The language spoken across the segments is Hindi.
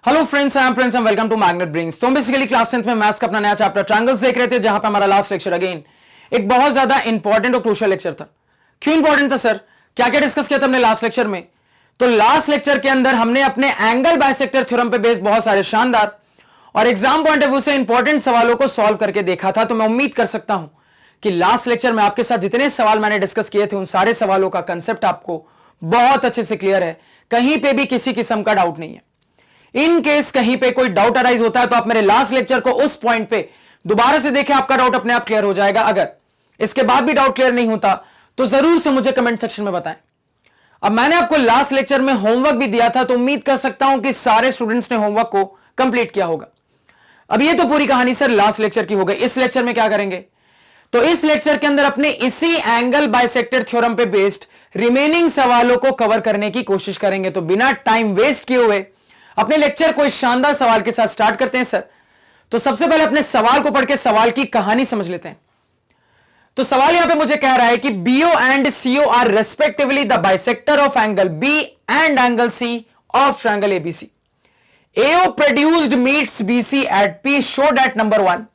Hello friends, I am Prince and welcome to Magnet Brains. तो हम बेसिकली क्लास 10th में मैथ्स का अपना नया चैप्टर ट्रायंगल्स देख रहे थे, जहां पे हमारा लास्ट लेक्चर अगेन एक बहुत ज्यादा इंपॉर्टेंट और क्रूशियल लेक्चर था। क्यों इंपॉर्टेंट था सर? क्या क्या डिस्कस किया था हमने लास्ट लेक्चर में? तो लास्ट लेक्चर के अंदर हमने अपने एंगल बाइसेक्टर थ्योरम पे बेस्ड बहुत सारे शानदार और एग्जाम पॉइंट ऑफ व्यू से इंपॉर्टेंट सवालों को सॉल्व करके देखा था। तो मैं उम्मीद कर सकता हूं कि लास्ट लेक्चर में आपके साथ जितने सवाल मैंने डिस्कस किए थे, उन सारे सवालों का कंसेप्ट आपको बहुत अच्छे से क्लियर है। कहीं पे भी किसी किस्म का डाउट नहीं है। इन केस कहीं पे कोई डाउट अराइज होता है तो आप मेरे लास्ट लेक्चर को उस पॉइंट पे दोबारा से देखें, आपका डाउट अपने आप क्लियर हो जाएगा। अगर इसके बाद भी डाउट क्लियर नहीं होता तो जरूर से मुझे कमेंट सेक्शन में बताएं। अब मैंने आपको लास्ट लेक्चर में होमवर्क भी दिया था, तो उम्मीद कर सकता हूं कि सारे स्टूडेंट्स ने होमवर्क को कंप्लीट किया होगा। अब ये तो पूरी कहानी सर लास्ट लेक्चर की हो गई। इस लेक्चर में क्या करेंगे? तो इस लेक्चर के अंदर अपने इसी एंगल बाइसेक्टर थ्योरम पे बेस्ड रिमेनिंग सवालों को कवर करने की कोशिश करेंगे। तो बिना टाइम वेस्ट किए हुए अपने लेक्चर को इस शानदार सवाल के साथ स्टार्ट करते हैं सर। तो सबसे पहले अपने सवाल को पढ़ के सवाल की कहानी समझ लेते हैं। तो सवाल यहां पे मुझे कह रहा है कि BO and CO are respectively the bisector of angle B and angle C of triangle ABC. AO produced meets BC at P showed at number 1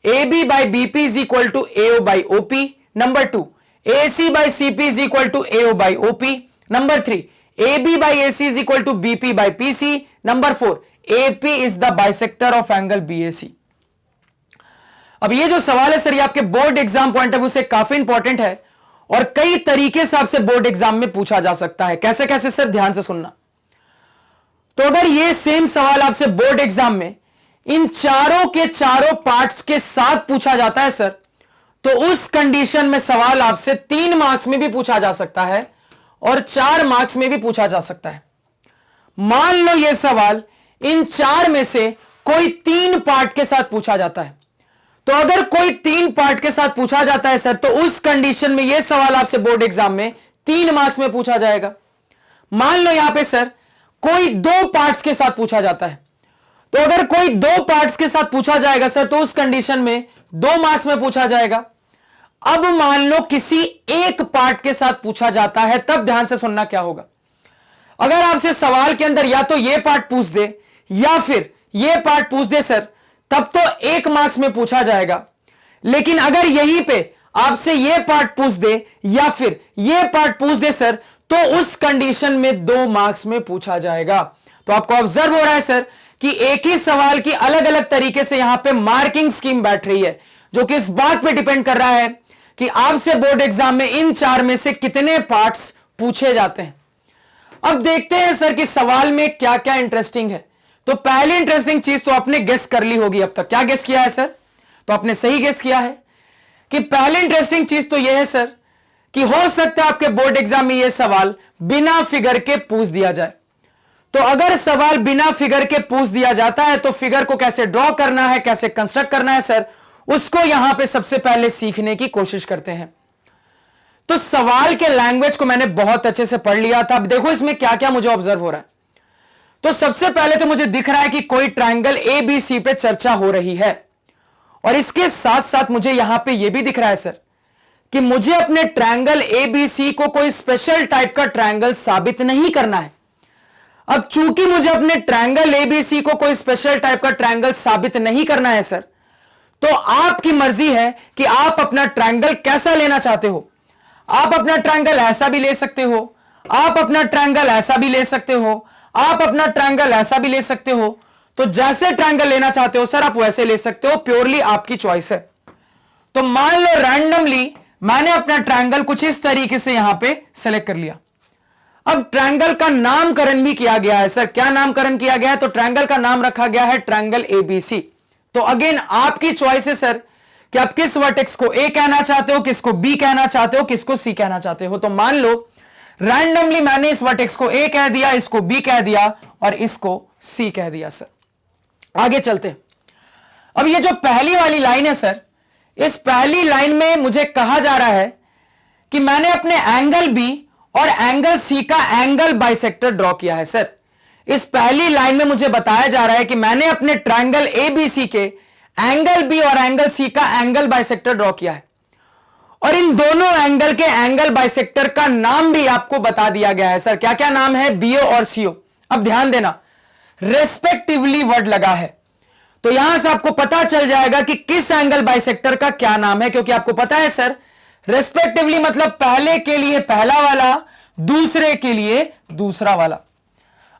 AB by BP is equal to AO by OP. Number 2 AC by CP is equal to AO by OP. Number 3 AB by AC is equal to BP by PC. Number 4 AP is the bisector of angle BAC. अब ये जो सवाल है सर, ये आपके board exam point of view से काफी इंपॉर्टेंट है और कई तरीके से आपसे बोर्ड एग्जाम में पूछा जा सकता है। कैसे कैसे सर? ध्यान से सुनना। तो अगर ये सेम सवाल आपसे बोर्ड एग्जाम में इन चारों के चारों पार्ट्स के साथ पूछा जाता है सर, तो उस कंडीशन में सवाल आपसे 3 मार्क्स में भी पूछा जा सकता है और 4 मार्क्स में भी पूछा जा सकता है। मान लो यह सवाल इन 4 में से कोई 3 पार्ट के साथ पूछा जाता है। तो अगर कोई 3 पार्ट के साथ पूछा जाता है सर, तो उस कंडीशन में यह सवाल आपसे बोर्ड एग्जाम में 3 मार्क्स में पूछा जाएगा। मान लो यहां पे सर कोई 2 पार्ट्स के साथ पूछा जाता है। तो अगर कोई 2 पार्ट्स के साथ पूछा जाएगा सर, तो उस कंडीशन में 2 मार्क्स में पूछा जाएगा। अब मान लो किसी एक पार्ट के साथ पूछा जाता है, तब ध्यान से सुनना क्या होगा। अगर आपसे सवाल के अंदर या तो यह पार्ट पूछ दे या फिर यह पार्ट पूछ दे सर, तब तो 1 मार्क्स में पूछा जाएगा। लेकिन अगर यहीं पे आपसे यह पार्ट पूछ दे या फिर यह पार्ट पूछ दे सर, तो उस कंडीशन में 2 मार्क्स में पूछा जाएगा। तो आपको ऑब्जर्व हो रहा है सर कि एक ही सवाल की अलग अलग तरीके से यहां पे मार्किंग स्कीम बैठ रही है, जो कि इस बात पे डिपेंड कर रहा है कि आपसे बोर्ड एग्जाम में इन 4 में से कितने पार्ट्स पूछे जाते हैं। अब देखते हैं सर कि सवाल में क्या क्या इंटरेस्टिंग है। तो पहली इंटरेस्टिंग चीज तो आपने गेस कर ली होगी। अब तक क्या गेस किया है सर? तो आपने सही गेस किया है कि पहली इंटरेस्टिंग चीज तो यह है सर कि हो सकता है आपके बोर्ड एग्जाम में यह सवाल बिना फिगर के पूछ दिया जाए। तो अगर सवाल बिना फिगर के पूछ दिया जाता है तो फिगर को कैसे ड्रॉ करना है, कैसे कंस्ट्रक्ट करना है सर, उसको यहां पे सबसे पहले सीखने की कोशिश करते हैं। तो सवाल के लैंग्वेज को मैंने बहुत अच्छे से पढ़ लिया था। अब देखो इसमें क्या क्या मुझे ऑब्जर्व हो रहा है। तो सबसे पहले तो मुझे दिख रहा है कि कोई ट्रायंगल ABC पे चर्चा हो रही है, और इसके साथ साथ मुझे यहां पे यह भी दिख रहा है सर कि मुझे अपने ट्रायंगल ABC को कोई स्पेशल टाइप का ट्रायंगल साबित नहीं करना है। अब चूंकि मुझे अपने ट्रायंगल ABC को कोई स्पेशल टाइप का ट्रायंगल साबित नहीं करना है सर, तो आपकी मर्जी है कि आप अपना ट्रायंगल कैसा लेना चाहते हो। आप अपना ट्रायंगल ऐसा भी ले सकते हो, आप अपना ट्रायंगल ऐसा भी ले सकते हो, आप अपना ट्रायंगल ऐसा भी ले सकते हो। तो जैसे ट्रायंगल लेना चाहते हो सर, आप वैसे ले सकते हो, प्योरली आपकी चॉइस है। तो मान लो रैंडमली मैंने अपना ट्रायंगल कुछ इस तरीके से यहां पे सेलेक्ट कर लिया। अब ट्रायंगल का नामकरण भी किया गया है सर। क्या नामकरण किया गया है? तो ट्रायंगल का नाम रखा गया है ट्रायंगल ABC। तो अगेन आपकी चॉइस है सर कि आप किस वर्टेक्स को A कहना चाहते हो, किसको B कहना चाहते हो, किसको C कहना चाहते हो। तो मान लो रैंडमली मैंने इस वर्टेक्स को A कह दिया, इसको B कह दिया और इसको C कह दिया सर। आगे चलते। अब ये जो पहली वाली लाइन है सर, इस पहली लाइन में मुझे कहा जा रहा है कि मैंने अपने एंगल B और एंगल C का एंगल बाइसेक्टर ड्रॉ किया है सर। इस पहली लाइन में मुझे बताया जा रहा है कि मैंने अपने ट्रायंगल ABC के एंगल B और एंगल C का एंगल बाइसेक्टर ड्रॉ किया है, और इन दोनों एंगल के एंगल बाइसेक्टर का नाम भी आपको बता दिया गया है सर। क्या क्या नाम है? BO और CO। अब ध्यान देना, रेस्पेक्टिवली वर्ड लगा है, तो यहां से आपको पता चल जाएगा कि किस एंगल बाइसेक्टर का क्या नाम है, क्योंकि आपको पता है सर रेस्पेक्टिवली मतलब पहले के लिए पहला वाला, दूसरे के लिए दूसरा वाला।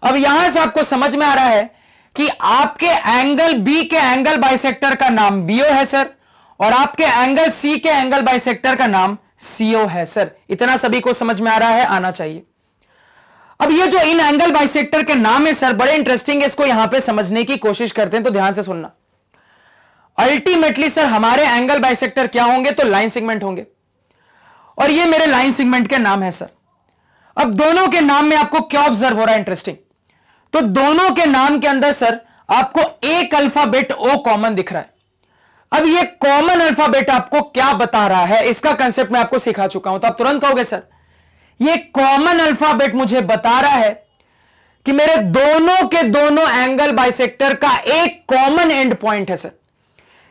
अब यहां से आपको समझ में आ रहा है कि आपके एंगल बी के एंगल बाइसेक्टर का नाम बीओ है सर, और आपके एंगल सी के एंगल बाइसेक्टर का नाम सीओ है सर। इतना सभी को समझ में आ रहा है, आना चाहिए। अब ये जो इन एंगल बाइसेक्टर के नाम है सर बड़े इंटरेस्टिंग है, इसको यहां पे समझने की कोशिश करते हैं, तो ध्यान से सुनना। अल्टीमेटली सर हमारे एंगल बाइसेक्टर क्या होंगे, तो लाइन सेगमेंट होंगे, और ये मेरे लाइन सेगमेंट के नाम है सर। अब दोनों के नाम में आपको क्या ऑब्जर्व हो रहा है इंटरेस्टिंग, तो दोनों के नाम के अंदर सर आपको एक अल्फाबेट ओ कॉमन दिख रहा है। अब ये कॉमन अल्फाबेट आपको क्या बता रहा है, इसका कंसेप्ट मैं आपको सिखा चुका हूं, तो आप तुरंत कहोगे सर ये कॉमन अल्फाबेट मुझे बता रहा है कि मेरे दोनों के दोनों एंगल बाइसेक्टर का एक कॉमन एंड पॉइंट है सर।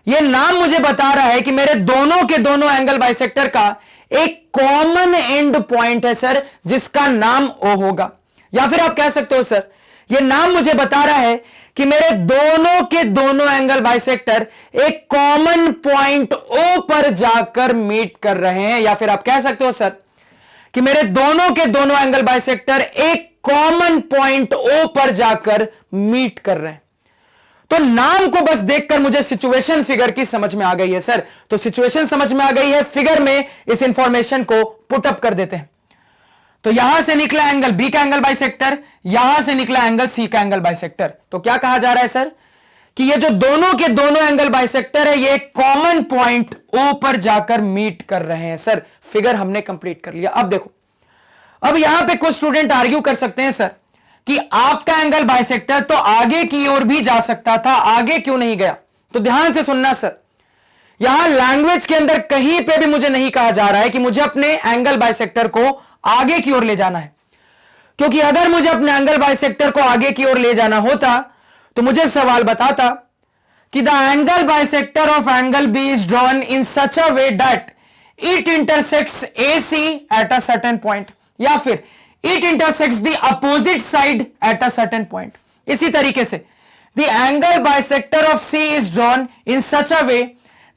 ये नाम मुझे बता रहा है कि मेरे दोनों के दोनों एंगल बाइसेक्टर का एक कॉमन एंड पॉइंट है सर, जिसका नाम ओ होगा। या फिर आप कह सकते हो सर ये नाम मुझे बता रहा है कि मेरे दोनों के दोनों एंगल बाइसेक्टर एक कॉमन पॉइंट ओ पर जाकर मीट कर रहे हैं। या फिर आप कह सकते हो सर कि मेरे दोनों के दोनों एंगल बाइसेक्टर एक कॉमन पॉइंट ओ पर जाकर मीट कर रहे हैं। तो नाम को बस देखकर मुझे सिचुएशन फिगर की समझ में आ गई है सर, तो सिचुएशन समझ में आ गई है, फिगर में इस इंफॉर्मेशन को पुटअप कर देते हैं। तो यहां से निकला एंगल बी का एंगल बाइसेक्टर, यहां से निकला एंगल सी का एंगल बाइसेक्टर। तो क्या कहा जा रहा है सर कि ये जो दोनों के दोनों एंगल बाइसेक्टर है ये कॉमन पॉइंट ओ पर जाकर मीट कर रहे हैं सर। फिगर हमने कंप्लीट कर लिया। अब देखो, अब यहां पे कुछ स्टूडेंट आर्ग्यू कर सकते हैं सर कि आपका एंगल बाइसेक्टर तो आगे की ओर भी जा सकता था, आगे क्यों नहीं गया। तो ध्यान से सुनना सर, यहां लैंग्वेज के अंदर कहीं पे भी मुझे नहीं कहा जा रहा है कि मुझे अपने एंगल बाइसेक्टर को आगे की ओर ले जाना है, क्योंकि अगर मुझे अपने एंगल बाइसेक्टर को आगे की ओर ले जाना होता तो मुझे सवाल बताता कि the angle bisector of angle B is drawn in such a way that it intersects AC at a certain point, या फिर it intersects the opposite side at a certain point. इसी तरीके से the angle bisector of C is drawn in such a way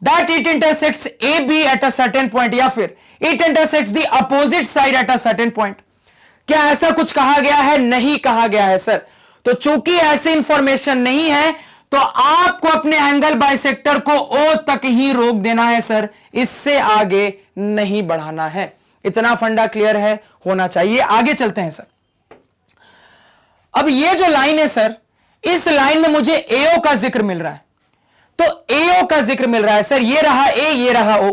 that it intersects AB at a certain point, या फिर it intersects the opposite side at a certain point. क्या ऐसा कुछ कहा गया है? नहीं कहा गया है सर। तो चूंकि ऐसी इंफॉर्मेशन नहीं है तो आपको अपने एंगल बाइसेक्टर को O तक ही रोक देना है सर, इससे आगे नहीं बढ़ाना है। इतना फंडा क्लियर है, होना चाहिए। आगे चलते हैं सर। अब ये जो लाइन है सर, इस लाइन में मुझे AO का जिक्र मिल रहा है, तो AO का जिक्र मिल रहा है सर, ये रहा A, ये रहा O।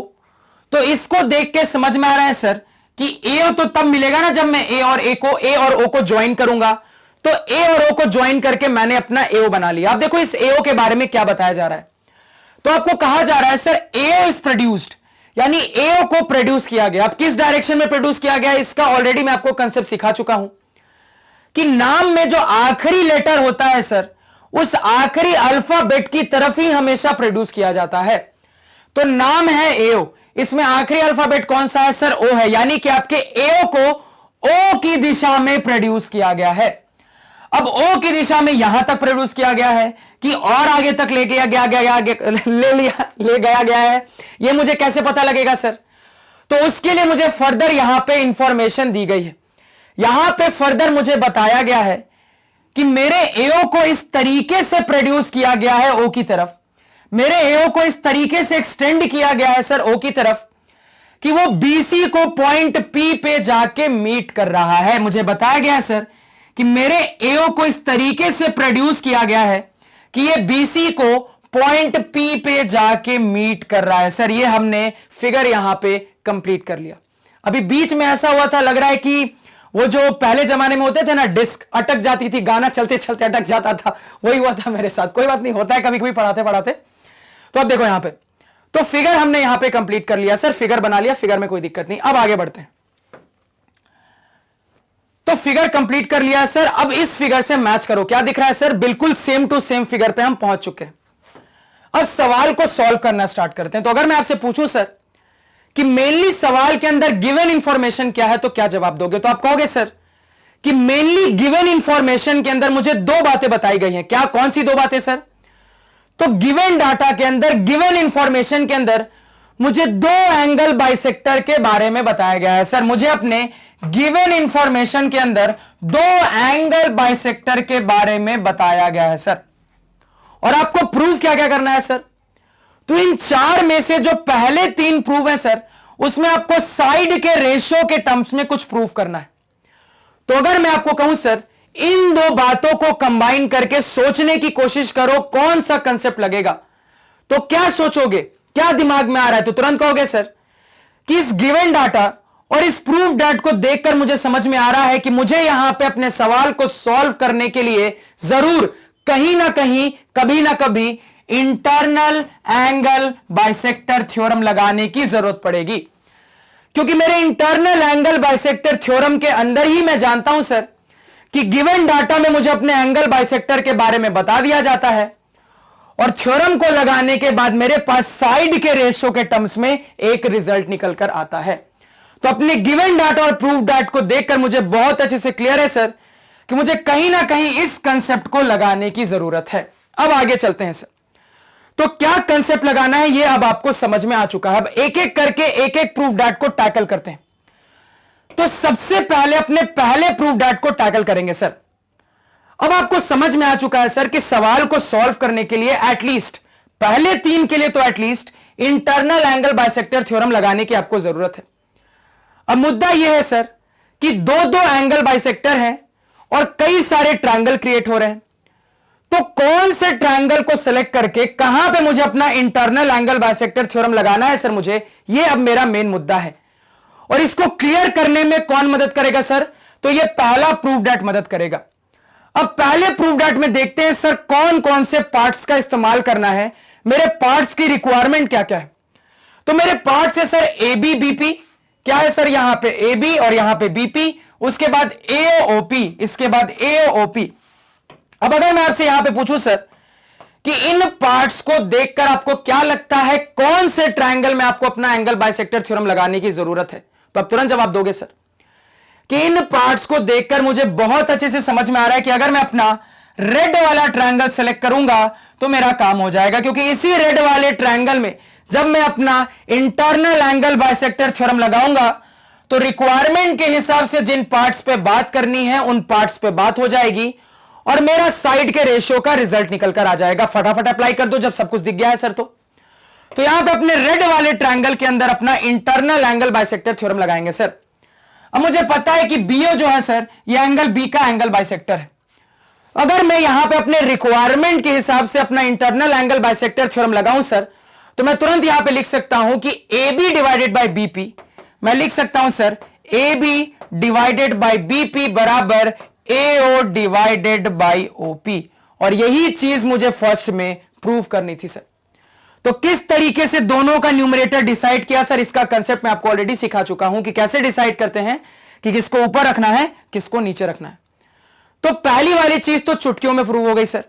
तो इसको देख के समझ में आ रहा है सर कि AO तो तब मिलेगा ना जब मैं A और O को ज्वाइन करूंगा। तो A और O को ज्वाइन करके मैंने अपना AO बना लिया। अब देखो इस AO के बारे में क्या बताया जा रहा है, तो आपको कहा जा रहा है सर AO इज प्रोड्यूस्ड, यानी AO को प्रोड्यूस किया गया। अब किस डायरेक्शन में प्रोड्यूस किया गया इसका ऑलरेडी मैं आपको कंसेप्ट सिखा चुका हूं कि नाम में जो आखिरी लेटर होता है सर, उस आखिरी अल्फाबेट की तरफ ही हमेशा प्रोड्यूस किया जाता है। तो नाम है AO, इसमें आखिरी अल्फाबेट कौन सा है सर? O है, यानी कि आपके AO को O की दिशा में प्रोड्यूस किया गया है। अब O की दिशा में यहां तक प्रोड्यूस किया गया है कि और आगे तक ले गया गया है, यह मुझे कैसे पता लगेगा सर? तो उसके लिए मुझे फर्दर यहां पे इंफॉर्मेशन दी गई है। यहां पे फर्दर मुझे बताया गया है कि मेरे AO को इस तरीके से प्रोड्यूस किया गया है O की तरफ, मेरे AO को इस तरीके से एक्सटेंड किया गया है सर O की तरफ कि वो BC को पॉइंट P पे जाके मीट कर रहा है। मुझे बताया गया है सर कि मेरे AO को इस तरीके से प्रोड्यूस किया गया है कि ये BC को पॉइंट P पे जाके मीट कर रहा है सर। ये हमने फिगर यहां पे कंप्लीट कर लिया। अभी बीच में ऐसा हुआ था, लग रहा है कि वो जो पहले जमाने में होते थे ना, डिस्क अटक जाती थी, गाना चलते चलते अटक जाता था, वही हुआ था मेरे साथ। कोई बात नहीं, होता है कभी कभी पढ़ाते पढ़ाते। तो अब देखो यहां पे, तो फिगर हमने यहां पे कंप्लीट कर लिया सर, फिगर बना लिया, फिगर में कोई दिक्कत नहीं। अब आगे बढ़ते हैं। तो फिगर कंप्लीट कर लिया सर। अब इस फिगर से मैच करो, क्या दिख रहा है सर? बिल्कुल सेम टू सेम फिगर पे हम पहुंच चुके हैं। अब सवाल को सॉल्व करना स्टार्ट करते हैं। तो अगर मैं आपसे पूछूं सर कि मेनली सवाल के अंदर गिवन इंफॉर्मेशन क्या है, तो क्या जवाब दोगे? तो आप कहोगे सर कि मेनली गिवन इंफॉर्मेशन के अंदर मुझे दो बातें बताई गई हैं। क्या, कौन सी दो बातें सर? तो गिवन डाटा के अंदर, गिवन इंफॉर्मेशन के अंदर मुझे दो एंगल बाइसेक्टर के बारे में बताया गया है सर। मुझे अपने गिवन इंफॉर्मेशन के अंदर दो एंगल बाइसेक्टर के बारे में बताया गया है सर। और आपको प्रूफ क्या क्या करना है सर? तो इन चार में से जो पहले तीन प्रूफ है सर, उसमें आपको साइड के रेशियो के टर्म्स में कुछ प्रूफ करना है। तो अगर मैं आपको कहूं सर, इन दो बातों को कंबाइन करके सोचने की कोशिश करो कौन सा कंसेप्ट लगेगा, तो क्या सोचोगे, क्या दिमाग में आ रहा है? तो तुरंत कहोगे सर कि इस गिवन डाटा और इस प्रूफ डाटा को देखकर मुझे समझ में आ रहा है कि मुझे यहां पे अपने सवाल को सॉल्व करने के लिए जरूर कहीं ना कहीं, कभी ना कभी इंटरनल एंगल बाइसेक्टर थ्योरम लगाने की जरूरत पड़ेगी। क्योंकि मेरे इंटरनल एंगल बाइसेक्टर थ्योरम के अंदर ही मैं जानता हूं सर कि गिवन डाटा में मुझे अपने एंगल बाइसेक्टर के बारे में बता दिया जाता है, और थ्योरम को लगाने के बाद मेरे पास साइड के रेशियो के टर्म्स में एक रिजल्ट निकल कर आता है। तो अपने गिवन डाटा और प्रूफ डाटा को देखकर मुझे बहुत अच्छे से क्लियर है सर कि मुझे कहीं ना कहीं इस कंसेप्ट को लगाने की जरूरत है। अब आगे चलते हैं सर। तो क्या कंसेप्ट लगाना है यह अब आपको समझ में आ चुका है। अब एक एक करके एक एक प्रूफ डाटा को टैकल करते हैं। तो सबसे पहले अपने पहले प्रूफ डाटा को टैकल करेंगे सर। अब आपको समझ में आ चुका है सर कि सवाल को सॉल्व करने के लिए एटलीस्ट पहले तीन के लिए तो at least internal angle bisector theorem लगाने की आपको जरूरत है। अब मुद्दा यह है सर कि दो दो एंगल बाइसेक्टर हैं और कई सारे ट्रायंगल क्रिएट हो रहे हैं। तो कौन से ट्रायंगल को सिलेक्ट करके कहां पे मुझे अपना इंटरनल एंगल बाइसेक्टर थ्योरम लगाना है सर, मुझे यह अब मेरा मेन मुद्दा है। और इसको क्लियर करने में कौन मदद करेगा सर? तो यह पहला प्रूफ डाटा मदद करेगा। अब पहले प्रूफ डाटा में देखते हैं सर कौन कौन से पार्ट्स का इस्तेमाल करना है, मेरे पार्ट्स की रिक्वायरमेंट क्या क्या है। तो मेरे पार्ट्स है sir A B B P, क्या है सर यहां पे ए बी और यहां पे बीपी, उसके बाद एओपी, इसके बाद एओपी। अब अगर मैं आपसे यहां पे पूछूं सर कि इन पार्ट्स को देखकर आपको क्या लगता है कौन से ट्रायंगल में आपको अपना एंगल बाइसेक्टर थ्योरम लगाने की जरूरत है, तो आप तुरंत जवाब दोगे सर कि इन पार्ट्स को देखकर मुझे बहुत अच्छे से समझ में आ रहा है कि अगर मैं अपना रेड वाला ट्रायंगल सेलेक्ट करूंगा तो मेरा काम हो जाएगा। क्योंकि इसी रेड वाले ट्रायंगल में जब मैं अपना इंटरनल एंगल बाइसेक्टर थ्योरम लगाऊंगा तो रिक्वायरमेंट के हिसाब से जिन पार्ट्स पे बात करनी है उन पार्ट्स पे बात हो जाएगी और मेरा साइड के रेशियो का रिजल्ट निकल कर आ जाएगा। फटाफट अप्लाई कर दो जब सब कुछ दिख गया है सर। तो यहां पे अपने रेड वाले ट्रायंगल के अंदर अपना इंटरनल एंगल बाइसेक्टर थ्योरम लगाएंगे सर। अब मुझे पता है कि बीओ जो है सर यह एंगल बी का एंगल बाइसेक्टर है। अगर मैं यहां पे अपने रिक्वायरमेंट के हिसाब से अपना इंटरनल एंगल बाइसेक्टर थ्योरम लगाऊं सर, तो मैं तुरंत यहां पे लिख सकता हूं कि A B divided by BP, मैं लिख सकता हूं sir A B divided by BP बराबर एओ डिवाइडेड बाई ओपी। और यही चीज मुझे फर्स्ट में प्रूव करनी थी सर। तो किस तरीके से दोनों का न्यूमरेटर डिसाइड किया सर, इसका कंसेप्ट मैं आपको ऑलरेडी सिखा चुका हूं कि कैसे डिसाइड करते हैं कि किसको ऊपर रखना है किसको नीचे रखना है। तो पहली वाली चीज तो चुटकियों में प्रूव हो गई सर।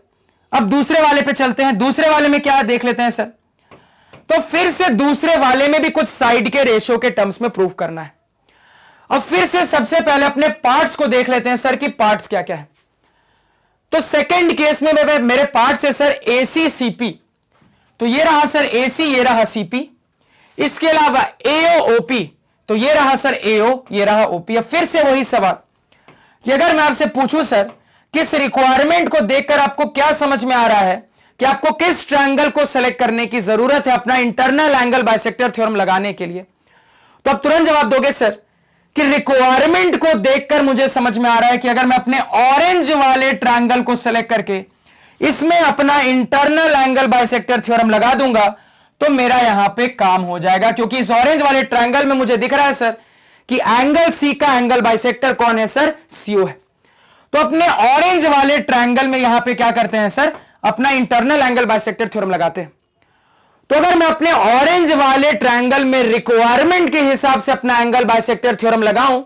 अब दूसरे वाले पे चलते हैं। दूसरे वाले में क्या देख लेते हैं सर। तो फिर से दूसरे वाले में भी कुछ साइड के रेशियो के टर्म्स में प्रूव करना है। अब फिर से सबसे पहले अपने पार्ट्स को देख लेते हैं सर कि पार्ट्स क्या क्या है। तो सेकंड केस में मेरे पार्ट्स है सर एसी सीपी, तो ये रहा सर एसी, ये रहा सीपी। इसके अलावा एओ ओपी, तो ये रहा सर एओ, ये रहा ओपी। अब फिर से वही सवाल कि अगर मैं आपसे पूछूं सर किस रिक्वायरमेंट को देखकर आपको क्या समझ में आ रहा है कि आपको किस ट्रायंगल को सेलेक्ट करने की जरूरत है अपना इंटरनल एंगल बाइसेक्टर थ्योरम लगाने के लिए, तो आप तुरंत जवाब दोगे सर कि रिक्वायरमेंट को देखकर मुझे समझ में आ रहा है कि अगर मैं अपने ऑरेंज वाले ट्रायंगल को सेलेक्ट करके इसमें अपना इंटरनल एंगल बाइसेक्टर थ्योरम लगा दूंगा तो मेरा यहां पे काम हो जाएगा। क्योंकि इस ऑरेंज वाले ट्रायंगल में मुझे दिख रहा है सर कि एंगल सी का एंगल बाइसेक्टर कौन है सर, सीओ है। तो अपने ऑरेंज वाले ट्रायंगल में यहां पे क्या करते हैं सर, अपना इंटरनल एंगल बाइसेक्टर थ्योरम लगाते हैं। तो अगर मैं अपने ऑरेंज वाले ट्रायंगल में रिक्वायरमेंट के हिसाब से अपना एंगल बाइसेक्टर थ्योरम लगाऊं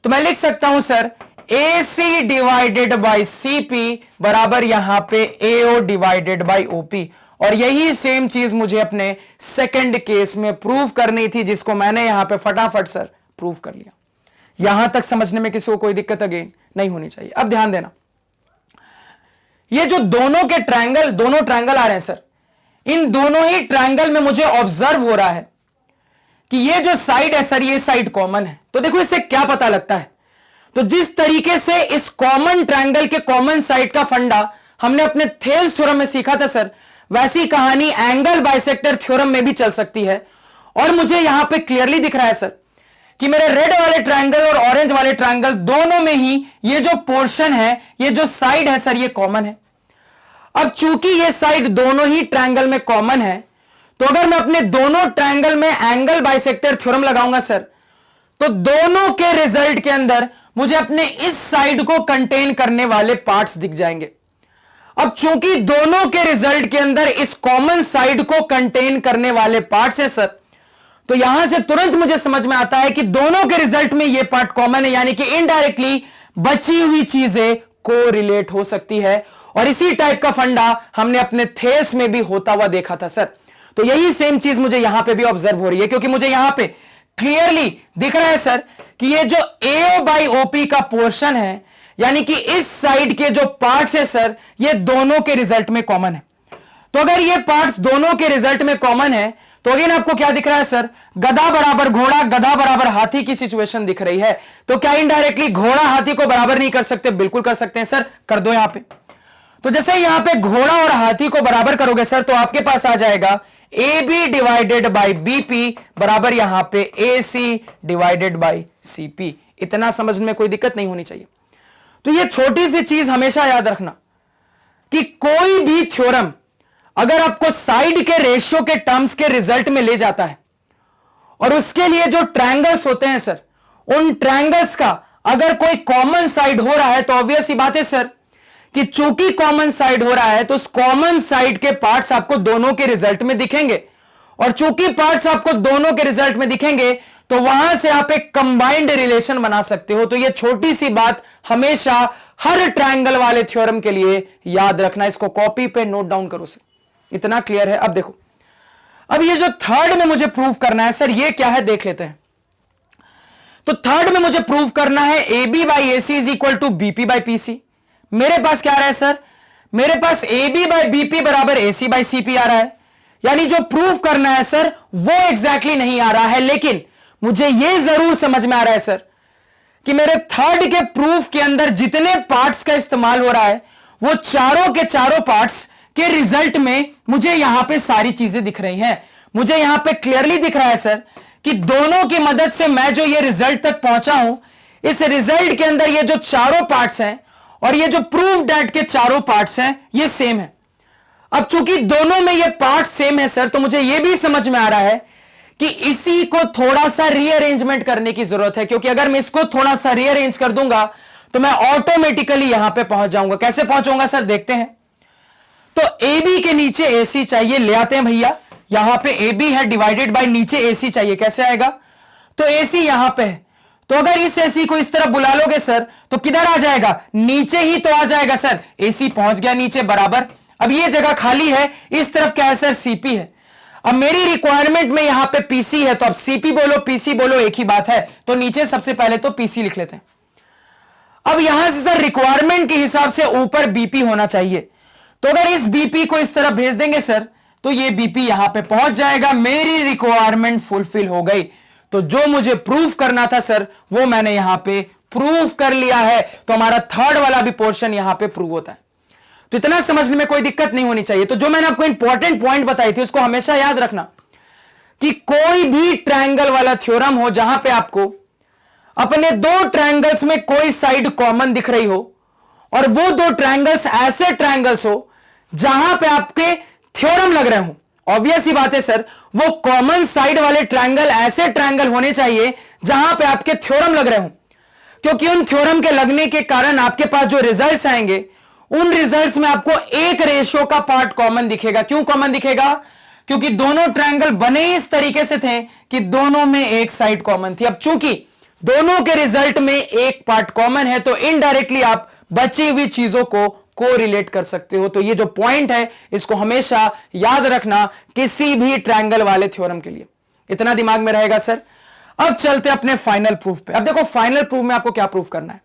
तो मैं लिख सकता हूं sir AC divided by CP बराबर यहां पे AO डिवाइडेड बाई OP। और यही सेम चीज मुझे अपने सेकंड केस में प्रूव करनी थी, जिसको मैंने यहां पे फटाफट सर प्रूव कर लिया। यहां तक समझने में किसी को कोई दिक्कत अगेन नहीं होनी चाहिए। अब ध्यान देना, ये जो दोनों ट्रायंगल आ रहे हैं सर, इन दोनों ही ट्रायंगल में मुझे ऑब्जर्व हो रहा है कि ये जो साइड है सर, ये साइड कॉमन है। तो देखो इससे क्या पता लगता है, तो जिस तरीके से इस कॉमन ट्रायंगल के कॉमन साइड का फंडा हमने अपने थेल्स थ्योरम में सीखा था सर, वैसी कहानी एंगल बाइसेक्टर थ्योरम में भी चल सकती है। और मुझे यहां पे क्लियरली दिख रहा है सर कि मेरे रेड वाले ट्रायंगल और ऑरेंज वाले ट्रायंगल दोनों में ही ये जो पोर्शन है, ये जो साइड है सर, ये कॉमन है। अब चूंकि ये साइड दोनों ही ट्रायंगल में कॉमन है, तो अगर मैं अपने दोनों ट्रायंगल में एंगल बाइसेक्टर थ्योरम लगाऊंगा सर, तो दोनों के रिजल्ट के अंदर मुझे अपने इस साइड को कंटेन करने वाले पार्ट्स दिख जाएंगे। अब चूंकि दोनों के रिजल्ट के अंदर इस कॉमन साइड को कंटेन करने वाले पार्ट्स है सर, तो यहां से तुरंत मुझे समझ में आता है कि दोनों के रिजल्ट में यह पार्ट कॉमन है, यानी कि इनडायरेक्टली बची हुई चीजें को रिलेट हो सकती है। और इसी टाइप का फंडा हमने अपने थेल्स में भी होता हुआ देखा था सर। तो यही सेम चीज मुझे यहां पे भी ऑब्जर्व हो रही है, क्योंकि मुझे यहां पे क्लियरली दिख रहा है सर कि ये जो AO बाई OP का पोर्शन है, यानी कि इस साइड के जो पार्ट्स है सर, ये दोनों के रिजल्ट में कॉमन है। तो अगर ये पार्ट्स दोनों के रिजल्ट में कॉमन है, तो अगेन आपको क्या दिख रहा है सर, गधा बराबर घोड़ा, गधा बराबर हाथी की सिचुएशन दिख रही है। तो क्या इनडायरेक्टली घोड़ा हाथी को बराबर नहीं कर सकते? बिल्कुल कर सकते हैं सर, कर दो यहां पे। तो जैसे यहां पे घोड़ा और हाथी को बराबर करोगे सर, तो आपके पास आ जाएगा AB डिवाइडेड बाई BP बराबर यहां पे AC डिवाइडेड बाई CP। इतना समझने में कोई दिक्कत नहीं होनी चाहिए। तो ये छोटी सी चीज हमेशा याद रखना कि कोई भी थ्योरम अगर आपको साइड के रेशियो के टर्म्स के रिजल्ट में ले जाता है, और उसके लिए जो ट्रायंगल्स होते हैं सर, उन ट्रायंगल्स का अगर कोई कॉमन साइड हो रहा है, तो ऑब्वियस ही बात है सर कि चूंकि कॉमन साइड हो रहा है, तो उस कॉमन साइड के पार्ट्स आपको दोनों के रिजल्ट में दिखेंगे। और चूंकि पार्ट्स आपको दोनों के रिजल्ट में दिखेंगे, तो वहां से आप एक कंबाइंड रिलेशन बना सकते हो। तो यह छोटी सी बात हमेशा हर ट्रायंगल वाले थ्योरम के लिए याद रखना। इसको कॉपी पे नोट डाउन करो सर, इतना क्लियर है। अब देखो, अब ये जो थर्ड में मुझे प्रूव करना है सर, ये क्या है देख लेते हैं। तो थर्ड में मुझे प्रूव करना है AB by AC is equal to BP by PC। मेरे पास क्या आ रहा है सर, मेरे पास AB बाई BP बराबर AC बाई CP आ रहा है। यानी जो प्रूफ करना है सर वो एग्जैक्टली नहीं आ रहा है, लेकिन मुझे यह जरूर समझ में आ रहा है सर कि मेरे थर्ड के प्रूफ के अंदर जितने पार्ट्स का इस्तेमाल हो रहा है, वो चारों के चारों पार्ट्स के रिजल्ट में मुझे यहां पे सारी चीजें दिख रही हैं। मुझे यहां पे क्लियरली दिख रहा है सर कि दोनों की मदद से मैं जो ये रिजल्ट तक पहुंचा हूं, इस रिजल्ट के अंदर ये जो चारों पार्ट्स हैं और ये जो प्रूफ डेट के चारों पार्ट्स हैं, ये सेम है। अब चूंकि दोनों में ये पार्ट सेम है सर, तो मुझे ये भी समझ में आ रहा है कि इसी को थोड़ा सा रीअरेंजमेंट करने की जरूरत है, क्योंकि अगर मैं इसको थोड़ा सा रीअरेंज कर दूंगा तो मैं ऑटोमेटिकली यहां पे पहुंच जाऊंगा। कैसे पहुंचूंगा सर, देखते हैं। तो AB के नीचे AC चाहिए, ले आते हैं भैया। यहां पे AB है डिवाइडेड बाय नीचे AC चाहिए, कैसे आएगा? तो AC यहां पे है, तो अगर इस AC को इस तरफ बुला लोगे सर, तो किधर आ जाएगा? नीचे ही तो आ जाएगा सर। AC पहुंच गया नीचे बराबर। अब ये जगह खाली है, इस तरफ क्या है सर? CP है। अब मेरी रिक्वायरमेंट में यहां पे PC है, तो अब CP बोलो PC बोलो एक ही बात है, तो नीचे सबसे पहले तो PC लिख लेते हैं। अब यहां से सर रिक्वायरमेंट के हिसाब से ऊपर BP होना चाहिए, तो अगर इस BP को इस तरफ भेज देंगे सर, तो ये BP यहां पे पहुंच जाएगा। मेरी रिक्वायरमेंट फुलफिल हो गई। तो जो मुझे प्रूफ करना था सर, वो मैंने यहां पे प्रूफ कर लिया है। तो हमारा थर्ड वाला भी पोर्शन यहां पे प्रूव होता है। तो इतना समझने में कोई दिक्कत नहीं होनी चाहिए। तो जो मैंने आपको इंपॉर्टेंट पॉइंट बताई थी, उसको हमेशा याद रखना कि कोई भी ट्रायंगल वाला थ्योरम हो जहां पे आपको अपने दो ट्रायंगल्स में कोई साइड कॉमन दिख रही हो, और वो दो ट्रायंगल्स ऐसे ट्रायंगल्स हो जहां पे आपके थ्योरम लग रहे हो, ऑब्वियस ही बात है सर, वो कॉमन साइड वाले ट्रायंगल ऐसे ट्रायंगल होने चाहिए जहां पे आपके थ्योरम लग रहे हो, क्योंकि उन थ्योरम के लगने के कारण आपके पास जो रिजल्ट्स आएंगे, उन रिजल्ट्स में आपको एक रेशियो का पार्ट कॉमन दिखेगा। क्यों कॉमन दिखेगा? क्योंकि दोनों ट्रायंगल बने इस तरीके से थे कि दोनों में एक साइड कॉमन थी। अब चूंकि दोनों के रिजल्ट में एक पार्ट कॉमन है, तो इनडायरेक्टली आप बची हुई चीजों को कोरिलेट कर सकते हो। तो ये जो पॉइंट है, इसको हमेशा याद रखना किसी भी ट्रायंगल वाले थ्योरम के लिए। इतना दिमाग में रहेगा सर। अब चलते अपने फाइनल प्रूफ पे। अब देखो फाइनल प्रूफ में आपको क्या प्रूफ करना है।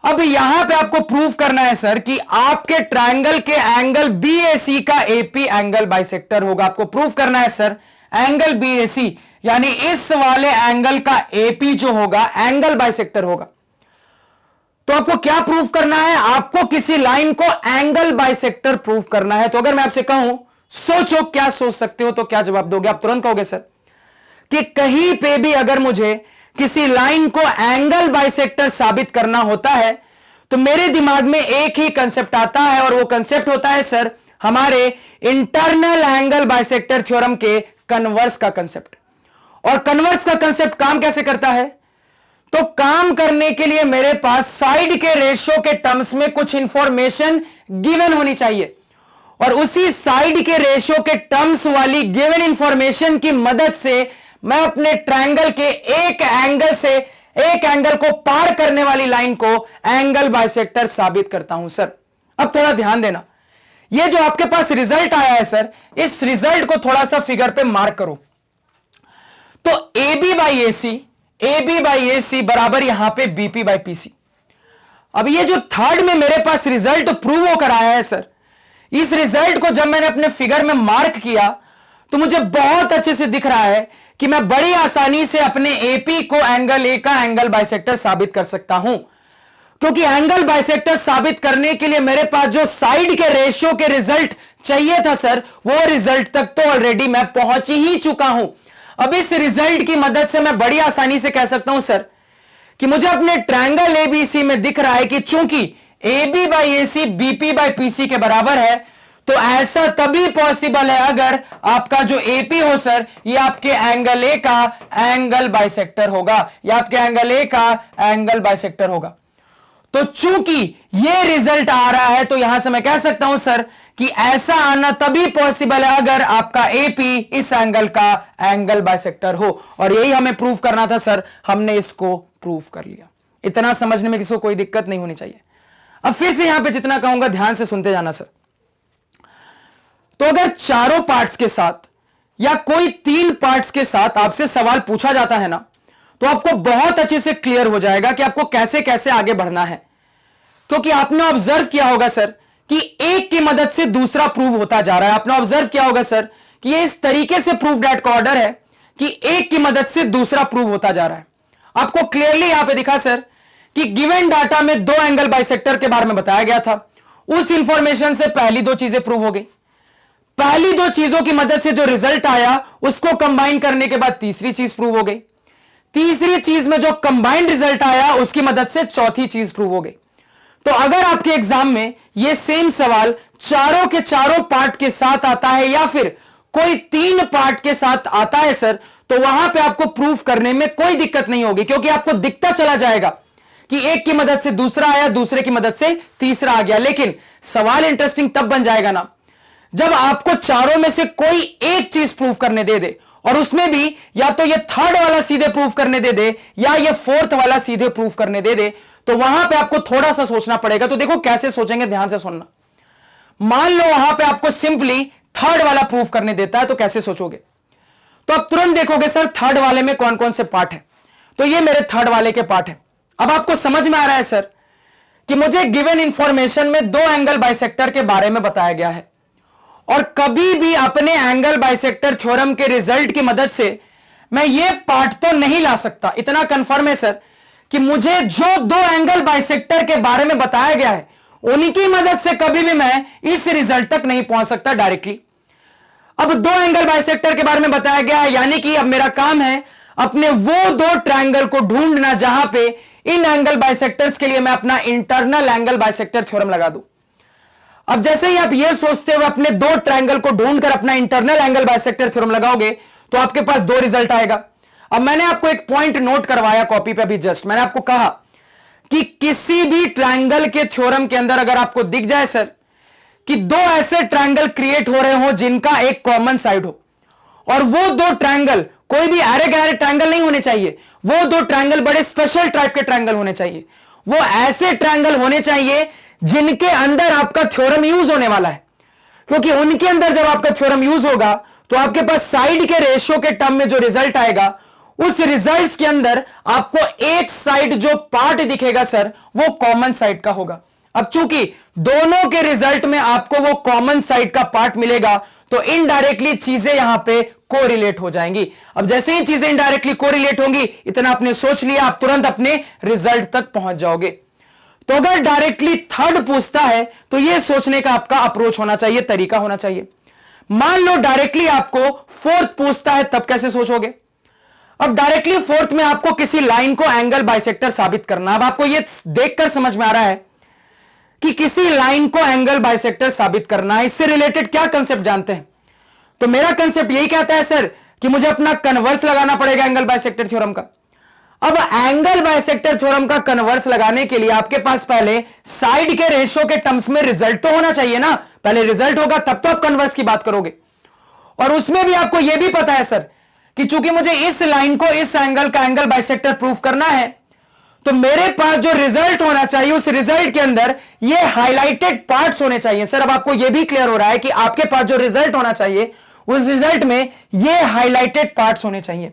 अब यहां पे आपको प्रूव करना है सर कि आपके ट्रायंगल के एंगल बीएसी का एपी एंगल बाइसेक्टर होगा। आपको प्रूव करना है सर एंगल बीएसी यानी इस वाले एंगल का एपी जो होगा एंगल बाइसेक्टर होगा। तो आपको क्या प्रूव करना है? आपको किसी लाइन को एंगल बाइसेक्टर प्रूव करना है। तो अगर मैं आपसे कहूं सोचो, क्या सोच सकते हो, तो क्या जवाब दोगे? आप तुरंत कहोगे सर कि कहीं पे भी अगर मुझे किसी लाइन को एंगल बाइसेक्टर साबित करना होता है तो मेरे दिमाग में एक ही कंसेप्ट आता है और वो कंसेप्ट होता है सर हमारे इंटरनल एंगल बाइसेक्टर थ्योरम के कन्वर्स का कंसेप्ट। और कन्वर्स का कंसेप्ट काम कैसे करता है? तो काम करने के लिए मेरे पास साइड के रेशियो के टर्म्स में कुछ इंफॉर्मेशन गिवन होनी चाहिए और उसी साइड के रेशियो के टर्म्स वाली गिवन इंफॉर्मेशन की मदद से मैं अपने ट्रायंगल के एक एंगल से एक एंगल को पार करने वाली लाइन को एंगल बाइसेक्टर साबित करता हूं सर। अब थोड़ा ध्यान देना, ये जो आपके पास रिजल्ट आया है सर, इस रिजल्ट को थोड़ा सा फिगर पे मार्क करो। तो AB बाई ए सी बराबर यहां पे BP बाई PC। अब ये जो थर्ड में मेरे पास रिजल्ट प्रूव होकर आया है सर, इस रिजल्ट को जब मैंने अपने फिगर में मार्क किया तो मुझे बहुत अच्छे से दिख रहा है कि मैं बड़ी आसानी से अपने एपी को एंगल ए का एंगल बाइसेक्टर साबित कर सकता हूं, क्योंकि एंगल बाइसेक्टर साबित करने के लिए मेरे पास जो साइड के रेशियो के रिजल्ट चाहिए था सर, वो रिजल्ट तक तो ऑलरेडी मैं पहुंच ही चुका हूं। अब इस रिजल्ट की मदद से मैं बड़ी आसानी से कह सकता हूं सर कि मुझे अपने ट्रायंगल एबीसी में दिख रहा है कि चूंकि AB by A C BP by PC के बराबर है, तो ऐसा तभी पॉसिबल है अगर आपका जो एपी हो सर ये आपके एंगल ए का एंगल बाइसेक्टर होगा, या आपके एंगल ए का एंगल बाइसेक्टर होगा। तो चूंकि ये रिजल्ट आ रहा है तो यहां से मैं कह सकता हूं सर कि ऐसा आना तभी पॉसिबल है अगर आपका एपी इस एंगल का एंगल बाइसेक्टर हो, और यही हमें प्रूव करना था सर, हमने इसको प्रूव कर लिया। इतना समझने में किसी को कोई दिक्कत नहीं होनी चाहिए। अब फिर से यहां पे जितना कहूंगा ध्यान से सुनते जाना सर। तो अगर चारों पार्ट्स के साथ या कोई 3 पार्ट्स के साथ आपसे सवाल पूछा जाता है ना, तो आपको बहुत अच्छे से क्लियर हो जाएगा कि आपको कैसे कैसे आगे बढ़ना है, क्योंकि आपने ऑब्जर्व किया होगा सर कि एक की मदद से दूसरा प्रूव होता जा रहा है। आपने ऑब्जर्व किया होगा सर कि ये इस तरीके से प्रूफ डेट का ऑर्डर है कि एक की मदद से दूसरा प्रूव होता जा रहा है। आपको क्लियरली यहां पे दिखा सर कि गिवन डाटा में 2 एंगल बाइसेक्टर के बारे में बताया गया था। उस इंफॉर्मेशन से पहली 2 चीजें प्रूव हो गई। पहली 2 चीजों की मदद से जो रिजल्ट आया उसको कंबाइन करने के बाद तीसरी चीज प्रूव हो गई। तीसरी चीज में जो कंबाइंड रिजल्ट आया उसकी मदद से चौथी चीज प्रूव हो गई। तो अगर आपके एग्जाम में ये सेम सवाल चारों के चारों पार्ट के साथ आता है या फिर कोई 3 पार्ट के साथ आता है सर, तो वहां पे आपको प्रूफ करने में कोई दिक्कत नहीं होगी, क्योंकि आपको दिखता चला जाएगा कि एक की मदद से दूसरा आया, दूसरे की मदद से तीसरा आ गया। लेकिन सवाल इंटरेस्टिंग तब बन जाएगा ना जब आपको चारों में से कोई एक चीज प्रूफ करने दे दे, और उसमें भी या तो ये थर्ड वाला सीधे प्रूफ करने दे दे या ये फोर्थ वाला सीधे प्रूफ करने दे दे, तो वहां पे आपको थोड़ा सा सोचना पड़ेगा। तो देखो कैसे सोचेंगे, ध्यान से सुनना। मान लो वहां पे आपको सिंपली थर्ड वाला प्रूफ करने देता है, तो कैसे सोचोगे? तो अब तुरंत देखोगे सर थर्ड वाले में कौन कौन से पार्ट है। तो ये मेरे थर्ड वाले के पार्ट है। अब आपको समझ में आ रहा है सर कि मुझे गिवन इंफॉर्मेशन में 2 एंगल बाइसेक्टर के बारे में बताया गया है, और कभी भी अपने एंगल बाइसेक्टर थ्योरम के रिजल्ट की मदद से मैं ये पार्ट तो नहीं ला सकता। इतना कंफर्म है सर कि मुझे जो 2 एंगल बाइसेक्टर के बारे में बताया गया है उन्हीं की मदद से कभी भी मैं इस रिजल्ट तक नहीं पहुंच सकता डायरेक्टली। अब 2 एंगल बाइसेक्टर के बारे में बताया गया है, यानी कि अब मेरा काम है अपने वो 2 ट्रायंगल को ढूंढना जहां पे इन एंगल बाइसेक्टर्स के लिए मैं अपना इंटरनल एंगल बाइसेक्टर थ्योरम लगा दूं। अब जैसे ही आप ये सोचते हुए अपने 2 ट्रायंगल को ढूंढकर अपना इंटरनल एंगल बाइसेक्टर थ्योरम लगाओगे तो आपके पास 2 रिजल्ट आएगा। अब मैंने आपको एक पॉइंट नोट करवाया कॉपी पे अभी जस्ट, मैंने आपको कहा कि किसी भी ट्रायंगल के थ्योरम के अंदर अगर आपको दिख जाए सर कि 2 ऐसे ट्रायंगल क्रिएट हो रहे हो जिनका एक कॉमन साइड हो, और वो 2 ट्रायंगल कोई भी अरे गहरे ट्रायंगल नहीं होने चाहिए, वो 2 ट्रायंगल बड़े स्पेशल टाइप के ट्रायंगल होने चाहिए। वो ऐसे ट्रायंगल होने चाहिए जिनके अंदर आपका थ्योरम यूज होने वाला है, क्योंकि उनके अंदर जब आपका थ्योरम यूज होगा तो आपके पास साइड के रेशियो के टर्म में जो रिजल्ट आएगा उस रिजल्ट्स के अंदर आपको एक साइड जो पार्ट दिखेगा सर वो कॉमन साइड का होगा। अब चूंकि दोनों के रिजल्ट में आपको वो कॉमन साइड का पार्ट मिलेगा तो इनडायरेक्टली चीजें यहां पे कोरिलेट हो जाएंगी। अब जैसे ही चीजें इनडायरेक्टली कोरिलेट होंगी, इतना आपने सोच लिया, आप तुरंत अपने रिजल्ट तक पहुंच जाओगे। तो अगर डायरेक्टली थर्ड पूछता है तो यह सोचने का आपका अप्रोच होना चाहिए, तरीका होना चाहिए। मान लो डायरेक्टली आपको फोर्थ पूछता है, तब कैसे सोचोगे? अब डायरेक्टली फोर्थ में आपको किसी लाइन को एंगल बाइसेक्टर साबित करना। अब आपको यह देखकर समझ में आ रहा है कि किसी लाइन को एंगल बाइसेक्टर साबित करना है। इससे रिलेटेड क्या कंसेप्ट जानते हैं? तो मेरा कंसेप्ट यही कहता है सर कि मुझे अपना कन्वर्स लगाना पड़ेगा एंगल बाइसेक्टर थ्योरम का। अब एंगल बाइसेक्टर थ्योरम का कन्वर्स लगाने के लिए आपके पास पहले साइड के रेशियो के टर्म्स में रिजल्ट तो होना चाहिए ना। पहले रिजल्ट होगा तब तो आप कन्वर्स की बात करोगे। और उसमें भी आपको यह भी पता है सर कि चूंकि मुझे इस लाइन को इस एंगल का एंगल बाइसेक्टर प्रूफ करना है, तो मेरे पास जो रिजल्ट होना चाहिए उस रिजल्ट के अंदर ये हाईलाइटेड पार्ट्स होने चाहिए। सर अब आपको यह भी क्लियर हो रहा है कि आपके पास जो रिजल्ट होना चाहिए उस रिजल्ट में ये हाईलाइटेड पार्ट्स होने चाहिए।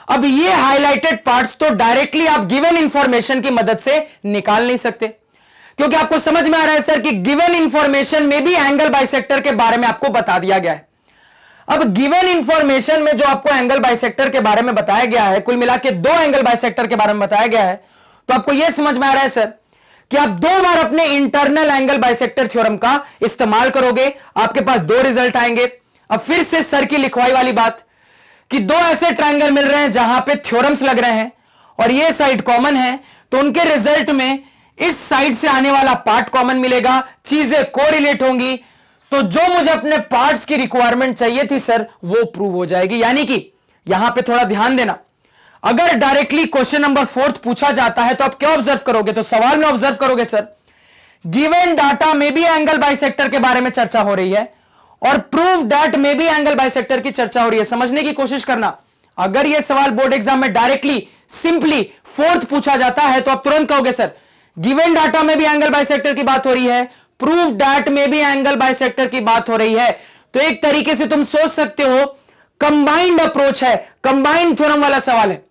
अब ये हाईलाइटेड पार्ट्स तो डायरेक्टली आप गिवन इंफॉर्मेशन की मदद से निकाल नहीं सकते, क्योंकि आपको समझ में आ रहा है सर कि गिवन इंफॉर्मेशन में भी एंगल बाइसेक्टर के बारे में आपको बता दिया गया है। अब गिवन इंफॉर्मेशन में जो आपको एंगल बाइसेक्टर के बारे में बताया गया है, कुल मिला के 2 एंगल बाइसेक्टर के बारे में बताया गया है, तो आपको यह समझ में आ रहा है सर कि आप 2 बार अपने इंटरनल एंगल बाइसेक्टर थ्योरम का इस्तेमाल करोगे, आपके पास 2 रिजल्ट आएंगे। अब फिर से सर की लिखवाई वाली बात कि 2 ऐसे ट्रायंगल मिल रहे हैं जहां पे थ्योरम्स लग रहे हैं और ये साइड कॉमन है, तो उनके रिजल्ट में इस साइड से आने वाला पार्ट कॉमन मिलेगा, चीजें कोरिलेट होंगी, तो जो मुझे अपने पार्ट्स की रिक्वायरमेंट चाहिए थी सर वो प्रूव हो जाएगी। यानी कि यहां पे थोड़ा ध्यान देना, अगर डायरेक्टली क्वेश्चन नंबर 4 पूछा जाता है तो आप क्या ऑब्जर्व करोगे? तो सवाल में ऑब्जर्व करोगे सर गिवन डाटा में भी एंगल बाइसेक्टर के बारे में चर्चा हो रही है और प्रूव दैट में भी एंगल बाइसेक्टर की चर्चा हो रही है। समझने की कोशिश करना, अगर यह सवाल बोर्ड एग्जाम में डायरेक्टली सिंपली 4 पूछा जाता है तो आप तुरंत कहोगे सर गिवन डाटा में भी एंगल बाइसेक्टर की बात हो रही है, प्रूफ दैट में भी एंगल बाइसेक्टर की बात हो रही है। तो एक तरीके से तुम सोच सकते हो कंबाइंड अप्रोच है, कंबाइंड थ्योरम वाला सवाल है,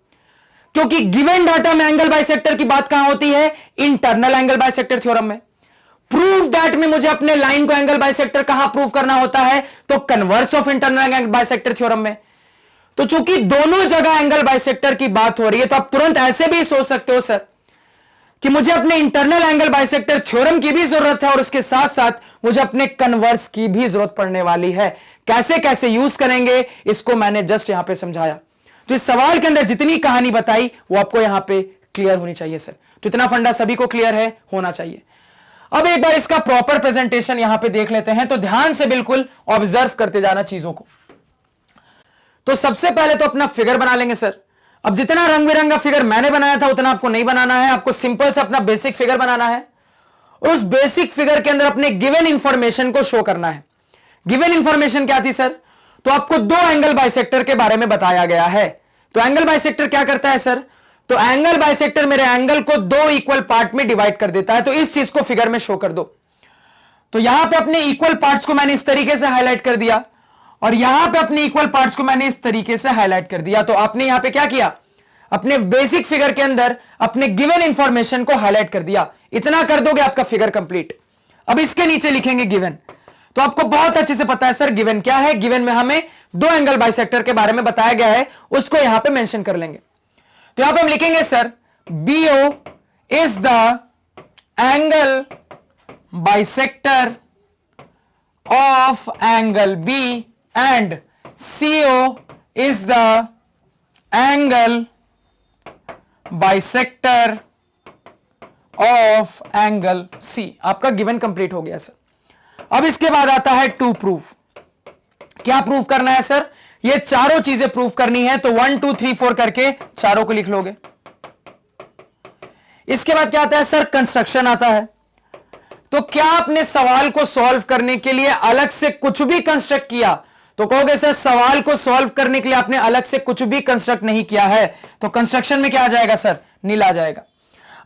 क्योंकि गिवन डाटा में एंगल बाइसेक्टर की बात कहां होती है? इंटरनल एंगल बाइसेक्टर थ्योरम में। प्रूफ दैट में मुझे अपने लाइन को एंगल बाइसेक्टर कहां प्रूफ करना होता है? तो converse of internal angle bisector theorem में। तो चूंकि दोनों जगह एंगल बाइसेक्टर की बात हो रही है तो आप तुरंत ऐसे भी सोच सकते हो सर कि मुझे अपने इंटरनल एंगल बाइसेक्टर थ्योरम की भी जरूरत है और उसके साथ साथ मुझे अपने कन्वर्स की भी जरूरत पड़ने वाली है। कैसे कैसे यूज करेंगे इसको मैंने जस्ट यहां पे समझाया। तो इस सवाल के अंदर जितनी कहानी बताई वो आपको यहां पे क्लियर होनी चाहिए सर। तो इतना फंडा सभी को क्लियर है, होना चाहिए। अब एक बार इसका प्रॉपर प्रेजेंटेशन यहां पे देख लेते हैं, तो ध्यान से बिल्कुल ऑब्जर्व करते जाना चीजों को। तो सबसे पहले तो अपना फिगर बना लेंगे सर। अब जितना रंग बिरंगा फिगर मैंने बनाया था उतना आपको नहीं बनाना है, आपको सिंपल से अपना बेसिक फिगर बनाना है और उस बेसिक फिगर के अंदर अपने गिवन इंफॉर्मेशन को शो करना है। गिवन इंफॉर्मेशन क्या थी सर? तो आपको 2 एंगल बाइसेक्टर के बारे में बताया गया है। तो एंगल बाइसेक्टर क्या करता है सर? तो एंगल बाइसेक्टर मेरे एंगल को 2 इक्वल पार्ट में डिवाइड कर देता है। तो इस चीज को फिगर में शो कर दो। तो यहां पे अपने इक्वल पार्ट्स को मैंने इस तरीके से हाईलाइट कर दिया और यहां पे अपने इक्वल पार्ट्स को मैंने इस तरीके से हाईलाइट कर दिया। तो आपने यहां पे क्या किया? अपने बेसिक फिगर के अंदर अपने गिवन इंफॉर्मेशन को हाईलाइट कर दिया। इतना कर दोगे आपका फिगर कंप्लीट। अब इसके नीचे लिखेंगे गिवन। तो आपको बहुत अच्छे से पता है सर गिवन क्या है। गिवन में हमें 2 एंगल बाइसेक्टर के बारे में बताया गया है, उसको यहां पे मेंशन कर लेंगे। तो यहां पे हम लिखेंगे sir BO is the angle bisector of angle B and CO is the angle bisector of angle C। आपका गिवन कंप्लीट हो गया सर। अब इसके बाद आता है टू प्रूफ। क्या प्रूफ करना है सर? ये चारों चीजें प्रूफ करनी है। तो 1 2 3 4 करके चारों को लिख लोगे। इसके बाद क्या आता है सर? कंस्ट्रक्शन आता है। तो क्या आपने सवाल को सॉल्व करने के लिए अलग से कुछ भी कंस्ट्रक्ट किया? तो कहोगे सर सवाल को सॉल्व करने के लिए आपने अलग से कुछ भी कंस्ट्रक्ट नहीं किया है। तो कंस्ट्रक्शन में क्या आ जाएगा सर? नील आ जाएगा।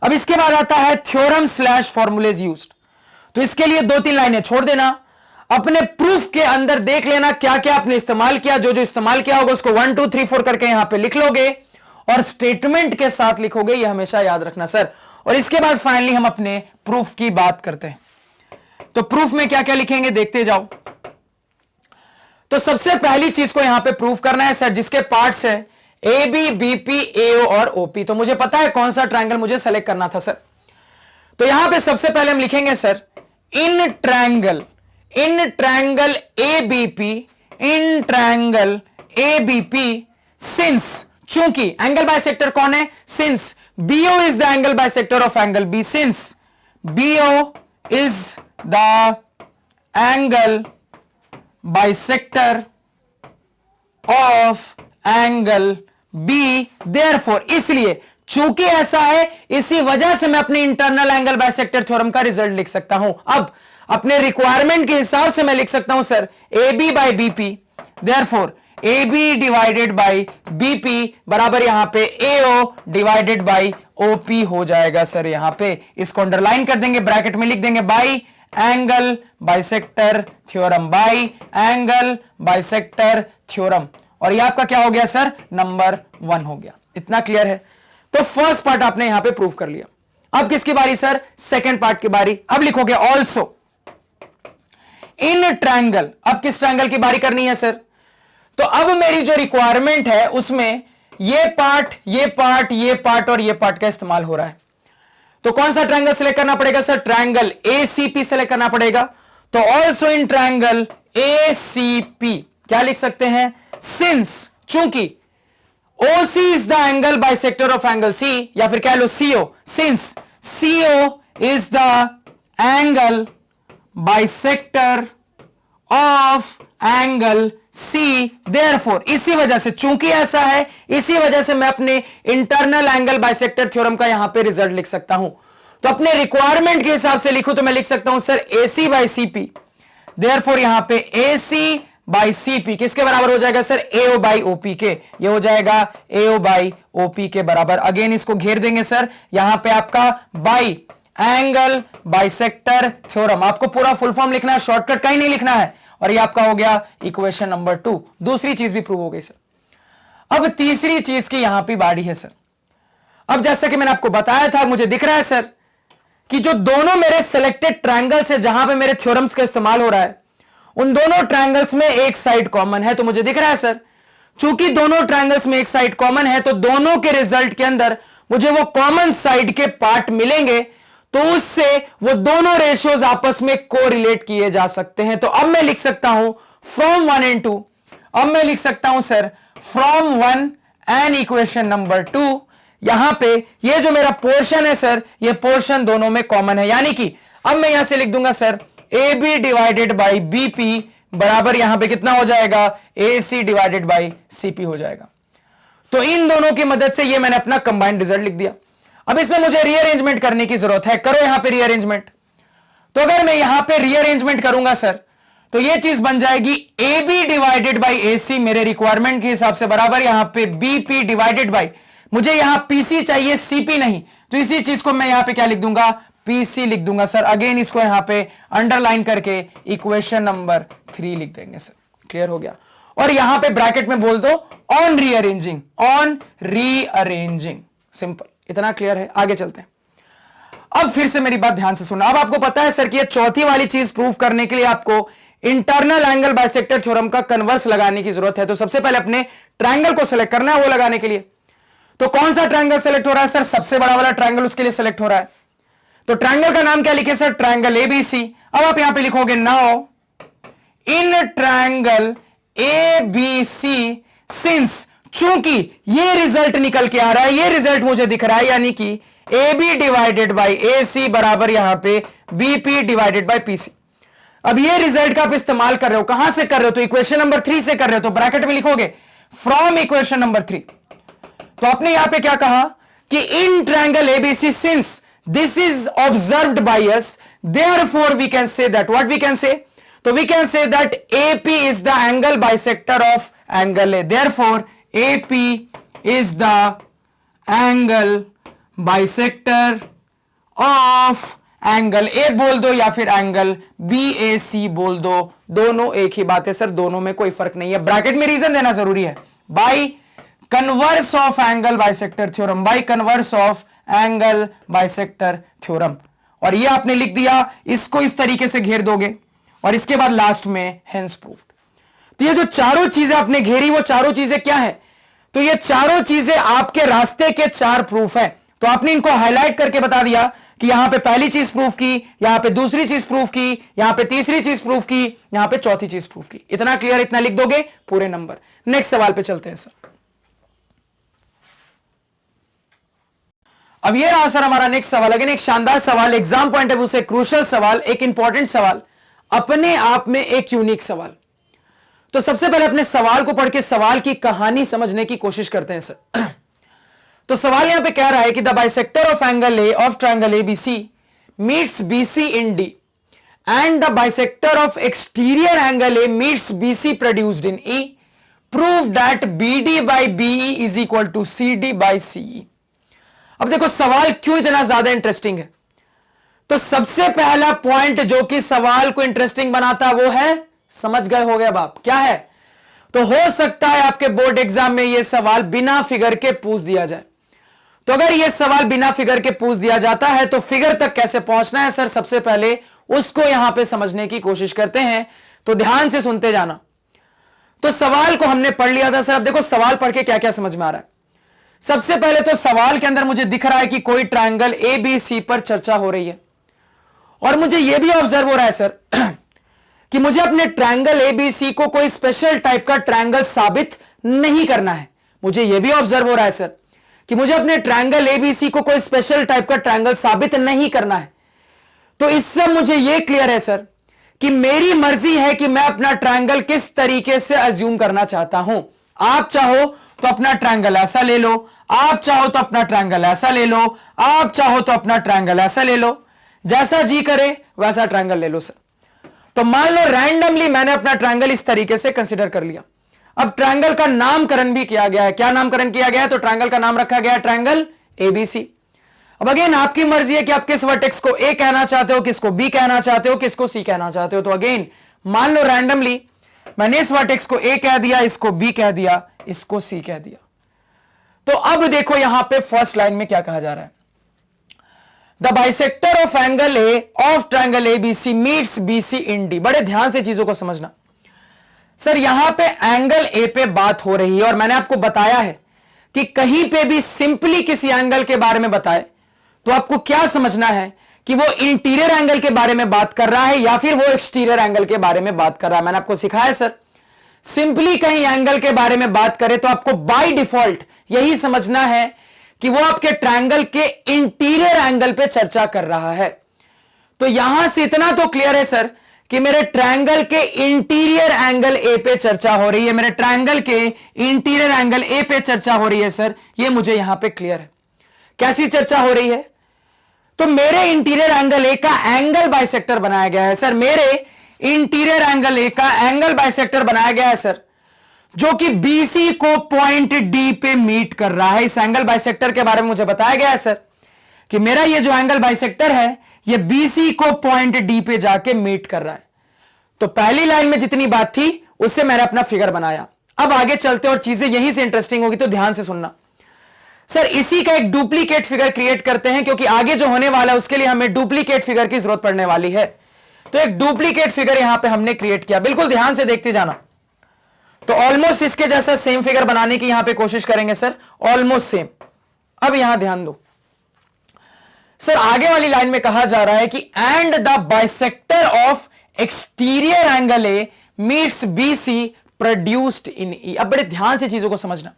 अब इसके बाद आता है थ्योरम / फॉर्मूलेज यूज्ड। तो इसके लिए 2-3 लाइनें छोड़ देना। अपने प्रूफ के अंदर देख लेना क्या क्या आपने इस्तेमाल किया, जो जो इस्तेमाल किया होगा उसको 1 2 3 4 करके यहां पे लिख लोगे और स्टेटमेंट के साथ लिखोगे, ये हमेशा याद रखना सर। और इसके बाद फाइनली हम अपने प्रूफ की बात करते हैं। तो प्रूफ में क्या क्या लिखेंगे देखते जाओ। तो सबसे पहली चीज को यहां पे प्रूफ करना है सर, जिसके पार्ट्स है ए बी बी पी एओ और ओपी। तो मुझे पता है कौन सा ट्रायंगल मुझे सेलेक्ट करना था सर। तो यहां पे सबसे पहले हम लिखेंगे sir in triangle A B P since, चूंकि एंगल बाइसेक्टर कौन है, since BO is the angle bisector of angle B, since BO is the angle bisector of angle B, therefore इसलिए चूंकि ऐसा है इसी वजह से मैं अपने इंटरनल एंगल बाइसेक्टर थ्योरम का रिजल्ट लिख सकता हूं। अब अपने रिक्वायरमेंट के हिसाब से मैं लिख सकता हूं sir A B by B P, therefore A B divided by B P बराबर यहां पे एओ डिवाइडेड बाई ओपी हो जाएगा सर। यहां पे इसको अंडरलाइन कर देंगे, ब्रैकेट में लिख देंगे by angle bisector theorem, by angle bisector theorem, और ये आपका क्या हो गया सर, नंबर 1 हो गया। इतना क्लियर है। तो फर्स्ट पार्ट आपने यहां पे प्रूव कर लिया। अब किसकी बारी सर, सेकंड पार्ट की बारी। अब लिखोगे ऑल्सो इन ट्रायंगल। अब किस ट्रायंगल की बारी करनी है सर, तो अब मेरी जो रिक्वायरमेंट है उसमें ये पार्ट और ये पार्ट का इस्तेमाल हो रहा है। तो कौन सा ट्रायंगल सेलेक्ट करना पड़ेगा सर, ट्रायंगल एसीपी सेलेक्ट करना पड़ेगा। तो ऑल्सो इन ट्रायंगल एसीपी क्या लिख सकते हैं, सिंस चूंकि OC is the angle bisector of angle C, या फिर कह लो CO, since CO is the angle bisector of angle C, therefore इसी वजह से, चूंकि ऐसा है इसी वजह से मैं अपने इंटरनल एंगल बाइसेक्टर थ्योरम का यहां पे रिजल्ट लिख सकता हूं। तो अपने रिक्वायरमेंट के हिसाब से लिखूं तो मैं लिख सकता हूं sir AC by CP, therefore यहां पे AC बाई CP किसके बराबर हो जाएगा सर, AO बाई OP के, ये हो जाएगा AO बाई OP के बराबर। अगेन इसको घेर देंगे सर, यहां पे आपका बाई एंगल बाइसेक्टर थ्योरम, आपको पूरा फुल फॉर्म लिखना है, शॉर्टकट कहीं नहीं लिखना है, और ये आपका हो गया इक्वेशन नंबर 2। दूसरी चीज भी प्रूव हो गई सर। अब तीसरी चीज की यहां पे बारी है सर। अब जैसा कि मैंने आपको बताया था, मुझे दिख रहा है सर कि जो दोनों मेरे सिलेक्टेड ट्रायंगल्स है जहां पे मेरे थ्योरम्स का इस्तेमाल हो रहा है, उन दोनों ट्रायंगल्स में एक साइड कॉमन है। तो मुझे दिख रहा है सर चूंकि दोनों ट्रायंगल्स में एक साइड कॉमन है तो दोनों के रिजल्ट के अंदर मुझे वो कॉमन साइड के पार्ट मिलेंगे, तो उससे वो दोनों रेशियोज आपस में कोरिलेट किए जा सकते हैं। तो अब मैं लिख सकता हूं फ्रॉम 1 and 2, अब मैं लिख सकता हूं sir from 1 and equation number 2। यहां पे ये जो मेरा पोर्शन है सर, ये पोर्शन दोनों में कॉमन है, यानी कि अब मैं यहां से लिख दूंगा sir A B divided by B P बराबर यहां पे कितना हो जाएगा, A C divided by C P हो जाएगा। तो इन दोनों की मदद से ये मैंने अपना कंबाइंड रिजल्ट लिख दिया। अब इसमें मुझे रीअरेंजमेंट करने की जरूरत है, करो यहां पे रीअरेंजमेंट। तो अगर मैं यहां पे रीअरेंजमेंट करूंगा सर, तो ये चीज बन जाएगी ए बी डिवाइडेड बाई ए सी मेरे रिक्वायरमेंट के हिसाब से बराबर यहां पे बी पी डिवाइडेड बाई, मुझे यहां पीसी चाहिए सीपी नहीं, तो इसी चीज को मैं यहां पे क्या लिख दूंगा, पीसी लिख दूंगा सर। अगेन इसको यहां पे अंडरलाइन करके इक्वेशन नंबर 3 लिख देंगे सर। क्लियर हो गया। और यहां पे ब्रैकेट में बोल दो on rearranging, on rearranging, simple. इतना क्लियर है, आगे चलते हैं। अब फिर से मेरी बात ध्यान से सुनना। अब आपको पता है सर कि ये चौथी वाली चीज प्रूव करने के लिए आपको इंटरनल एंगल बाइसेक्टर थ्योरम का कन्वर्स लगाने की जरूरत है। तो सबसे पहले अपने ट्रायंगल को सिलेक्ट करना है वो लगाने के लिए। तो कौन सा ट्रायंगल सेलेक्ट हो रहा है सर, सबसे बड़ा वाला ट्रायंगल उसके लिए सेलेक्ट हो रहा है। तो ट्रायंगल का नाम क्या लिखे सर, ट्रायंगल एबीसी। अब आप यहां पे लिखोगे now in triangle ABC since, चूंकि ये रिजल्ट निकल के आ रहा है, ये रिजल्ट मुझे दिख रहा है, यानी कि A B divided by A C बराबर यहां पे B P divided by P C. अब ये रिजल्ट का आप इस्तेमाल कर रहे हो, कहां से कर रहे हो, तो इक्वेशन नंबर 3 से कर रहे हो, तो ब्रैकेट में लिखोगे फ्रॉम इक्वेशन नंबर 3। तो आपने यहां पे क्या कहा कि in triangle ABC since this is observed by us, therefore we can say that, what we can say, तो we can say that AP is the angle bisector of angle A, therefore AP is the angle bisector of angle A बोल दो या फिर एंगल BAC बोल दो, दोनों एक ही बात है सर, दोनों में कोई फर्क नहीं है। ब्रैकेट में रीजन देना जरूरी है, by converse of angle bisector theorem, by converse of angle bisector theorem. और ये आपने लिख दिया, इसको इस तरीके से घेर दोगे और इसके बाद लास्ट में हेंस प्रूव्ड। तो ये जो चारों चीजें आपने घेरी वो चारों चीजें क्या है, तो ये चारों चीजें आपके रास्ते के 4 प्रूफ है। तो आपने इनको हाईलाइट करके बता दिया कि यहां पे पहली चीज प्रूफ की, यहां पे दूसरी चीज प्रूफ की, यहां पे तीसरी चीज प्रूफ की, यहां पे चौथी चीज प्रूफ की। इतना क्लियर, इतना लिख दोगे पूरे नंबर। नेक्स्ट सवाल पे चलते हैं सर। अब ये रहा सर हमारा नेक्स्ट सवाल, अगेन एक शानदार सवाल, एग्जाम पॉइंट ऑफ व्यू से क्रूशियल सवाल, एक इंपॉर्टेंट सवाल, अपने आप में एक यूनिक सवाल। तो सबसे पहले अपने सवाल को पढ़ के सवाल की कहानी समझने की कोशिश करते हैं सर। तो सवाल यहां पे कह रहा है कि the bisector of angle A of triangle ABC meets BC in D and the bisector of exterior angle A meets BC produced in E, prove that BD by BE is equal to CD by CE। अब देखो सवाल क्यों इतना ज्यादा इंटरेस्टिंग है, तो सबसे पहला पॉइंट जो कि सवाल को इंटरेस्टिंग बनाता है वो है, समझ गए हो गया बाप, क्या है, तो हो सकता है आपके बोर्ड एग्जाम में यह सवाल बिना फिगर के पूछ दिया जाए। तो अगर यह सवाल बिना फिगर के पूछ दिया जाता है तो फिगर तक कैसे पहुंचना है सर, सबसे पहले उसको यहां पे समझने की कोशिश करते हैं। तो ध्यान से सुनते जाना। तो सवाल को हमने पढ़ लिया था सर, अब देखो सवाल पढ़ के क्या क्या समझ में आ रहा है। सबसे पहले तो सवाल के अंदर मुझे दिख रहा है कि कोई ट्रायंगल ABC पर चर्चा हो रही है, और मुझे यह भी ऑब्जर्व हो रहा है सर कि मुझे अपने ट्रायंगल ABC को कोई स्पेशल टाइप का ट्रायंगल साबित नहीं करना है। मुझे यह भी ऑब्जर्व हो रहा है सर कि मुझे अपने ट्रायंगल ABC को कोई स्पेशल टाइप का ट्रायंगल साबित नहीं करना है। तो इससे मुझे यह क्लियर है सर कि मेरी मर्जी है कि मैं अपना ट्रायंगल किस तरीके से अज्यूम करना चाहता हूं। आप चाहो तो अपना ट्रायंगल ऐसा ले लो, आप चाहो तो अपना ट्रायंगल ऐसा ले लो, आप चाहो तो अपना ट्रायंगल ऐसा ले लो, जैसा जी करे वैसा ट्रायंगल ले लो सर। तो मान लो रैंडमली मैंने अपना ट्रायंगल इस तरीके से कंसीडर कर लिया। अब ट्रायंगल का नामकरण भी किया गया है। क्या नामकरण किया गया है, तो ट्रायंगल का नाम रखा गया है ट्रायंगल ABC। अब अगेन आपकी मर्जी है कि आप किस वर्टेक्स को A कहना चाहते हो, किसको B कहना चाहते हो, किसको C कहना चाहते हो। तो अगेन मान लो रैंडमली मैंने इस वर्टेक्स को A कह दिया, इसको B कह दिया, इसको C कह दिया। तो अब देखो यहां पे फर्स्ट लाइन में क्या कहा जा रहा है, the bisector of angle A of triangle ABC meets BC in D। बड़े ध्यान से चीजों को समझना सर, यहां पे एंगल A पे बात हो रही है, और मैंने आपको बताया है कि कहीं पे भी सिंपली किसी एंगल के बारे में बताए तो आपको क्या समझना है कि वो इंटीरियर एंगल के बारे में बात कर रहा है या फिर वो एक्सटीरियर एंगल के बारे में बात कर रहा है। मैंने आपको सिखाया सर, सिंपली कहीं एंगल के बारे में बात करे तो आपको बाय डिफॉल्ट यही समझना है कि वो आपके ट्रायंगल के इंटीरियर एंगल पे चर्चा कर रहा है। तो यहां से इतना तो क्लियर है सर कि मेरे ट्रायंगल के इंटीरियर एंगल A पे चर्चा हो रही है, मेरे ट्रायंगल के इंटीरियर एंगल A पे चर्चा हो रही है सर, ये मुझे यहां पे क्लियर है। कैसी चर्चा हो रही है, तो मेरे इंटीरियर एंगल A का एंगल बाइसेक्टर बनाया गया है सर, मेरे इंटीरियर एंगल A का एंगल बाइसेक्टर बनाया गया है सर, जो कि BC को पॉइंट D पे मीट कर रहा है। इस एंगल बाइसेक्टर के बारे में मुझे बताया गया है सर कि मेरा ये जो एंगल बाइसेक्टर है ये BC को पॉइंट D पे जाके मीट कर रहा है। तो पहली लाइन में जितनी बात थी उससे मैंने अपना फिगर बनाया। अब आगे चलते और चीजें यहीं से इंटरेस्टिंग होगी, तो ध्यान से सुनना सर। इसी का एक डुप्लीकेट फिगर क्रिएट करते हैं, क्योंकि आगे जो होने वाला है उसके लिए हमें डुप्लीकेट फिगर की जरूरत पड़ने वाली है। तो एक डुप्लीकेट फिगर यहां पे हमने क्रिएट किया, बिल्कुल ध्यान से देखते जाना। तो ऑलमोस्ट इसके जैसा सेम फिगर बनाने की यहां पे कोशिश करेंगे सर, ऑलमोस्ट सेम। अब यहां ध्यान दो सर, आगे वाली लाइन में कहा जा रहा है कि and the bisector of exterior angle A meets BC produced in E। अब बड़े ध्यान से चीजों को समझना,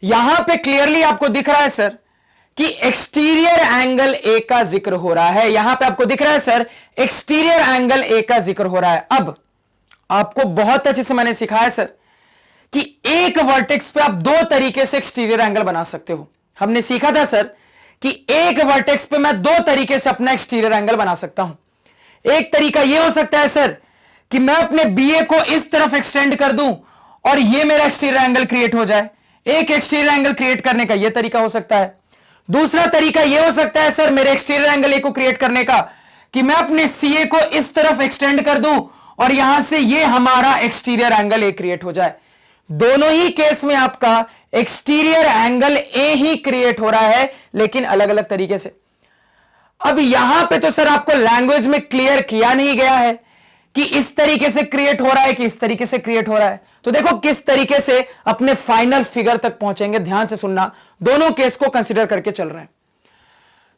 यहां पे क्लियरली आपको दिख रहा है सर कि एक्सटीरियर एंगल A का जिक्र हो रहा है। यहां पे आपको दिख रहा है सर एक्सटीरियर एंगल A का जिक्र हो रहा है। अब आपको बहुत अच्छे से मैंने सिखाया सर कि एक वर्टेक्स पे आप दो तरीके से एक्सटीरियर एंगल बना सकते हो। हमने सीखा था सर कि एक वर्टेक्स पे मैं दो तरीके से अपना एक्सटीरियर एंगल बना सकता हूं। एक तरीका यह हो सकता है सर कि मैं अपने BA को इस तरफ एक्सटेंड कर दूं और यह मेरा एक्सटीरियर एंगल क्रिएट हो जाए। एक एक्सटीरियर एंगल क्रिएट करने का यह तरीका हो सकता है। दूसरा तरीका यह हो सकता है सर मेरे एक्सटीरियर एंगल ए को क्रिएट करने का कि मैं अपने सीए को इस तरफ एक्सटेंड कर दूं और यहां से यह हमारा एक्सटीरियर एंगल ए क्रिएट हो जाए। दोनों ही केस में आपका एक्सटीरियर एंगल ए ही क्रिएट हो रहा है, लेकिन अलग अलग तरीके से। अब यहां पे तो सर आपको लैंग्वेज में क्लियर किया नहीं गया है कि इस तरीके से क्रिएट हो रहा है कि इस तरीके से क्रिएट हो रहा है। तो देखो किस तरीके से अपने फाइनल फिगर तक पहुंचेंगे, ध्यान से सुनना, दोनों केस को कंसीडर करके चल रहे हैं।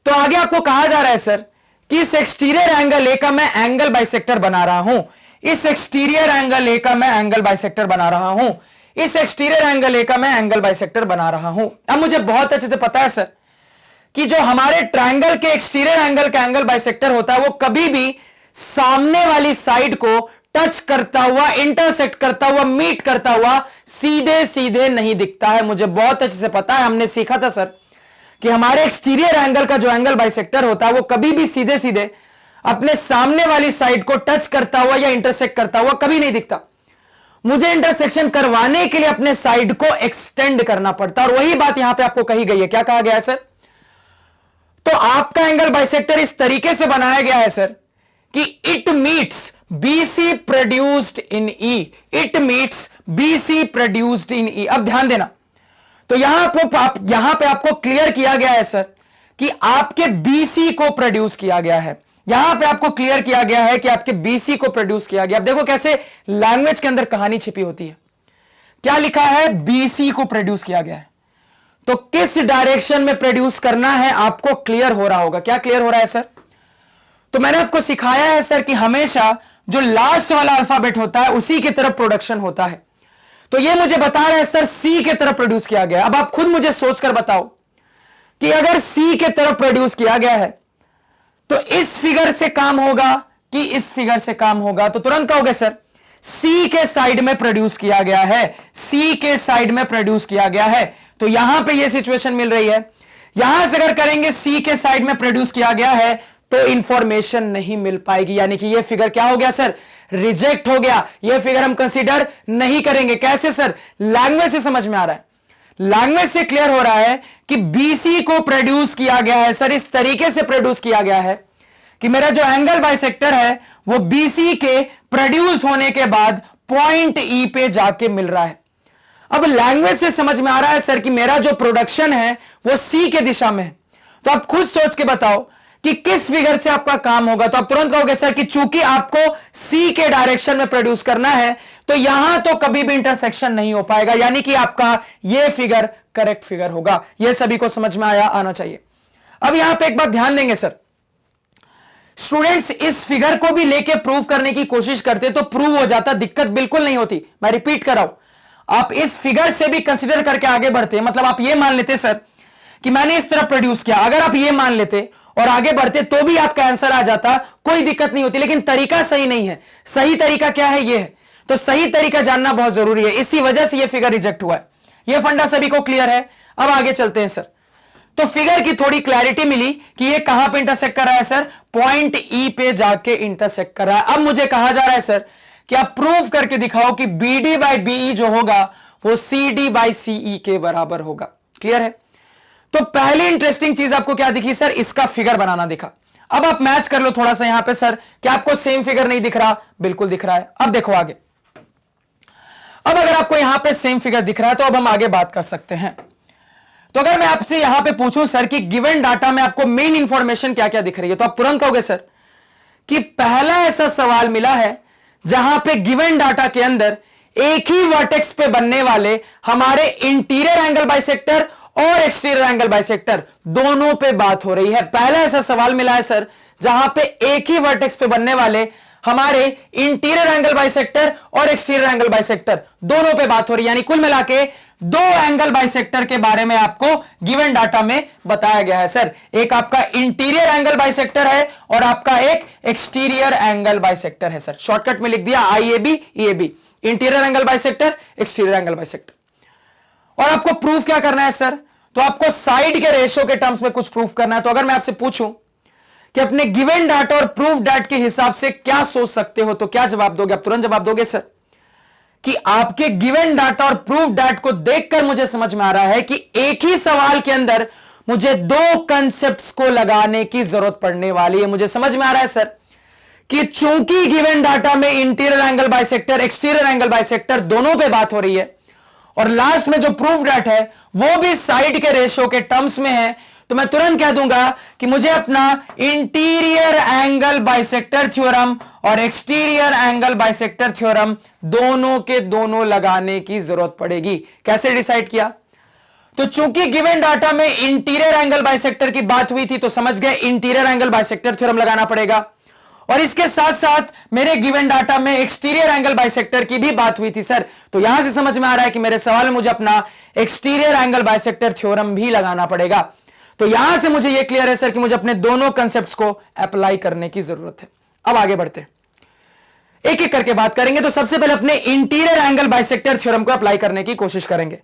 तो आगे आपको कहा जा रहा है सर कि इस एक्सटीरियर एंगल ए का मैं एंगल बाइसेक्टर बना रहा हूं, इस एक्सटीरियर एंगल ए का मैं एंगल बाइसेक्टर बना रहा हूं, इस एक्सटीरियर एंगल ए का मैं एंगल बाइसेक्टर बना रहा हूं। अब मुझे बहुत अच्छे से पता है सर कि जो हमारे ट्रायंगल के एक्सटीरियर एंगल का एंगल बाइसेक्टर होता है वो कभी भी सामने वाली साइड को टच करता हुआ, इंटरसेक्ट करता हुआ, मीट करता हुआ सीधे सीधे नहीं दिखता है। मुझे बहुत अच्छे से पता है, हमने सीखा था सर कि हमारे एक्सटीरियर एंगल का जो एंगल बाइसेक्टर होता है वो कभी भी सीधे सीधे अपने सामने वाली साइड को टच करता हुआ या इंटरसेक्ट करता हुआ कभी नहीं दिखता। मुझे इंटरसेक्शन करवाने के लिए अपने साइड को एक्सटेंड करना पड़ता है, और वही बात यहां पे आपको कही गई है। क्या कहा गया है सर? तो आपका एंगल बाइसेक्टर इस तरीके से बनाया गया है सर कि it meets BC produced in E, it meets BC produced in E। अब ध्यान देना, तो यहां पे आपको क्लियर किया गया है सर कि आपके BC को प्रोड्यूस किया गया है, यहां पे आपको क्लियर किया गया है कि आपके BC को प्रोड्यूस किया गया। अब देखो कैसे लैंग्वेज के अंदर कहानी छिपी होती है। क्या लिखा है? BC को प्रोड्यूस किया गया है, तो किस डायरेक्शन में प्रोड्यूस करना है आपको क्लियर हो रहा होगा। क्या क्लियर हो रहा है सर? तो मैंने आपको सिखाया है सर कि हमेशा जो लास्ट वाला अल्फाबेट होता है उसी की तरफ प्रोडक्शन होता है। तो ये मुझे बता रहा है सर C के तरफ प्रोड्यूस किया गया। अब आप खुद मुझे सोचकर बताओ कि अगर C के तरफ प्रोड्यूस किया गया है तो इस फिगर से काम होगा कि इस फिगर से काम होगा? तो तुरंत कहोगे सर C के साइड में प्रोड्यूस किया गया है, C के साइड में प्रोड्यूस किया गया है। तो यहां पे ये सिचुएशन मिल रही है। यहां से अगर करेंगे C के साइड में प्रोड्यूस किया गया है तो इंफॉर्मेशन नहीं मिल पाएगी, यानी कि ये फिगर क्या हो गया सर? रिजेक्ट हो गया। ये फिगर हम कंसीडर नहीं करेंगे। कैसे सर? लैंग्वेज से समझ में आ रहा है, लैंग्वेज से क्लियर हो रहा है कि BC को प्रोड्यूस किया गया है सर, इस तरीके से प्रोड्यूस किया गया है कि मेरा जो एंगल बाइसेक्टर है वो BC के प्रोड्यूस होने के बाद पॉइंट E पे जाके मिल रहा है। अब लैंग्वेज से समझ में आ रहा है सर कि मेरा जो प्रोडक्शन है वो C के दिशा में है। तो आप खुद सोच के बताओ कि किस फिगर से आपका काम होगा। तो आप तुरंत कहोगे सर कि चूंकि आपको C के डायरेक्शन में प्रोड्यूस करना है तो यहां तो कभी भी इंटरसेक्शन नहीं हो पाएगा, यानी कि आपका यह फिगर करेक्ट फिगर होगा। यह सभी को समझ में आना चाहिए। अब यहां पे एक बात ध्यान देंगे सर, स्टूडेंट्स इस फिगर को भी लेके प्रूव करने की कोशिश करते तो प्रूव हो जाता, दिक्कत बिल्कुल नहीं होती। मैं रिपीट कर रहा हूं, आप इस फिगर से भी कंसीडर करके आगे बढ़ते, मतलब आप ये मान लेते सर कि मैंने इस तरह प्रोड्यूस किया, अगर आप ये मान लेते और आगे बढ़ते तो भी आपका आंसर आ जाता, कोई दिक्कत नहीं होती। लेकिन तरीका सही नहीं है। सही तरीका क्या है? ये है। तो सही तरीका जानना बहुत जरूरी है, इसी वजह से ये फिगर रिजेक्ट हुआ है। ये फंडा सभी को क्लियर है। अब आगे चलते हैं सर। तो फिगर की थोड़ी क्लैरिटी मिली कि ये कहां पे इंटरसेक्ट कर रहा है सर? पॉइंट E पे जाके इंटरसेक्ट कर रहा है। अब मुझे कहा जा रहा है सर कि आप प्रूव करके दिखाओ कि BD बाई BE जो होगा वो CD बाई CE के बराबर होगा। क्लियर है? तो पहली इंटरेस्टिंग चीज आपको क्या दिखी सर? इसका फिगर बनाना दिखा। अब आप मैच कर लो थोड़ा सा यहां पे सर, क्या आपको सेम फिगर नहीं दिख रहा? बिल्कुल दिख रहा है। अब देखो आगे। अब अगर आपको यहां पे सेम फिगर दिख रहा है तो अब हम आगे बात कर सकते हैं। तो अगर मैं आपसे यहां पे पूछूं सर कि गिवन डाटा में आपको मेन इंफॉर्मेशन क्या क्या दिख रही है, तो आप तुरंत कहोगे सर कि पहला ऐसा सवाल मिला है जहां पे गिवन डाटा के अंदर एक ही वर्टेक्स पे बनने वाले हमारे इंटीरियर एंगल बाइसेक्टर और एक्सटीरियर एंगल बाइसेक्टर दोनों पे बात हो रही है। पहला ऐसा सवाल मिला है सर जहां पे एक ही वर्टेक्स पे बनने वाले हमारे इंटीरियर एंगल बाइसेक्टर और एक्सटीरियर एंगल बाइसेक्टर दोनों पे बात हो रही है, यानी कुल मिला के दो एंगल बाइसेक्टर के बारे में आपको गिवन डाटा में बताया गया है सर। एक आपका इंटीरियर एंगल बाइसेक्टर है और आपका एक एक्सटीरियर एंगल बाइसेक्टर है सर। शॉर्टकट में लिख दिया IAB EAB, interior angle bisector, exterior angle bisector. और आपको प्रूफ क्या करना है सर? तो आपको साइड के रेशियो के टर्म्स में कुछ प्रूफ करना है। तो अगर मैं आपसे पूछूं कि अपने गिवन डाटा और प्रूफ डाट के हिसाब से क्या सोच सकते हो, तो क्या जवाब दोगे? आप तुरंत जवाब दोगे सर कि आपके गिवन डाटा और प्रूफ डाट को देखकर मुझे समझ में आ रहा है कि एक ही सवाल के अंदर मुझे दो कंसेप्ट्स को लगाने की जरूरत पड़ने वाली है। मुझे समझ में आ रहा है सर कि चूंकि गिवन डाटा में interior angle bisector, exterior angle bisector दोनों पे बात हो रही है और लास्ट में जो प्रूफ डेट है वो भी साइड के रेशियो के टर्म्स में है, तो मैं तुरंत कह दूंगा कि मुझे अपना इंटीरियर एंगल बाइसेक्टर थ्योरम और एक्सटीरियर एंगल बाइसेक्टर थ्योरम दोनों के दोनों लगाने की जरूरत पड़ेगी। कैसे डिसाइड किया? तो चूंकि गिवन डाटा में इंटीरियर एंगल बाइसेक्टर की बात हुई थी तो समझ गए इंटीरियर एंगल बाइसेक्टर थ्योरम लगाना पड़ेगा, और इसके साथ साथ मेरे गिवन डाटा में एक्सटीरियर एंगल बाइसेक्टर की भी बात हुई थी सर, तो यहां से समझ में आ रहा है कि मेरे सवाल में मुझे अपना एक्सटीरियर एंगल बाइसेक्टर थ्योरम भी लगाना पड़ेगा। तो यहां से मुझे यह क्लियर है सर कि मुझे अपने दोनों कंसेप्ट्स को अप्लाई करने की जरूरत है। अब आगे बढ़ते हैं, एक एक करके बात करेंगे। तो सबसे पहले अपने इंटीरियर एंगल बाइसेक्टर थ्योरम को अप्लाई करने की कोशिश करेंगे।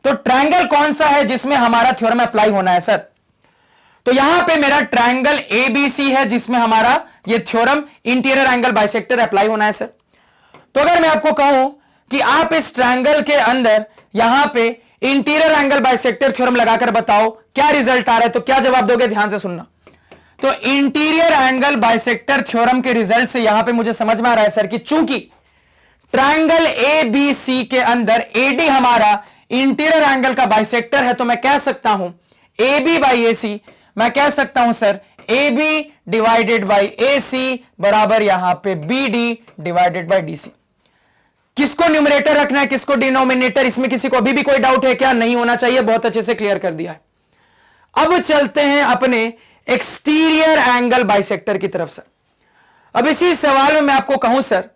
तो ट्रायंगल कौन सा है जिसमें हमारा थ्योरम अप्लाई होना है सर? तो यहां पे मेरा ट्रायंगल एबीसी है जिसमें हमारा ये theorem interior angle bisector apply होना है सर। तो अगर मैं आपको कहूं कि आप इस ट्रायंगल के अंदर यहां पे इंटीरियर एंगल बाइसेक्टर थ्योरम लगाकर बताओ क्या रिजल्ट आ रहा है, तो क्या जवाब दोगे? ध्यान से सुनना। तो इंटीरियर एंगल बाइसेक्टर थ्योरम के रिजल्ट से यहां पे मुझे समझ में आ रहा है सर कि चूंकि ट्रायंगल एबीसी के अंदर एडी हमारा इंटीरियर एंगल का बाइसेक्टर है, तो मैं कह सकता हूं AB बाई AC, मैं कह सकता हूं sir AB divided by AC बराबर यहां पे BD डिवाइडेड बाई DC। किसको न्यूमरेटर रखना है, किसको डिनोमिनेटर, इसमें किसी को अभी भी कोई डाउट है क्या? नहीं होना चाहिए, बहुत अच्छे से क्लियर कर दिया है। अब चलते हैं अपने एक्सटीरियर एंगल बाइसेक्टर की तरफ सर। अब इसी सवाल में मैं आपको कहूं सर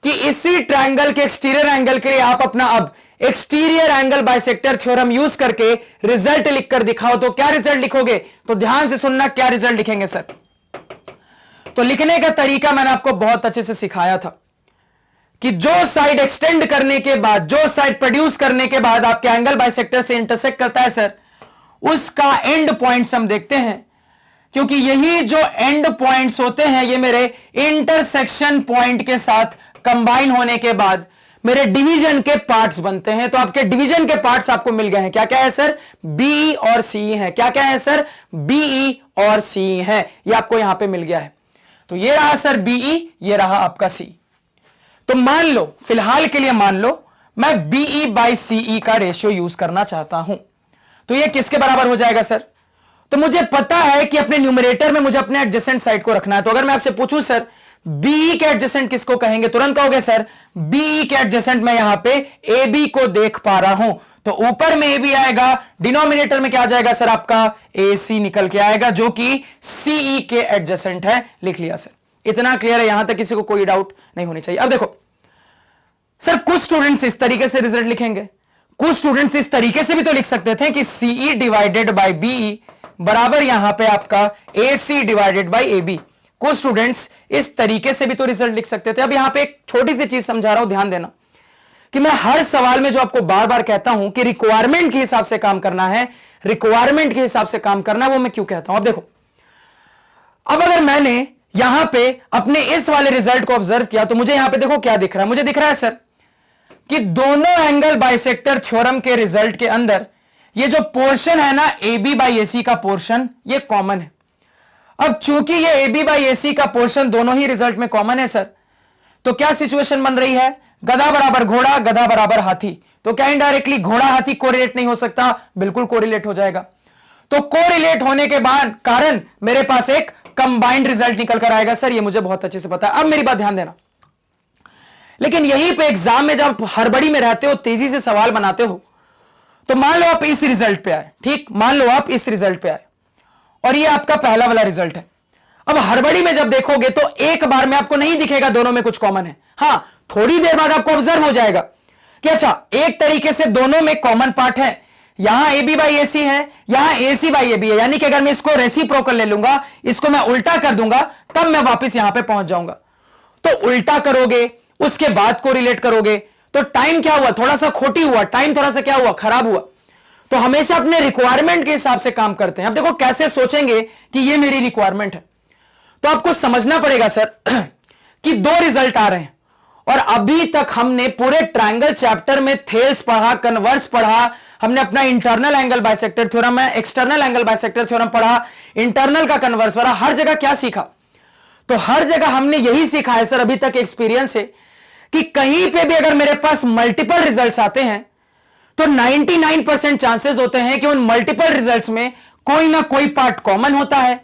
कि इसी ट्रायंगल के एक्सटीरियर एंगल के लिए आप अपना अब exterior angle bisector theorem use करके रिजल्ट लिखकर दिखाओ, तो क्या रिजल्ट लिखोगे? तो ध्यान से सुनना, क्या रिजल्ट लिखेंगे सर? तो लिखने का तरीका मैंने आपको बहुत अच्छे से सिखाया था कि जो साइड एक्सटेंड करने के बाद, जो साइड प्रोड्यूस करने के बाद आपके एंगल बाइसेक्टर से इंटरसेक्ट करता है सर, उसका एंड पॉइंट्स हम देखते हैं, क्योंकि यही जो एंड पॉइंट्स होते हैं ये मेरे इंटरसेक्शन पॉइंट के साथ कंबाइन होने के बाद मेरे डिवीजन के पार्ट्स बनते हैं। तो आपके डिवीजन के पार्ट्स आपको मिल गए हैं। क्या क्या है सर? BE और CE है। क्या क्या है सर? BE और CE है। ये आपको यहां पे मिल गया है। तो ये रहा सर BE, ये रहा आपका CE। तो मान लो, फिलहाल के लिए मान लो मैं BE बाई CE का रेशियो यूज करना चाहता हूं, तो ये किसके बराबर हो जाएगा सर? तो मुझे पता है कि अपने न्यूमरेटर में मुझे अपने एडजेसेंट साइड को रखना है। तो अगर मैं आपसे पूछूं सर BE के एडजेसेंट किसको कहेंगे, तुरंत कहोगे सर BE के एडजेसेंट मैं यहां पे AB को देख पा रहा हूं, तो ऊपर में AB आएगा, डिनोमिनेटर में क्या आ जाएगा सर? आपका AC निकल के आएगा जो कि CE के एडजेसेंट है। लिख लिया सर, इतना क्लियर है, यहां तक किसी को कोई डाउट नहीं होनी चाहिए। अब देखो सर, कुछ स्टूडेंट्स इस तरीके से रिजल्ट लिखेंगे, कुछ स्टूडेंट्स इस तरीके से भी तो लिख सकते थे कि CE डिवाइडेड बाई BE बराबर यहां पे आपका AC डिवाइडेड बाई AB। कुछ स्टूडेंट्स इस तरीके से भी तो रिजल्ट लिख सकते थे। अब यहां पे एक छोटी सी चीज समझा रहा हूं, ध्यान देना कि मैं हर सवाल में जो आपको बार बार कहता हूं कि रिक्वायरमेंट के हिसाब से काम करना है, रिक्वायरमेंट के हिसाब से काम करना है, वो मैं क्यों कहता हूं? अब देखो, अब अगर मैंने यहां पे अपने इस वाले रिजल्ट को ऑब्जर्व किया तो मुझे यहां पे देखो क्या दिख रहा है। मुझे दिख रहा है सर कि दोनों एंगल बाइसेक्टर थ्योरम के रिजल्ट के अंदर ये जो पोर्शन है ना AB बाई AC का पोर्शन, ये कॉमन है। अब चूंकि ये AB बाई AC का पोर्शन दोनों ही रिजल्ट में कॉमन है सर, तो क्या सिचुएशन बन रही है? गधा बराबर घोड़ा, गधा बराबर हाथी। तो क्या इनडायरेक्टली घोड़ा हाथी कोरिलेट नहीं हो सकता? बिल्कुल कोरिलेट हो जाएगा। तो कोरिलेट होने के बाद कारण मेरे पास एक कंबाइंड रिजल्ट निकल कर आएगा सर, ये मुझे बहुत अच्छे से पता है। अब मेरी बात ध्यान देना, लेकिन यहीं पे एग्जाम में जब हड़बड़ी में रहते हो, तेजी से सवाल बनाते हो, तो मान लो आप इस रिजल्ट पे आए, ठीक, मान लो आप इस रिजल्ट पे आए और ये आपका पहला वाला रिजल्ट है। अब हड़बड़ी में जब देखोगे तो एक बार में आपको नहीं दिखेगा दोनों में कुछ कॉमन है। हां, थोड़ी देर बाद आपको ऑब्जर्व हो जाएगा कि अच्छा एक तरीके से दोनों में कॉमन पार्ट है, यहां AB बाई AC है, यहां AC बाई AB है, यानी कि अगर मैं इसको रेसिप्रोकल ले लूंगा, इसको मैं उल्टा कर दूंगा, तब मैं वापस यहां पे पहुंच जाऊंगा। तो उल्टा करोगे, उसके बाद को रिलेट करोगे, तो टाइम क्या हुआ? थोड़ा सा खोटी हुआ, टाइम थोड़ा सा क्या हुआ? खराब हुआ। तो हमेशा अपने रिक्वायरमेंट के हिसाब से काम करते हैं। अब देखो कैसे सोचेंगे कि ये मेरी रिक्वायरमेंट है, तो आपको समझना पड़ेगा सर कि दो रिजल्ट आ रहे हैं और अभी तक हमने पूरे ट्रायंगल चैप्टर में थेल्स पढ़ा, कन्वर्स पढ़ा, हमने अपना इंटरनल एंगल बाइसेक्टर थ्योरम है, एक्सटर्नल एंगल बाइसेक्टर थ्योरम पढ़ा, इंटरनल का कन्वर्स पढ़ा, हर जगह क्या सीखा? तो हर जगह हमने यही सीखा है सर, अभी तक एक्सपीरियंस है कि कहीं पे भी अगर मेरे पास मल्टीपल रिजल्ट्स आते हैं तो 99% चांसेस होते हैं कि उन मल्टीपल रिजल्ट्स में कोई ना कोई पार्ट कॉमन होता है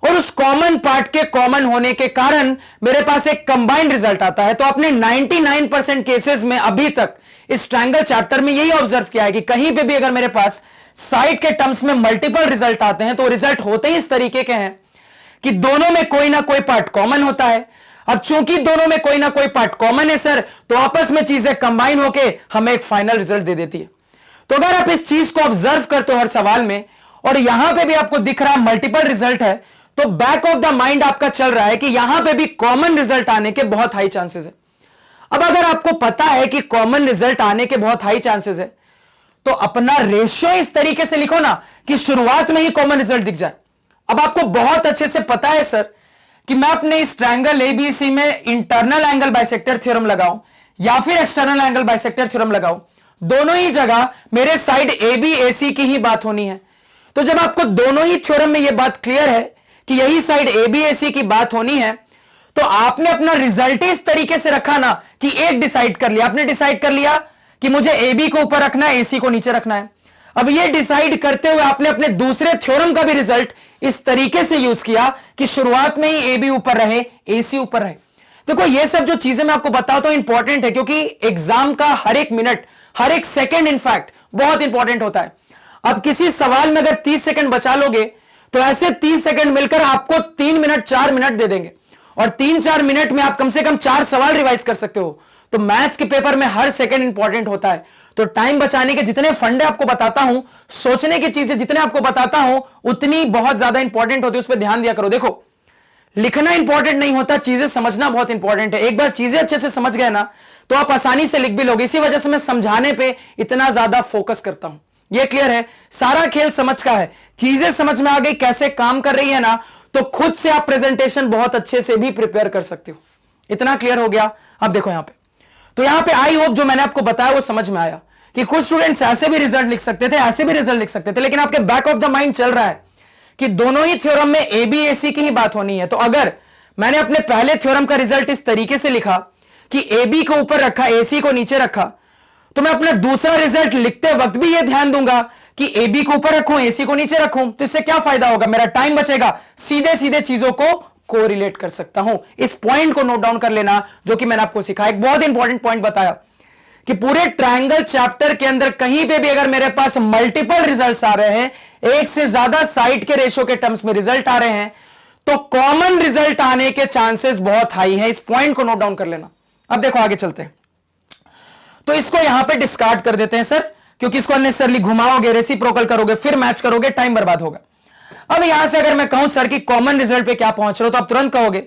और उस कॉमन पार्ट के कॉमन होने के कारण मेरे पास एक कंबाइंड रिजल्ट आता है। तो आपने 99% केसेस में अभी तक इस ट्रायंगल चैप्टर में यही ऑब्जर्व किया है कि कहीं पे भी अगर मेरे पास साइड के टर्म्स में मल्टीपल रिजल्ट आते हैं तो रिजल्ट होते ही इस तरीके के हैं कि दोनों में कोई ना कोई पार्ट कॉमन होता है। अब चूंकि दोनों में कोई ना कोई पार्ट कॉमन है सर, तो आपस में चीजें कंबाइन होके हमें एक फाइनल रिजल्ट दे देती है। तो अगर आप इस चीज को ऑब्जर्व करते हो हर सवाल में और यहां पे भी आपको दिख रहा है मल्टीपल रिजल्ट है, तो बैक ऑफ द माइंड आपका चल रहा है कि यहां पे भी कॉमन रिजल्ट आने के बहुत हाई चांसेस है। अब अगर आपको पता है कि कॉमन रिजल्ट आने के बहुत हाई चांसेस है, तो अपना रेशियो इस तरीके से लिखो ना कि शुरुआत में ही कॉमन रिजल्ट दिख जाए। अब आपको बहुत अच्छे से पता है सर कि मैं अपने इस ट्रायंगल एबीसी में इंटरनल एंगल बाइसेक्टर थ्योरम लगाऊं या फिर एक्सटर्नल एंगल बाइसेक्टर थ्योरम लगाऊं, दोनों ही जगह मेरे साइड एबी एसी की ही बात होनी है। तो जब आपको दोनों ही थ्योरम में यह बात क्लियर है कि यही साइड एबी एसी की बात होनी है, तो आपने अपना रिजल्ट इस तरीके से रखा ना कि एक डिसाइड कर लिया, आपने डिसाइड कर लिया कि मुझे एबी को ऊपर रखना है, एसी को नीचे रखना है। अब ये डिसाइड करते हुए आपने अपने दूसरे थ्योरम का भी रिजल्ट इस तरीके से यूज किया कि शुरुआत में ही एबी ऊपर रहे, एसी ऊपर रहे। देखो ये सब जो चीजें मैं आपको बताता हूं इंपॉर्टेंट है, क्योंकि एग्जाम का हर एक मिनट, हर एक सेकंड इनफैक्ट बहुत इंपॉर्टेंट होता है। अब किसी सवाल में अगर 30 सेकंड बचा लोगे तो ऐसे 30 सेकंड मिलकर आपको 3 मिनट 4 मिनट दे देंगे और 3-4 मिनट में आप कम से कम 4 सवाल रिवाइज कर सकते हो। तो मैथ्स के पेपर में हर सेकंड इंपॉर्टेंट होता है। तो टाइम बचाने के जितने फंडे आपको बताता हूं, सोचने की चीजें जितने आपको बताता हूं, उतनी बहुत ज्यादा इंपॉर्टेंट होती है, उस पर ध्यान दिया करो। देखो लिखना इंपॉर्टेंट नहीं होता, चीजें समझना बहुत इंपॉर्टेंट है। एक बार चीजें अच्छे से समझ गए ना तो आप आसानी से लिख भी लोगे। इसी वजह से मैं समझाने पे इतना ज्यादा फोकस करता हूं। ये क्लियर है? सारा खेल समझ का है। चीजें समझ में आ गई कैसे काम कर रही है ना, तो खुद से आप प्रेजेंटेशन बहुत अच्छे से भी प्रिपेयर कर सकते हो। इतना क्लियर हो गया? अब देखो यहां पे, तो यहां पे आई होप जो मैंने आपको बताया वो समझ में आया कि कुछ स्टूडेंट्स ऐसे भी रिजल्ट लिख सकते थे, ऐसे भी रिजल्ट लिख सकते थे, लेकिन आपके बैक ऑफ द माइंड चल रहा है कि दोनों ही थ्योरम में ए बी ए सी की ही बात होनी है। तो अगर मैंने अपने पहले थ्योरम का रिजल्ट इस तरीके से लिखा कि ए बी को ऊपर रखा, ए सी को नीचे रखा, तो मैं अपना दूसरा रिजल्ट लिखते वक्त भी यह ध्यान दूंगा कि ए बी को ऊपर रखूं, ए सी को नीचे रखूं। तो इससे क्या फायदा होगा? मेरा टाइम बचेगा, सीधे सीधे चीजों को कोरिलेट कर सकता हूं। इस पॉइंट को नोट डाउन कर लेना जो कि मैंने आपको सिखाया। एक बहुत इंपॉर्टेंट पॉइंट बताया कि पूरे ट्रायंगल चैप्टर के अंदर कहीं पे भी अगर मेरे पास मल्टीपल रिजल्ट्स आ रहे हैं, एक से ज्यादा साइड के रेशियो के टर्म्स में रिजल्ट आ रहे हैं, तो कॉमन रिजल्ट आने के चांसेस बहुत हाई हैं। इस पॉइंट को नोट डाउन कर लेना। अब देखो आगे चलते हैं। तो इसको यहां पे डिस्कार्ड कर देते हैं सर, क्योंकि इसको अननेसेसरली घुमाओगे, रेसिप्रोकल करोगे, फिर मैच करोगे, टाइम बर्बाद होगा। अब यहां से अगर मैं कहूं सर कि कॉमन रिजल्ट पे क्या पहुंच रहे हो, तो आप तुरंत कहोगे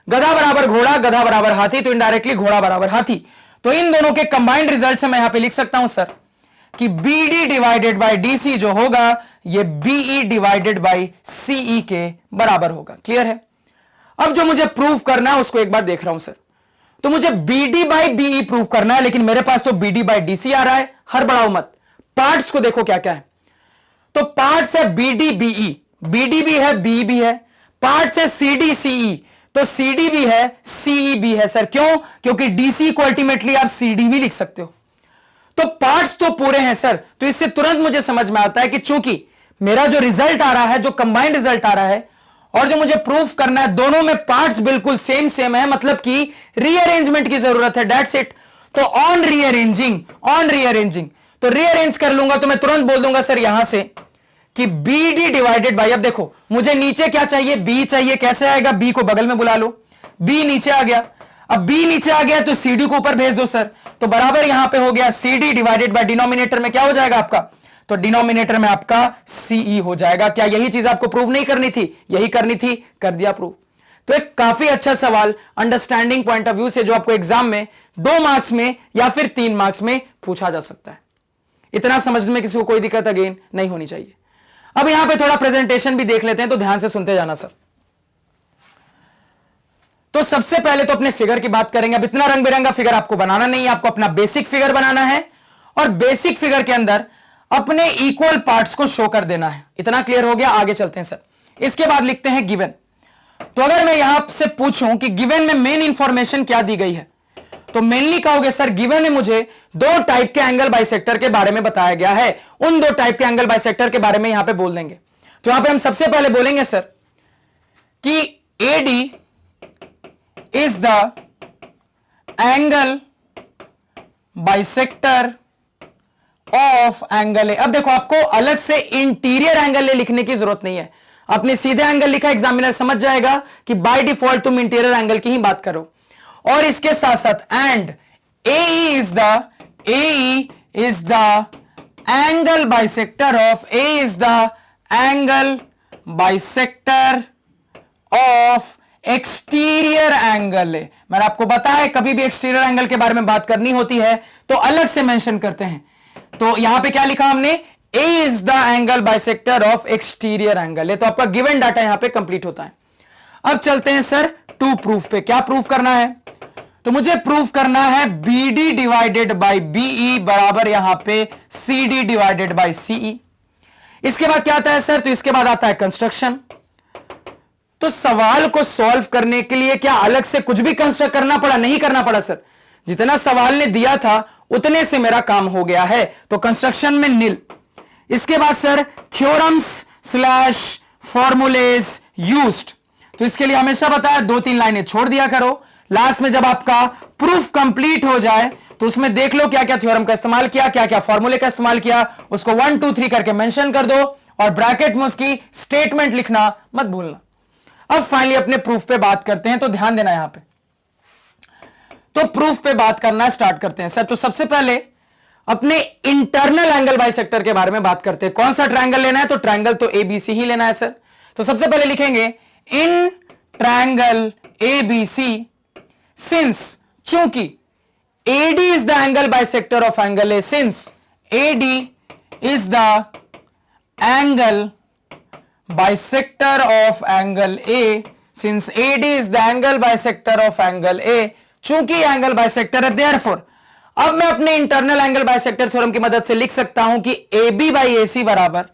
गधा बराबर घोड़ा, गधा बराबर हाथी, तो इनडायरेक्टली घोड़ा बराबर हाथी। तो इन दोनों के कंबाइंड रिजल्ट से मैं यहां पे लिख सकता हूं सर कि BD डिवाइडेड बाय DC जो होगा ये BE डिवाइडेड बाय CE के बराबर होगा। क्लियर है? अब जो मुझे प्रूव करना है उसको एक बार देख रहा हूं सर। तो मुझे BD बाय BE प्रूव करना है, लेकिन मेरे पास तो BD बाय DC आ रहा है। हड़बड़ाओ मत, पार्ट्स को देखो क्या क्या है। तो पार्ट्स है BD BE, BD भी है BE भी है। पार्ट्स है CD CE, तो CD भी है CE भी है सर। क्यों? क्योंकि DC को अल्टीमेटली आप CD भी लिख सकते हो। तो पार्ट्स तो पूरे हैं सर। तो इससे तुरंत मुझे समझ में आता है कि चूंकि मेरा जो रिजल्ट आ रहा है, जो कंबाइंड रिजल्ट आ रहा है, और जो मुझे प्रूफ करना है, दोनों में पार्ट्स बिल्कुल सेम सेम है, मतलब कि रीअरेंजमेंट की जरूरत है। That's it. तो ऑन रीअरेंजिंग तो रीअरेंज कर लूंगा तो मैं तुरंत बोल दूंगा सर यहां से कि BD डिवाइडेड बाय, अब देखो मुझे नीचे क्या चाहिए, B चाहिए। कैसे आएगा? B को बगल में बुला लो, B नीचे आ गया। अब B नीचे आ गया तो CD को ऊपर भेज दो सर। तो बराबर यहां पे हो गया CD डिवाइडेड बाय डिनोमिनेटर में क्या हो जाएगा आपका? तो डिनोमिनेटर में आपका CE हो जाएगा। क्या यही चीज आपको प्रूव नहीं करनी थी? यही करनी थी, कर दिया प्रूव। तो एक काफी अच्छा सवाल अंडरस्टैंडिंग पॉइंट ऑफ व्यू से जो आपको एग्जाम में 2 मार्क्स में या फिर 3 मार्क्स में पूछा जा सकता है। इतना समझने में किसी को कोई दिक्कत अगेन नहीं होनी चाहिए। अब यहां पे थोड़ा प्रेजेंटेशन भी देख लेते हैं, तो ध्यान से सुनते जाना सर। तो सबसे पहले तो अपने फिगर की बात करेंगे। अब इतना रंग बिरंगा फिगर आपको बनाना नहीं है, आपको अपना बेसिक फिगर बनाना है और बेसिक फिगर के अंदर अपने इक्वल पार्ट्स को शो कर देना है। इतना क्लियर हो गया? आगे चलते हैं सर। इसके बाद लिखते हैं गिवन। तो अगर मैं यहां से पूछूं कि गिवन में मेन इंफॉर्मेशन क्या दी गई है, तो मेनली कहोगे सर गिवन में मुझे दो टाइप के एंगल बाइसेक्टर के बारे में बताया गया है, उन दो टाइप के एंगल बाइसेक्टर के बारे में यहां पे बोल देंगे। तो यहां पे हम सबसे पहले बोलेंगे सर कि AD is the angle bisector of angle ए। अब देखो आपको अलग से इंटीरियर एंगल ए लिखने की जरूरत नहीं है, आपने सीधे एंगल लिखा, एग्जामिनर समझ जाएगा कि बाय डिफॉल्ट तुम इंटीरियर एंगल की ही बात करो। और इसके साथ साथ and AE is the angle bisector of of exterior angle ए। मैंने आपको बताया कभी भी एक्सटीरियर एंगल के बारे में बात करनी होती है तो अलग से मेंशन करते हैं। तो यहां पे क्या लिखा हमने? A is the angle bisector of exterior angle ए। तो आपका गिवन डाटा यहां पे कंप्लीट होता है। अब चलते हैं सर टू प्रूफ पे। क्या प्रूफ करना है? तो मुझे प्रूफ करना है BD डिवाइडेड बाई BE बराबर यहां पे CD डिवाइडेड बाई CE। इसके बाद क्या आता है सर? तो इसके बाद आता है कंस्ट्रक्शन। तो सवाल को सॉल्व करने के लिए क्या अलग से कुछ भी कंस्ट्रक्ट करना पड़ा? नहीं करना पड़ा सर, जितना सवाल ने दिया था उतने से मेरा काम हो गया है। तो कंस्ट्रक्शन में नील। इसके बाद sir theorems slash formulas used. तो इसके लिए हमेशा बताया 2-3 लाइनें छोड़ दिया करो। लास्ट में जब आपका प्रूफ कंप्लीट हो जाए तो उसमें देख लो क्या क्या थ्योरम का इस्तेमाल किया, क्या क्या फॉर्मूले का इस्तेमाल किया, उसको 1 2 3 करके मेंशन कर दो और ब्रैकेट में उसकी स्टेटमेंट लिखना मत भूलना। अब फाइनली अपने प्रूफ पे बात करते हैं, तो ध्यान देना यहां पे। तो प्रूफ पे बात करना स्टार्ट करते हैं सर। तो सबसे पहले अपने इंटरनल एंगल बाइसेक्टर के बारे में बात करते हैं। कौन सा ट्रायंगल लेना है? तो ट्रायंगल तो ABC ही लेना है सर। तो सबसे पहले लिखेंगे इन ट्रायंगल ABC सिंस, चूंकि AD is the angle bisector of angle A, since AD is the angle bisector of angle A, since AD is the angle bisector of angle ए, चूंकि एंगल बाइसेक्टर है, देयरफॉर अब मैं अपने इंटरनल एंगल बाइसेक्टर थ्योरम की मदद से लिख सकता हूं कि AB बाई AC बराबर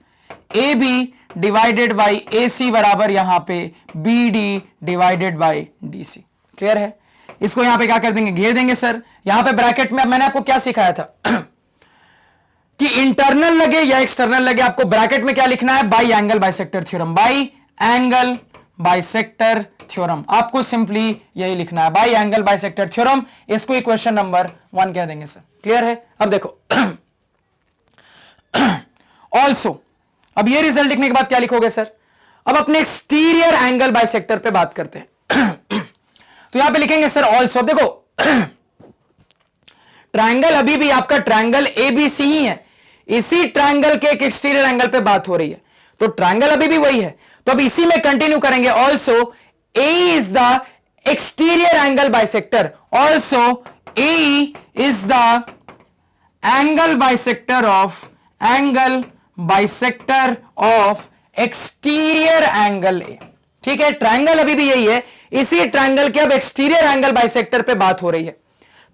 AB डिवाइडेड बाई AC बराबर यहां पे BD divided by DC। Clear है? इसको यहां पे क्या कर देंगे? घेर देंगे सर। यहां पे ब्रैकेट में अब मैंने आपको क्या सिखाया था कि इंटरनल लगे या एक्सटर्नल लगे, आपको ब्रैकेट में क्या लिखना है? By angle bisector theorem, by angle bisector theorem. आपको सिंपली यही लिखना है, बाई एंगल बाइसेक्टर थ्योरम। इसको इक्वेशन नंबर 1 कह देंगे सर। क्लियर है? अब देखो ऑल्सो, अब ये रिजल्ट लिखने के बाद क्या लिखोगे सर? अब अपने एक्सटीरियर एंगल बाइसेक्टर पे बात करते हैं तो यहां पे लिखेंगे सर ऑल्सो। देखो ट्रायंगल अभी भी आपका ट्रायंगल ABC ही है, इसी ट्रायंगल के एक एक्सटीरियर एंगल पे बात हो रही है, तो ट्रायंगल अभी भी वही है। तो अब इसी में कंटिन्यू करेंगे। Also AE is the exterior angle bisector, also AE is the angle bisector of exterior angle ए। ठीक है, ट्रायंगल अभी भी यही है, इसी ट्रायंगल के अब एक्सटीरियर एंगल बाइसेक्टर पे बात हो रही है।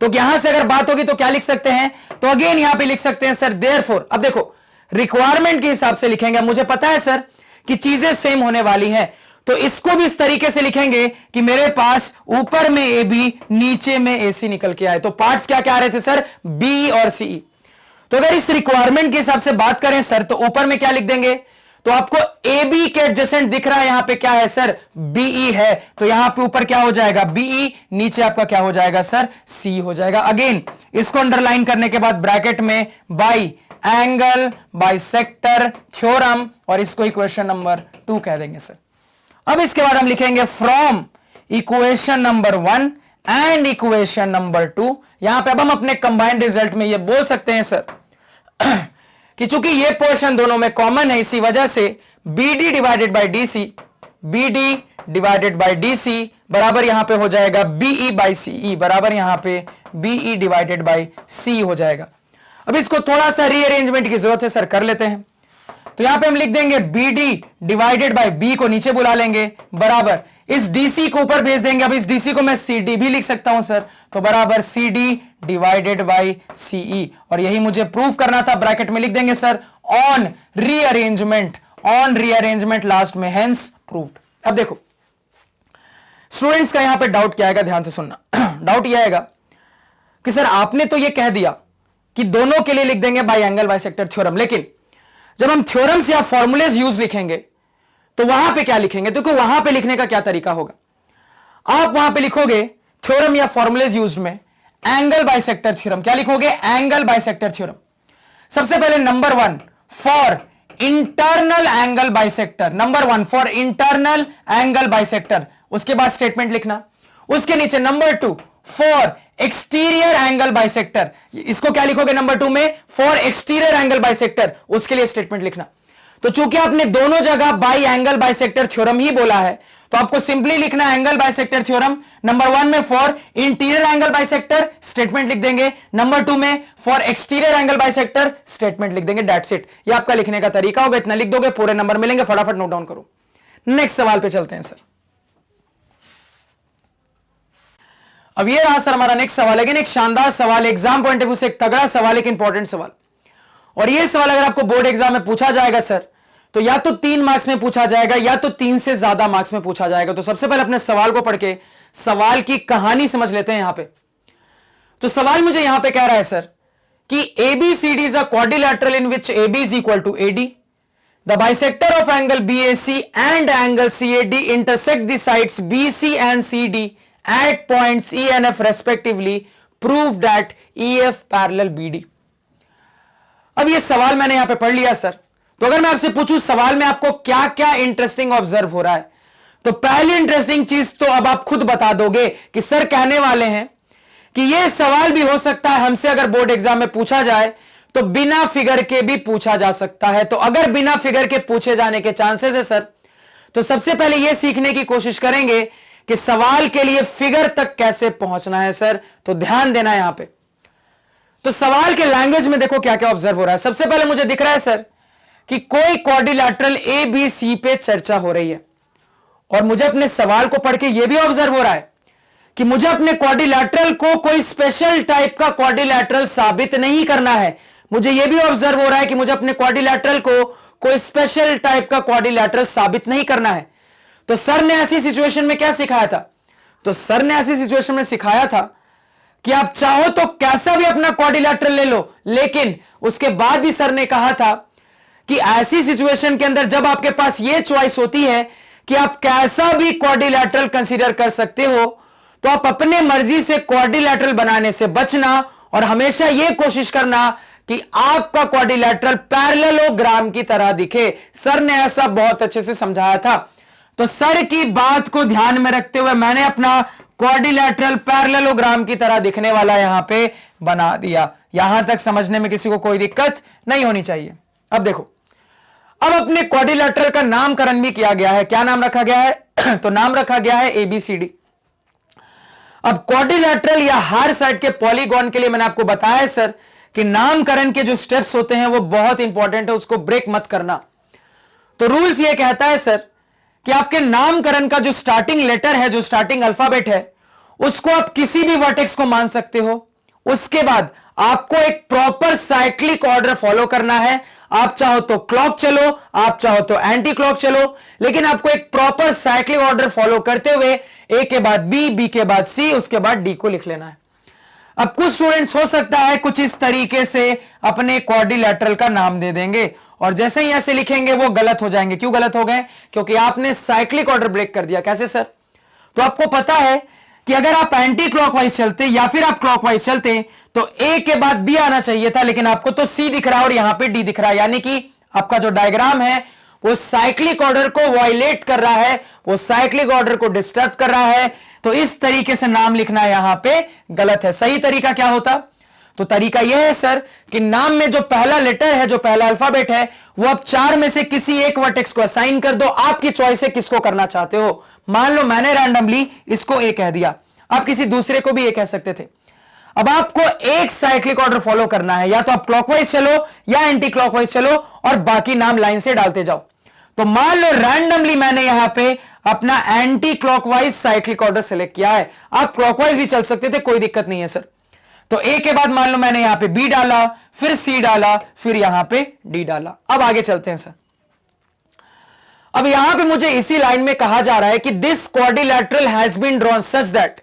तो यहां से अगर बात होगी तो क्या लिख सकते हैं? तो अगेन यहां पे लिख सकते हैं सर देयरफॉर। अब देखो रिक्वायरमेंट के हिसाब से लिखेंगे, मुझे पता है सर कि चीजें सेम होने वाली हैं, तो इसको भी इस तरीके से लिखेंगे कि मेरे पास ऊपर में AB नीचे में AC निकल के आए। तो पार्ट्स क्या क्या आ रहे थे सर? B और CE। तो अगर इस रिक्वायरमेंट के हिसाब से बात करें सर, तो ऊपर में क्या लिख देंगे? तो आपको AB के एडजेसेंट दिख रहा है, यहां पे क्या है सर? BE है। तो यहां पे ऊपर क्या हो जाएगा? BE, नीचे आपका क्या हो जाएगा सर? C हो जाएगा। अगेन इसको अंडरलाइन करने के बाद ब्रैकेट में बाई एंगल बाइसेक्टर थ्योरम, और इसको इक्वेशन नंबर 2 कह देंगे सर। अब इसके बाद हम लिखेंगे from equation number 1 and equation number 2। यहां पे अब हम अपने कंबाइंड रिजल्ट में ये बोल सकते हैं सर कि चूंकि ये पोर्शन दोनों में कॉमन है, इसी वजह से BD डिवाइडेड बाई DC बराबर यहां पे हो जाएगा BE बाई CE बराबर यहां पे BE डिवाइडेड बाई C हो जाएगा। अब इसको थोड़ा सा रीअरेंजमेंट की जरूरत है सर, कर लेते हैं। तो यहां पे हम लिख देंगे BD डिवाइडेड बाई B को नीचे बुला लेंगे बराबर इस डीसी को ऊपर भेज देंगे। अब इस डीसी को मैं CD भी लिख सकता हूं सर, तो बराबर CD डिवाइडेड बाई CE, और यही मुझे प्रूव करना था। ब्रैकेट में लिख देंगे सर ऑन रीअरेंजमेंट लास्ट में, हेंस प्रूव्ड। अब देखो स्टूडेंट्स का यहां पे डाउट क्या आएगा, ध्यान से सुनना। डाउट यह आएगा कि सर आपने तो ये कह दिया कि दोनों के लिए लिख देंगे बाई एंगल बाइसेक्टर थ्योरम, लेकिन जब हम थ्योरम्स या फॉर्मूलेज यूज लिखेंगे तो वहां पे क्या लिखेंगे? तो वहां पे लिखने का क्या तरीका होगा? आप वहां पे लिखोगे थ्योरम या फॉर्मूलेज यूज्ड में एंगल बाइसेक्टर थ्योरम। क्या लिखोगे? Angle bisector theorem. सबसे पहले number 1 for internal angle bisector, number 1 for internal angle bisector, उसके बाद स्टेटमेंट लिखना। उसके नीचे number 2 for exterior angle bisector, इसको क्या लिखोगे नंबर 2 में? फॉर एक्सटीरियर एंगल बाइसेक्टर, उसके लिए स्टेटमेंट लिखना। तो चूंकि आपने दोनों जगह बाई एंगल बाइसेक्टर थ्योरम ही बोला है, तो आपको सिंपली लिखना है एंगल बाइसेक्टर थ्योरम। नंबर 1 में for interior angle bisector statement लिख देंगे, नंबर 2 में for exterior angle bisector statement लिख देंगे। दैट्स इट, ये आपका लिखने का तरीका होगा। इतना लिख दोगे, पूरे नंबर मिलेंगे। फटाफट नोट डाउन करो। नेक्स्ट सवाल पे चलते हैं सर। अब ये रहा सर हमारा नेक्स्ट सवाल, लेकिन एक शानदार सवाल, एग्जाम पॉइंट ऑफ व्यू से एक तगड़ा सवाल, एक इंपॉर्टेंट सवाल। और ये सवाल अगर आपको बोर्ड एग्जाम में पूछा जाएगा सर, तो या तो 3 मार्क्स में पूछा जाएगा या तो 3 से ज्यादा मार्क्स में पूछा जाएगा। तो सबसे पहले अपने सवाल को पढ़ के सवाल की कहानी समझ लेते हैं यहां पे। तो सवाल मुझे यहां पे कह रहा है सर कि ABCD is a quadrilateral in which AB is equal to AD, the bisector of angle BAC and angle CAD intersect the sides BC and CD at points E and F respectively, prove that EF parallel BD। अब ये सवाल मैंने यहां पे पढ़ लिया सर, तो अगर मैं आपसे पूछूं सवाल में आपको क्या क्या इंटरेस्टिंग ऑब्जर्व हो रहा है, तो पहली इंटरेस्टिंग चीज तो अब आप खुद बता दोगे कि सर कहने वाले हैं कि ये सवाल भी हो सकता है हमसे अगर बोर्ड एग्जाम में पूछा जाए तो बिना फिगर के भी पूछा जा सकता है। तो अगर बिना फिगर के पूछे जाने के चांसेस है सर, तो सबसे पहले यह सीखने की कोशिश करेंगे कि सवाल के लिए फिगर तक कैसे पहुंचना है सर। तो ध्यान देना यहां पे। तो सवाल के लैंग्वेज में देखो क्या क्या ऑब्जर्व हो रहा है। सबसे पहले मुझे दिख रहा है सर कि कोई क्वाड्रिलैटरल ABC पे चर्चा हो रही है, और मुझे अपने सवाल को पढ़ के यह भी ऑब्जर्व हो रहा है कि मुझे अपने क्वाड्रिलैटरल को कोई स्पेशल टाइप का क्वाड्रिलैटरल साबित नहीं करना है। मुझे यह भी ऑब्जर्व हो रहा है कि मुझे अपने क्वाड्रिलैटरल को कोई स्पेशल टाइप का क्वाड्रिलैटरल साबित नहीं करना है। तो सर ने ऐसी सिचुएशन में क्या सिखाया था? तो सर ने ऐसी सिचुएशन में सिखाया था कि आप चाहो तो कैसा भी अपना क्वाड्रिलैटरल ले लो, लेकिन उसके बाद भी सर ने कहा था कि ऐसी सिचुएशन के अंदर जब आपके पास यह चॉइस होती है कि आप कैसा भी क्वाड्रिलैटरल कंसीडर कर सकते हो, तो आप अपने मर्जी से क्वाड्रिलैटरल बनाने से बचना और हमेशा यह कोशिश करना कि आपका क्वाड्रिलैटरल पैरेललोग्राम की तरह दिखे। सर ने ऐसा बहुत अच्छे से समझाया था। तो सर की बात को ध्यान में रखते हुए मैंने अपना क्वाड्रिलैटरल पैरेललोग्राम की तरह दिखने वाला यहां पे बना दिया। यहां तक समझने में किसी को कोई दिक्कत नहीं होनी चाहिए। अब देखो, अब अपने क्वाड्रिलैटरल का नामकरण भी किया गया है। क्या नाम रखा गया है? तो नाम रखा गया है ABCD। अब क्वाड्रिलैटरल या हर साइड के पॉलीगॉन के लिए मैंने आपको बताया है सर कि नामकरण के जो स्टेप्स होते हैं वो बहुत इंपॉर्टेंट है, उसको ब्रेक मत करना। तो रूल्स ये कहता है सर कि आपके नामकरण का जो स्टार्टिंग लेटर है, जो स्टार्टिंग अल्फाबेट है, उसको आप किसी भी वर्टेक्स को मान सकते हो। उसके बाद आपको एक प्रॉपर साइक्लिक ऑर्डर फॉलो करना है। आप चाहो तो क्लॉक चलो, आप चाहो तो एंटी क्लॉक चलो, लेकिन आपको एक प्रॉपर साइक्लिक ऑर्डर फॉलो करते हुए A के बाद B के बाद C, उसके बाद D को लिख लेना है। अब कुछ स्टूडेंट्स हो सकता है कुछ इस तरीके से अपने क्वाड्रिलैटरल का नाम दे देंगे, और जैसे ही ऐसे लिखेंगे वो गलत हो जाएंगे। क्यों गलत हो गए? क्योंकि आपने साइक्लिक ऑर्डर ब्रेक कर दिया। कैसे सर? तो आपको पता है कि अगर आप एंटी क्लॉकवाइज चलते या फिर आप क्लॉकवाइज चलते तो A के बाद B आना चाहिए था, लेकिन आपको तो C दिख रहा है और यहां पे D दिख रहा है, यानी कि आपका जो डायग्राम है वो साइक्लिक ऑर्डर को वायलेट कर रहा है, वो साइक्लिक ऑर्डर को डिस्टर्ब कर रहा है। तो इस तरीके से नाम लिखना यहां पे गलत है। सही तरीका क्या होता? तो तरीका यह है सर कि नाम में जो पहला लेटर है, जो पहला अल्फाबेट है, वो आप 4 में से किसी एक वर्टेक्स को असाइन कर दो। आपकी चॉइस है किसको करना चाहते हो। मान लो मैंने रैंडमली इसको A कह दिया, आप किसी दूसरे को भी A कह सकते थे। अब आपको एक साइक्लिक ऑर्डर फॉलो करना है, या तो आप क्लॉकवाइज चलो या एंटी क्लॉकवाइज चलो और बाकी नाम लाइन से डालते जाओ। तो मान लो रैंडमली मैंने यहां पे अपना anti clockwise cyclic order select किया है। आप क्लॉकवाइज भी चल सकते थे, कोई दिक्कत नहीं है सर। तो ए के बाद मान लो मैंने यहां पे बी डाला, फिर सी डाला, फिर यहां पे डी डाला। अब आगे चलते हैं सर। अब यहां पे मुझे इसी लाइन में कहा जा रहा है कि this quadrilateral has been drawn such that,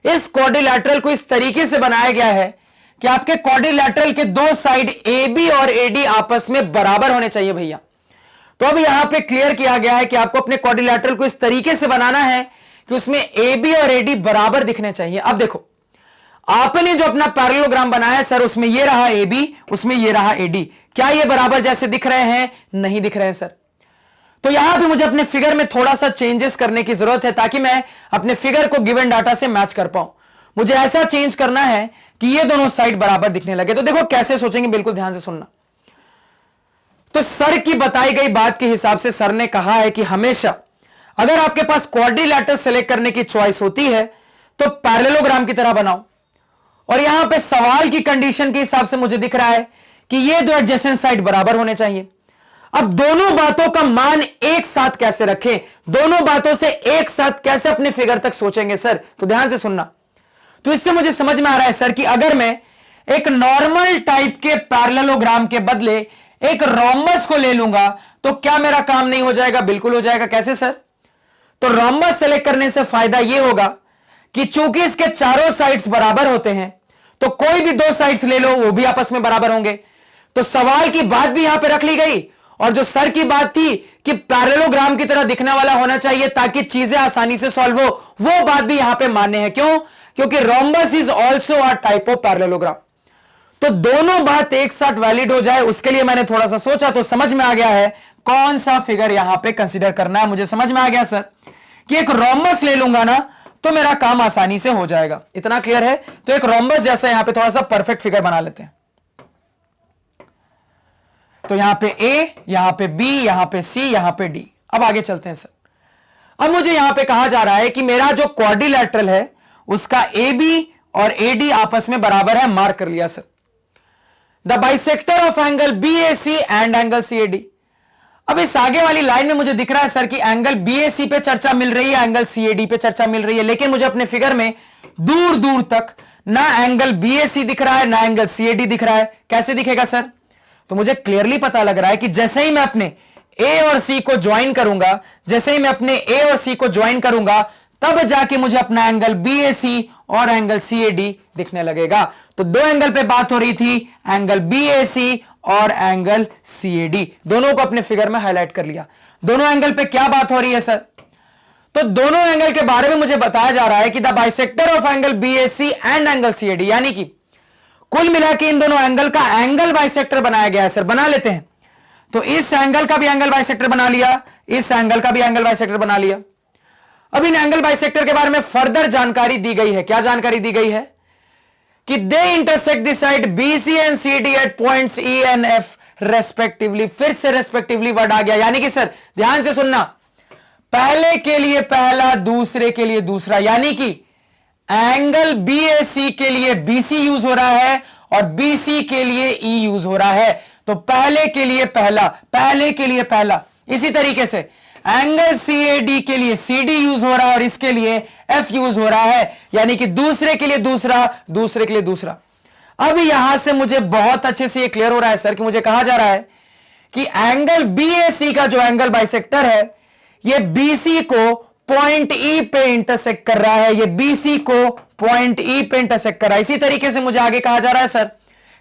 इस क्वाड्रिलैटरल को इस तरीके से बनाया गया है कि आपके क्वाड्रिलैटरल के दो साइड ए बी और ए डी आपस में बराबर होने चाहिए भैया। तो अब यहां पे क्लियर किया गया है कि आपको अपने क्वाड्रिलैटरल को इस तरीके से बनाना है कि उसमें ए बी और ए डी बराबर दिखने चाहिए। अब देखो, आपने जो अपना पैरेललोग्राम बनाया है सर, उसमें ये रहा ए बी, उसमें ये रहा ए डी, क्या ये बराबर जैसे दिख रहे हैं? नहीं दिख रहे हैं सर। तो यहां पे मुझे अपने फिगर में थोड़ा सा चेंजेस करने की जरूरत है ताकि मैं अपने फिगर को गिवन डाटा से मैच कर पाऊं। मुझे ऐसा चेंज करना है कि ये दोनों साइड बराबर दिखने लगे। तो देखो कैसे सोचेंगे, बिल्कुल ध्यान से सुनना। तो सर की बताई गई बात के हिसाब से सर ने कहा है कि हमेशा अगर आपके पास क्वाड्रिलैटरल सेलेक्ट करने की चॉइस होती है तो पैरेललोग्राम की तरह बनाओ। और यहां पे सवाल की कंडीशन के हिसाब से मुझे दिख रहा है कि ये दो एडजेसेंट साइड बराबर होने चाहिए। अब दोनों बातों का मान एक साथ कैसे रखें, दोनों बातों से एक साथ कैसे अपने फिगर तक सोचेंगे सर? तो ध्यान से सुनना। तो इससे मुझे समझ में आ रहा है सर कि अगर मैं एक नॉर्मल टाइप के पैरेललोग्राम के बदले एक रोम्बस को ले लूंगा तो क्या मेरा काम नहीं हो जाएगा? बिल्कुल हो जाएगा। कैसे सर? तो रोम्बस सेलेक्ट करने से फायदा यह होगा कि चूंकि इसके चारों साइड्स बराबर होते हैं तो कोई भी दो साइड्स ले लो वो भी आपस में बराबर होंगे। तो सवाल की बात भी यहां पे रख ली गई और जो सर की बात थी कि पैरेललोग्राम की तरह दिखने वाला होना चाहिए ताकि चीजें आसानी से सॉल्व हो, वो बात भी यहां पे मान्य है। क्यों? क्योंकि rhombus is also a type of parallelogram. तो दोनों बात एक साथ वैलिड हो जाए उसके लिए मैंने थोड़ा सा सोचा, तो समझ में आ गया है कौन सा फिगर यहां पे कंसीडर करना है। मुझे समझ में आ गया सर कि एक रोम्बस ले लूंगा ना तो मेरा काम आसानी से हो जाएगा। इतना क्लियर है? तो एक रोम्बस जैसा यहां पे थोड़ा सा परफेक्ट फिगर बना लेते हैं। तो यहां पे ए, यहां पे बी, यहां पे सी, यहां पे डी। अब आगे चलते हैं सर। अब मुझे यहां पे कहा जा रहा है कि मेरा जो क्वाड्रिलैटरल है उसका ए बी और ए डी आपस में बराबर है। मार्क कर लिया sir. The bisector of angle B A C and angle C A D. अब इस आगे वाली लाइन में मुझे दिख रहा है सर कि एंगल बी ए सी पे चर्चा मिल रही है, एंगल सी ए डी पे चर्चा मिल रही है, लेकिन मुझे अपने फिगर में दूर दूर तक ना एंगल बी ए सी दिख रहा है ना एंगल सी ए डी दिख रहा है। कैसे दिखेगा सर? तो मुझे क्लियरली पता लग रहा है कि जैसे ही मैं अपने ए और सी को ज्वाइन करूंगा, जैसे ही मैं अपने ए और सी को ज्वाइन करूंगा तब जाके मुझे अपना एंगल बी ए सी और एंगल सी ए डी दिखने लगेगा। तो दो एंगल पे बात हो रही थी, एंगल बी ए सी और एंगल सी ए डी, दोनों को अपने फिगर में हाईलाइट कर लिया। दोनों एंगल पे क्या बात हो रही है सर? तो दोनों एंगल के बारे में मुझे बताया जा रहा है कि the bisector of angle B A C and angle C A D, यानी कि कुल मिला के इन दोनों एंगल का एंगल बाइसेक्टर बनाया गया है सर। बना लेते हैं। तो इस एंगल का भी एंगल बाइसेक्टर बना लिया, इस एंगल का भी एंगल बाइसेक्टर बना लिया। अब इन एंगल बाइसेक्टर के बारे में फर्दर जानकारी दी गई है। क्या जानकारी दी गई है? कि they intersect the side BC and CD at points E and F respectively. फिर से रेस्पेक्टिवली वर्ड आ गया, यानी कि सर ध्यान से सुनना, पहले के लिए पहला, दूसरे के लिए दूसरा, यानी कि एंगल BAC के लिए BC यूज हो रहा है और BC के लिए E यूज हो रहा है। तो पहले के लिए पहला, पहले के लिए पहला। इसी तरीके से एंगल CAD के लिए CD यूज हो रहा है और इसके लिए F यूज हो रहा है, यानी कि दूसरे के लिए दूसरा, दूसरे के लिए दूसरा। अब यहां से मुझे बहुत अच्छे से ये क्लियर हो रहा है सर कि मुझे कहा जा रहा है कि एंगल BAC का जो एंगल बाइसेक्टर है ये BC को पॉइंट E पे इंटरसेक्ट कर रहा है, ये BC को पॉइंट E पे इंटरसेक्ट कर रहा है। इसी तरीके से मुझे आगे कहा जा रहा है सर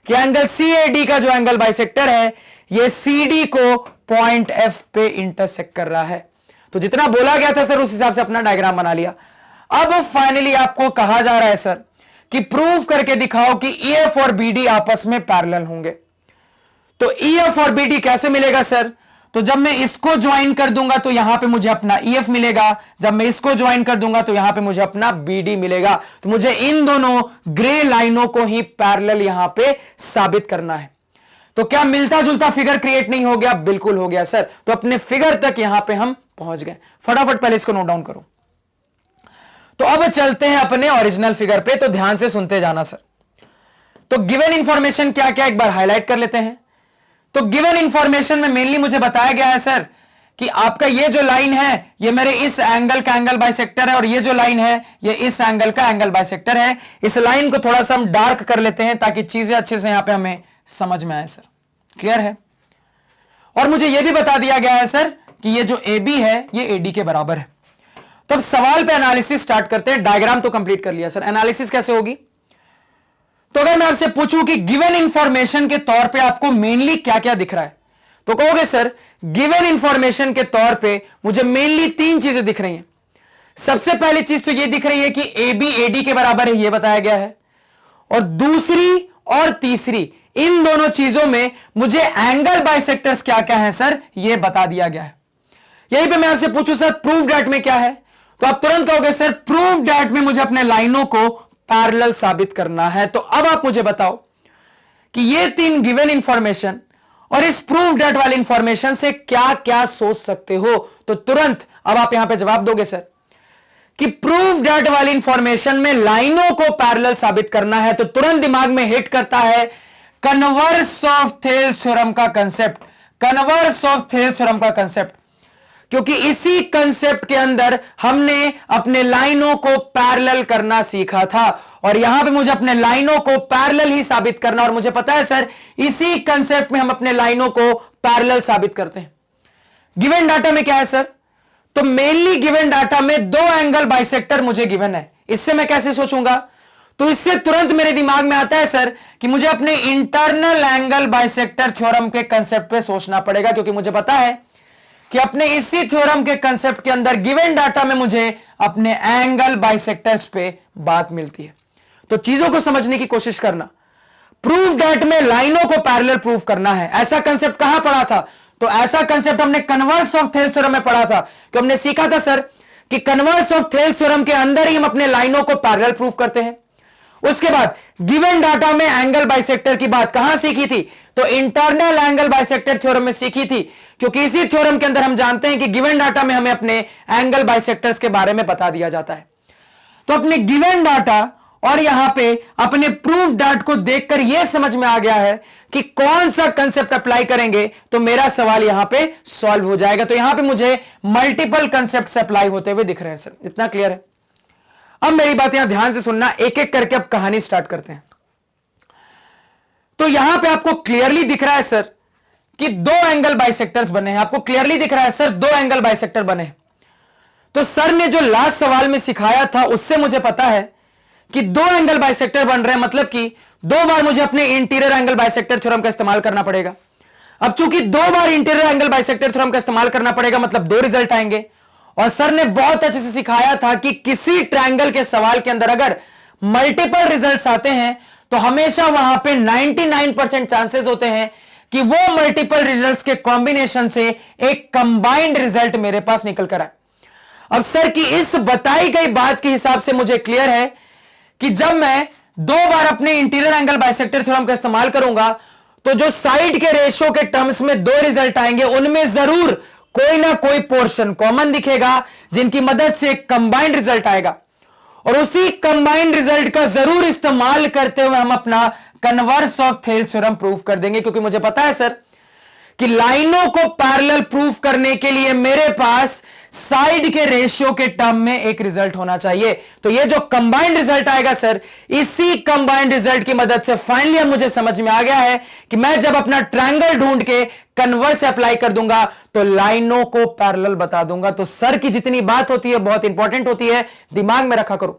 कि एंगल CAD का जो एंगल बाइसेक्टर है ये CD को पॉइंट F पे इंटरसेक्ट कर रहा है। तो जितना बोला गया था सर उस हिसाब से अपना डायग्राम बना लिया। अब फाइनली आपको कहा जा रहा है सर कि प्रूव करके दिखाओ कि EF और BD आपस में पैरेलल होंगे। तो EF और BD कैसे मिलेगा सर? तो जब मैं इसको ज्वाइन कर दूंगा तो यहां पे मुझे अपना EF मिलेगा, जब मैं इसको ज्वाइन कर दूंगा तो यहां पे मुझे अपना BD मिलेगा। तो मुझे इन दोनों ग्रे लाइनों को ही पैरेलल यहां पे साबित करना है। तो क्या मिलता जुलता फिगर क्रिएट नहीं हो गया? बिल्कुल हो गया सर। तो अपने फिगर तक यहां पे हम पहुंच गए। फटाफट पहले इसको नोट डाउन करो। तो अब चलते हैं अपने ओरिजिनल फिगर पे, तो ध्यान से सुनते जाना सर। तो गिवन इंफॉर्मेशन क्या क्या एक बार हाईलाइट कर लेते हैं। तो गिवन इंफॉर्मेशन में मेनली मुझे बताया गया है सर कि आपका ये जो लाइन है ये मेरे इस एंगल का एंगल बाइसेक्टर है और ये जो लाइन है ये इस एंगल का एंगल बाइसेक्टर है। इस लाइन को थोड़ा सा हम डार्क कर लेते हैं ताकि चीजें अच्छे से यहां पे हमें समझ में आए सर। क्लियर है? और मुझे यह भी बता दिया गया है सर कि ये जो AB है ये AD के बराबर है। तो अब सवाल पे एनालिसिस स्टार्ट करते हैं। डायग्राम तो कंप्लीट कर लिया सर, एनालिसिस कैसे होगी? तो अगर मैं आपसे पूछूं कि गिवन इंफॉर्मेशन के तौर पे आपको मेनली क्या क्या दिख रहा है, तो कहोगे सर गिवन इंफॉर्मेशन के तौर पे मुझे मेनली 3 चीजें दिख रही हैं। सबसे पहली चीज तो यह दिख रही है कि AB AD के बराबर है, यह बताया गया है। और दूसरी और तीसरी, इन दोनों चीजों में मुझे एंगल बाइसेक्टर्स क्या क्या है सर, यह बता दिया गया है। यहीं पे मैं आपसे पूछूं सर प्रूफ डैट में क्या है, तो आप तुरंत कहोगे सर प्रूफ डैट में मुझे अपने लाइनों को पैरेलल साबित करना है। तो अब आप मुझे बताओ कि ये 3 गिवन इंफॉर्मेशन और इस प्रूफ डैट वाली इंफॉर्मेशन से क्या क्या सोच सकते हो। तो तुरंत अब आप यहां पे जवाब दोगे सर कि प्रूफ डैट वाली इंफॉर्मेशन में लाइनों को पैरेलल साबित करना है, तो तुरंत दिमाग में हिट करता है कन्वर्स ऑफ थेल्स थ्योरम का concept. Converse of Thales theorem का कंसेप्ट, क्योंकि इसी कंसेप्ट के अंदर हमने अपने लाइनों को पैरेलल करना सीखा था और यहां पे मुझे अपने लाइनों को पैरेलल ही साबित करना, और मुझे पता है सर इसी कंसेप्ट में हम अपने लाइनों को पैरेलल साबित करते हैं। गिवन डाटा में क्या है सर, तो मेनली गिवन डाटा में 2 एंगल बाइसेक्टर मुझे गिवन है। इससे मैं कैसे सोचूंगा, तो इससे तुरंत मेरे दिमाग में आता है सर कि मुझे अपने इंटरनल एंगल बाइसेक्टर थ्योरम के कंसेप्ट पे सोचना पड़ेगा, क्योंकि मुझे पता है कि अपने इसी थ्योरम के कंसेप्ट के अंदर गिवन डाटा में मुझे अपने एंगल बाइसेक्टर्स पे बात मिलती है। तो चीजों को समझने की कोशिश करना। प्रूफ डैट में लाइनों को पैरेलल प्रूफ करना है, ऐसा कंसेप्ट कहां पढ़ा था, तो ऐसा कंसेप्ट हमने कन्वर्स ऑफ थेल्स थ्योरम में पढ़ा था। कि हमने सीखा था सर कि कन्वर्स ऑफ थेल्स थ्योरम के अंदर ही हम अपने लाइनों को पैरेलल प्रूफ करते हैं। उसके बाद गिवन डाटा में एंगल बाइसेक्टर की बात कहां सीखी थी, तो इंटरनल एंगल बाइसेक्टर थ्योरम में सीखी थी, क्योंकि इसी थ्योरम के अंदर हम जानते हैं कि गिवन डाटा में हमें अपने एंगल बाइसेक्टर्स के बारे में बता दिया जाता है। तो अपने गिवन डाटा और यहां पे अपने प्रूफ डाट को देखकर यह समझ में आ गया है कि कौन सा कंसेप्ट अप्लाई करेंगे तो मेरा सवाल यहां पे सॉल्व हो जाएगा। तो यहां पे मुझे मल्टीपल कंसेप्ट अप्लाई होते हुए दिख रहे हैं सर, इतना क्लियर है? अब मेरी बात यहां ध्यान से सुनना, एक एक करके अब कहानी स्टार्ट करते हैं। तो यहां पे आपको क्लियरली दिख रहा है सर कि 2 एंगल बाइसेक्टर्स बने हैं। आपको क्लियरली दिख रहा है सर 2 एंगल बाइसेक्टर बने। तो सर ने जो लास्ट सवाल में सिखाया था उससे मुझे पता है कि 2 एंगल बाइसेक्टर बन रहे हैं, मतलब कि 2 बार मुझे अपने इंटीरियर एंगल बाइसेक्टर थ्योरम का इस्तेमाल करना पड़ेगा। अब चूंकि 2 बार इंटीरियर एंगल बाइसेक्टर थ्योरम का इस्तेमाल करना पड़ेगा, मतलब 2 रिजल्ट आएंगे। और सर ने बहुत अच्छे से सिखाया था कि किसी ट्रायंगल के सवाल के अंदर अगर मल्टीपल रिजल्ट्स आते हैं तो हमेशा वहां पे 99% चांसेस होते हैं कि वो मल्टीपल रिजल्ट्स के कॉम्बिनेशन से एक कंबाइंड रिजल्ट मेरे पास निकल कर आए। अब सर की इस बताई गई बात के हिसाब से मुझे क्लियर है कि जब मैं 2 बार अपने इंटीरियर एंगल बाइसेक्टर थ्योरम का इस्तेमाल करूंगा तो जो साइड के रेशियो के टर्म्स में 2 रिजल्ट आएंगे, उनमें जरूर कोई ना कोई पोर्शन कॉमन दिखेगा जिनकी मदद से एक कंबाइंड रिजल्ट आएगा। और उसी कंबाइंड रिजल्ट का जरूर इस्तेमाल करते हुए हम अपना converse of Thales theorem proof कर देंगे, क्योंकि मुझे पता है सर कि लाइनों को पैरेलल प्रूफ करने के लिए मेरे पास साइड के रेशियो के टर्म में एक रिजल्ट होना चाहिए। तो ये जो कंबाइंड रिजल्ट आएगा सर, इसी कंबाइंड रिजल्ट की मदद से फाइनली अब मुझे समझ में आ गया है कि मैं जब अपना ट्रायंगल ढूंढ के कन्वर्स अप्लाई कर दूंगा तो लाइनों को पैरेलल बता दूंगा। तो सर की जितनी बात होती है बहुत इंपॉर्टेंट होती है, दिमाग में रखा करो,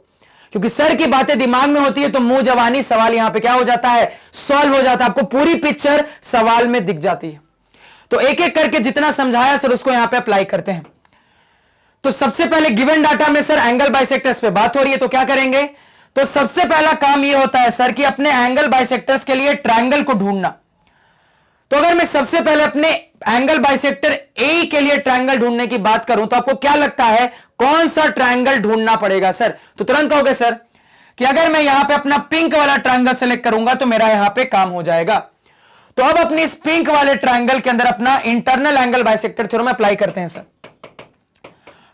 क्योंकि सर की बातें दिमाग में होती है तो मुंह जवानी सवाल यहां पे क्या हो जाता है, सॉल्व हो जाता है। आपको पूरी पिक्चर सवाल में दिख जाती है। तो एक एक करके जितना समझाया सर उसको यहां पे अप्लाई करते हैं। तो सबसे पहले गिवन डाटा में सर एंगल बाइसेक्टर्स पे बात हो रही है, तो क्या करेंगे, तो सबसे पहला काम यह होता है सर कि अपने एंगल बाइसेक्टर्स के लिए ट्रायंगल को ढूंढना। तो अगर मैं सबसे पहले अपने एंगल बाइसेक्टर ए के लिए ट्रायंगल ढूंढने की बात करूं तो आपको क्या लगता है कौन सा ट्रायंगल ढूंढना पड़ेगा सर, तो तुरंत कहोगे सर कि अगर मैं यहां पे अपना पिंक वाला ट्रायंगल सेलेक्ट करूंगा तो मेरा यहां पे काम हो जाएगा। तो अब अपनी इस पिंक वाले ट्रायंगल के अंदर अपना internal angle bisector theorem apply करते हैं सर।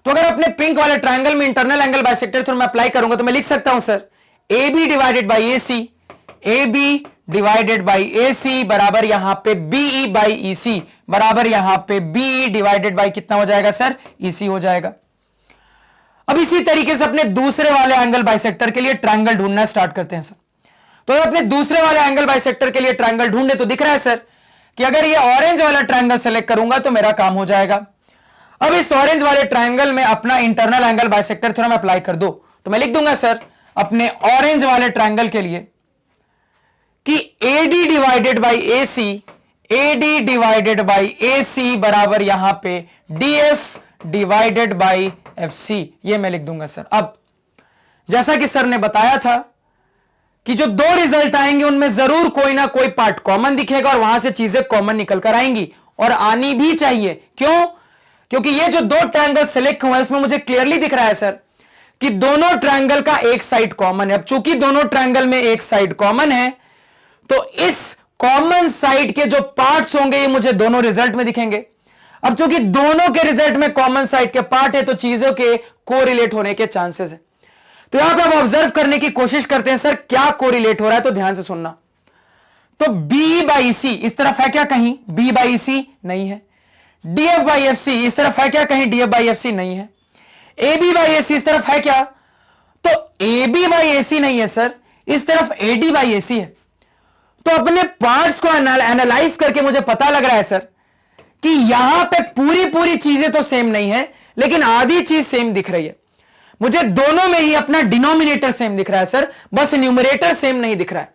तो अगर अपने पिंक वाले ट्रायंगल में internal angle bisector theorem apply करूंगा तो मैं लिख सकता हूं sir AB divided by AC, AB divided by AC बराबर यहां पे BE बाई EC बराबर यहां पे BE डिवाइडेड बाई कितना हो जाएगा सर, EC हो जाएगा। अब इसी तरीके से अपने दूसरे वाले एंगल बाइसेक्टर के लिए ट्रायंगल ढूंढना स्टार्ट करते हैं सर। तो अपने दूसरे वाले एंगल बाइसेक्टर के लिए ट्रायंगल ढूंढे तो दिख रहा है सर कि अगर ये ऑरेंज वाला ट्रायंगल सेलेक्ट करूंगा तो मेरा काम हो जाएगा। अब इस ऑरेंज वाले ट्रायंगल में अपना internal angle bisector theorem apply कर दो तो मैं लिख दूंगा सर अपने ऑरेंज वाले ट्रायंगल के लिए कि AD divided by AC, AD divided by AC बराबर यहां पे DF डिवाइडेड बाई FC, ये मैं लिख दूंगा सर। अब जैसा कि सर ने बताया था कि जो दो रिजल्ट आएंगे उनमें जरूर कोई ना कोई पार्ट कॉमन दिखेगा और वहां से चीजें कॉमन निकल कर आएंगी और आनी भी चाहिए। क्यों? क्योंकि ये जो दो ट्रायंगल सेलेक्ट हुए इसमें मुझे क्लियरली दिख रहा है सर कि दोनों ट्रायंगल का एक साइड कॉमन है। अब चूंकि दोनों ट्रायंगल में एक साइड कॉमन है तो इस कॉमन साइड के जो पार्ट्स होंगे ये मुझे दोनों रिजल्ट में दिखेंगे। अब चूंकि दोनों के रिजल्ट में कॉमन साइड के पार्ट है तो चीजों के कोरिलेट होने के चांसेस है। तो यहां पे आप ऑब्जर्व करने की कोशिश करते हैं सर क्या कोरिलेट हो रहा है, तो ध्यान से सुनना। तो B बाई सी इस तरफ है क्या कहीं, B बाई सी नहीं है। DF बाई एफ सी इस तरफ है क्या कहीं, DF बाई एफ सी नहीं है। AB बाई AC इस तरफ है क्या, तो AB बाई AC नहीं है सर, इस तरफ AD बाई AC है। तो अपने पार्ट्स को एनालाइज करके मुझे पता लग रहा है सर कि यहां पे पूरी चीजें तो सेम नहीं है लेकिन आधी चीज सेम दिख रही है। मुझे दोनों में ही अपना डिनोमिनेटर सेम दिख रहा है सर, बस न्यूमरेटर सेम नहीं दिख रहा है।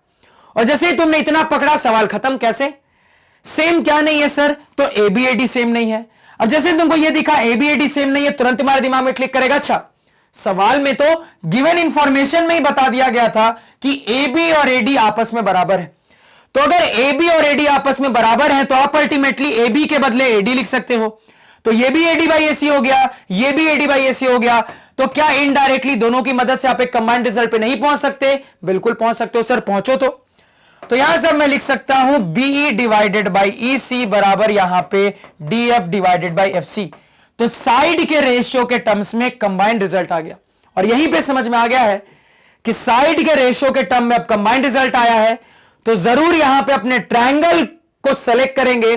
और जैसे ही तुमने इतना पकड़ा सवाल खत्म। कैसे सेम क्या नहीं है सर, तो ABAD सेम नहीं है। अब जैसे तुमको यह दिखा ABAD सेम नहीं है तुरंत तुम्हारे दिमाग में क्लिक करेगा अच्छा सवाल में तो गिवन इंफॉर्मेशन में ही बता दिया गया था कि AB और AD आपस में बराबर है। तो अगर AB और AD आपस में बराबर है तो आप अल्टीमेटली AB के बदले AD लिख सकते हो। तो ये भी AD बाई AC हो गया, ये भी AD बाई AC हो गया। तो क्या इनडायरेक्टली दोनों की मदद से आप एक कंबाइंड रिजल्ट पे नहीं पहुंच सकते? बिल्कुल पहुंच सकते हो सर, पहुंचो। तो यहां से मैं लिख सकता हूं BE डिवाइडेड बाई EC बराबर यहां पे DF डिवाइडेड बाई FC। तो साइड के रेशियो के टर्म्स में कंबाइंड रिजल्ट आ गया और यहीं पे समझ में आ गया है कि साइड के रेशियो के टर्म में अब कंबाइंड रिजल्ट आया है तो जरूर यहां पे अपने ट्रायंगल को सेलेक्ट करेंगे,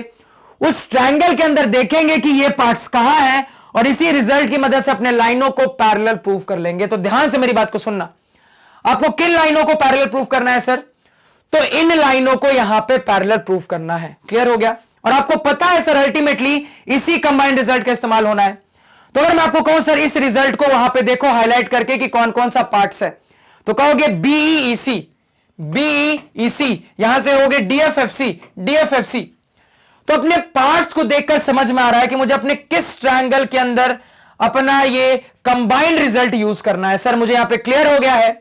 उस ट्रायंगल के अंदर देखेंगे कि ये पार्ट्स कहां हैं और इसी रिजल्ट की मदद से अपने लाइनों को पैरेलल प्रूव कर लेंगे। तो ध्यान से मेरी बात को सुनना, आपको किन लाइनों को पैरेलल प्रूव करना है सर, तो इन लाइनों को यहां पे पैरेलल प्रूव करना है। क्लियर हो गया? और आपको पता है सर अल्टीमेटली इसी कंबाइंड रिजल्ट का इस्तेमाल होना है। तो अगर मैं आपको कहूं सर इस रिजल्ट को वहां पे देखो हाईलाइट करके कि कौन कौन सा पार्ट्स है, तो कहोगे BEEC, BEEC, यहां से होगे DFFC, DFFC। तो अपने पार्ट्स को देखकर समझ में आ रहा है कि मुझे अपने किस ट्रायंगल के अंदर अपना ये कंबाइंड रिजल्ट यूज करना है। सर मुझे यहां पे क्लियर हो गया है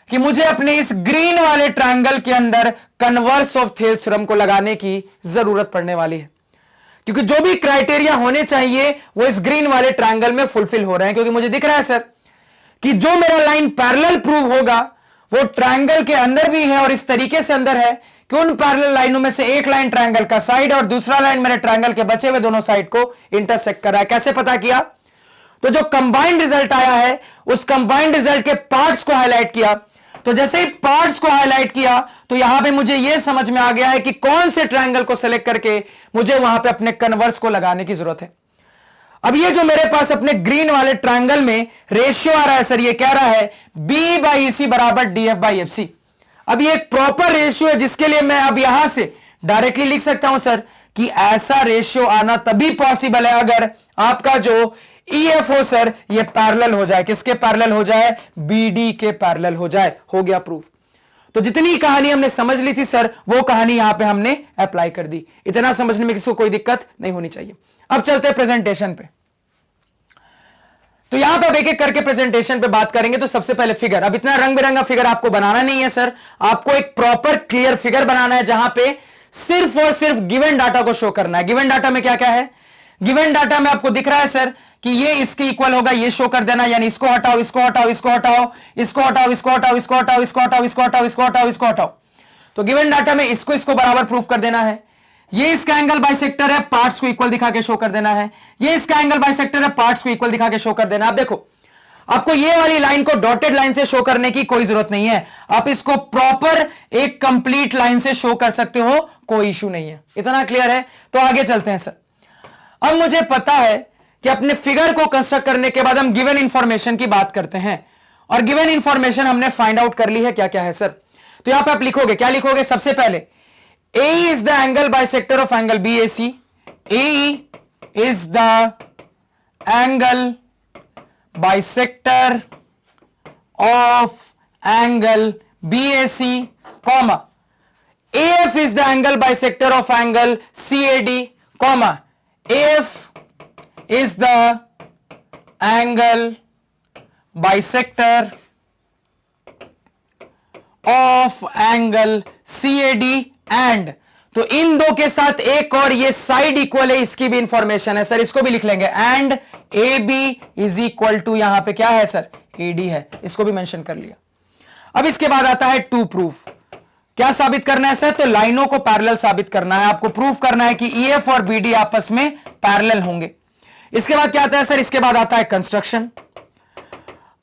कि मुझे अपने इस ग्रीन वाले ट्रायंगल के अंदर कन्वर्स ऑफ थेल्स थ्योरम को लगाने की जरूरत पड़ने वाली है, क्योंकि जो भी क्राइटेरिया होने चाहिए वो इस ग्रीन वाले ट्रायंगल में फुलफिल हो रहे हैं। क्योंकि मुझे दिख रहा है सर कि जो मेरा लाइन पैरेलल प्रूव होगा वो ट्रायंगल के अंदर भी है और इस तरीके से अंदर है कि उन पैरेलल लाइनों में से एक लाइन ट्रायंगल का साइड और दूसरा लाइन मेरे ट्रायंगल के बचे हुए दोनों साइड को इंटरसेक्ट कर रहा है। कैसे पता किया? तो जो कंबाइंड रिजल्ट आया है उस कंबाइंड रिजल्ट के पार्ट्स को हाईलाइट किया। तो जैसे ही पार्ट्स को हाईलाइट किया तो यहां पे मुझे यह समझ में आ गया है कि कौन से ट्रायंगल को सेलेक्ट करके मुझे वहां पे अपने कन्वर्स को लगाने की जरूरत है। अब ये जो मेरे पास अपने ग्रीन वाले ट्रायंगल में रेशियो आ रहा है सर, ये कह रहा है B बाई EC बराबर DF बाई FC। अब ये एक प्रॉपर रेशियो है जिसके लिए मैं अब यहां से डायरेक्टली लिख सकता हूं सर कि ऐसा रेशियो आना तभी पॉसिबल है अगर आपका जो EF हो सर ये पैरेलल हो जाए। किसके पैरेलल हो जाए? BD के पैरेलल हो जाए। हो गया प्रूफ। तो जितनी कहानी हमने समझ ली थी सर वो कहानी यहां पे हमने अप्लाई कर दी। इतना समझने में किसी को कोई दिक्कत नहीं होनी चाहिए। अब चलते हैं प्रेजेंटेशन पे। तो यहां पे अब एक एक करके प्रेजेंटेशन पे बात करेंगे। तो सबसे पहले फिगर, अब इतना रंग बिरंगा फिगर आपको बनाना नहीं है सर, आपको एक प्रॉपर क्लियर फिगर बनाना है जहां पे सिर्फ और सिर्फ गिवन डाटा को शो करना है। गिवन डाटा में क्या क्या है? गिवन डाटा में आपको दिख रहा है सर कि ये इसके इक्वल होगा, ये शो कर देना, यानी इसको हटाओ, इसको हटाओ, इसको हटाओ, इसको हटाओ, इसको हटाओ, इसको हटाओ, इसको हटाओ, इसको हटाओ, इसको हटाओ, इसको हटाओ। तो गिवन डाटा में इसको इसको बराबर प्रूफ कर देना है। ये इसका एंगल बाइसेक्टर है, पार्ट्स को इक्वल दिखा के शो कर देना है। ये इसका एंगल बाइसेक्टर है, पार्ट्स को इक्वल दिखा के शो कर देना। अब देखो आपको ये वाली लाइन को डॉटेड लाइन से शो करने की कोई जरूरत नहीं है, आप इसको प्रॉपर एक कंप्लीट लाइन से शो कर सकते हो, कोई इशू नहीं है। इतना क्लियर है? तो आगे चलते हैं सर। अब मुझे पता है कि अपने फिगर को कंस्ट्रक्ट करने के बाद हम गिवन इंफॉर्मेशन की बात करते हैं, और गिवन इंफॉर्मेशन हमने फाइंड आउट कर ली है क्या क्या है सर। तो यहां पे आप लिखोगे, क्या लिखोगे? सबसे पहले AE is the angle bisector of angle BAC। AE is the angle bisector of angle BAC, comma AF is the angle bisector of angle CAD, comma AF is the angle bisector of angle CAD and, तो इन दो के साथ एक और ये साइड इक्वल है, इसकी भी इंफॉर्मेशन है सर, इसको भी लिख लेंगे। And AB is equal to, यहां पे क्या है सर? AD है, इसको भी मेंशन कर लिया। अब इसके बाद आता है टू प्रूफ। क्या साबित करना है सर? तो लाइनों को पैरेलल साबित करना है, आपको प्रूफ करना है कि EF और BD आपस में पैरेलल होंगे। इसके बाद क्या आता है सर? इसके बाद आता है कंस्ट्रक्शन।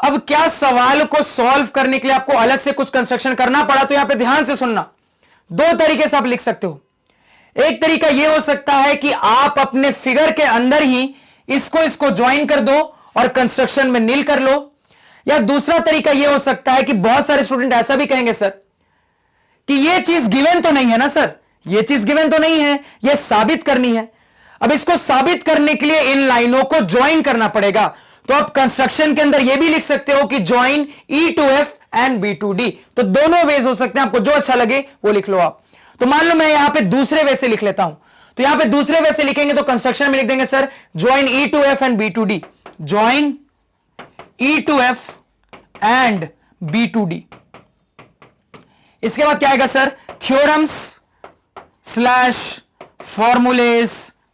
अब क्या सवाल को सॉल्व करने के लिए आपको अलग से कुछ कंस्ट्रक्शन करना पड़ा? तो यहां पे ध्यान से सुनना, दो तरीके से आप लिख सकते हो। एक तरीका यह हो सकता है कि आप अपने फिगर के अंदर ही इसको ज्वाइन कर दो और कंस्ट्रक्शन में नील कर लो, या दूसरा तरीका यह हो सकता है कि बहुत सारे स्टूडेंट ऐसा भी कहेंगे सर कि यह चीज गिवन तो नहीं है ना सर, यह चीज गिवन तो नहीं है, यह साबित करनी है। अब इसको साबित करने के लिए इन लाइनों को ज्वाइन करना पड़ेगा। तो आप कंस्ट्रक्शन के अंदर यह भी लिख सकते हो कि join E to F and B to D। तो दोनों वेज हो सकते हैं, आपको जो अच्छा लगे वो लिख लो आप। तो मान लो मैं यहां पे दूसरे वे से लिख लेता हूं, तो यहां पे दूसरे वे से लिखेंगे तो कंस्ट्रक्शन में लिख देंगे sir join E to F and B to D, join E to F and B to D। इसके बाद क्या आएगा sir? Theorems slash formulas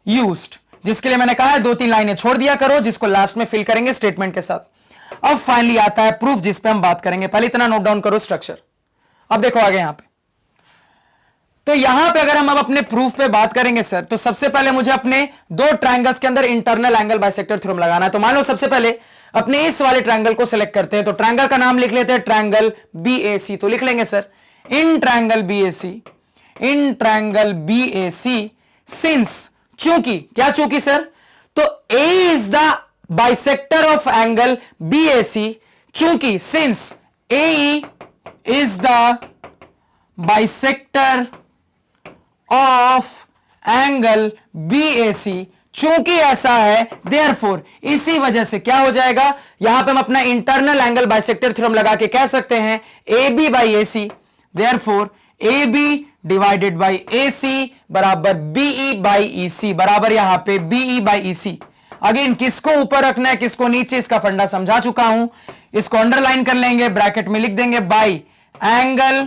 used, जिसके लिए मैंने कहा है दो तीन लाइनें छोड़ दिया करो, जिसको लास्ट में फिल करेंगे स्टेटमेंट के साथ। अब फाइनली आता है प्रूफ, जिस पे हम बात करेंगे। पहले इतना नोट डाउन करो स्ट्रक्चर। अब देखो आगे यहां पे, तो यहां पे अगर हम अब अपने प्रूफ पे बात करेंगे सर, तो सबसे पहले मुझे अपने दो ट्रायंगल्स के अंदर इंटरनल एंगल बाइसेक्टर थ्योरम लगाना है। तो मान लो सबसे पहले अपने इस वाले ट्रायंगल को सिलेक्ट करते हैं, तो ट्रायंगल का नाम लिख लेते हैं ट्रायंगल BAC। तो लिख लेंगे sir in triangle BAC, in triangle BAC since, चूंकि, क्या चूंकि सर? तो A is the bisector of angle BAC, चूंकि since AE is the bisector of angle BAC, चूंकि ऐसा है देयरफॉर, इसी वजह से क्या हो जाएगा, यहां पे हम अपना इंटरनल एंगल बाइसेक्टर थ्योरम लगा के कह सकते हैं AB by AC, therefore AB divided by AC बराबर BE बाई EC, बराबर यहां पे BE बाई EC। अगेन किसको ऊपर रखना है किसको नीचे, इसका फंडा समझा चुका हूं, इसको अंडरलाइन कर लेंगे, ब्रैकेट में लिख देंगे by angle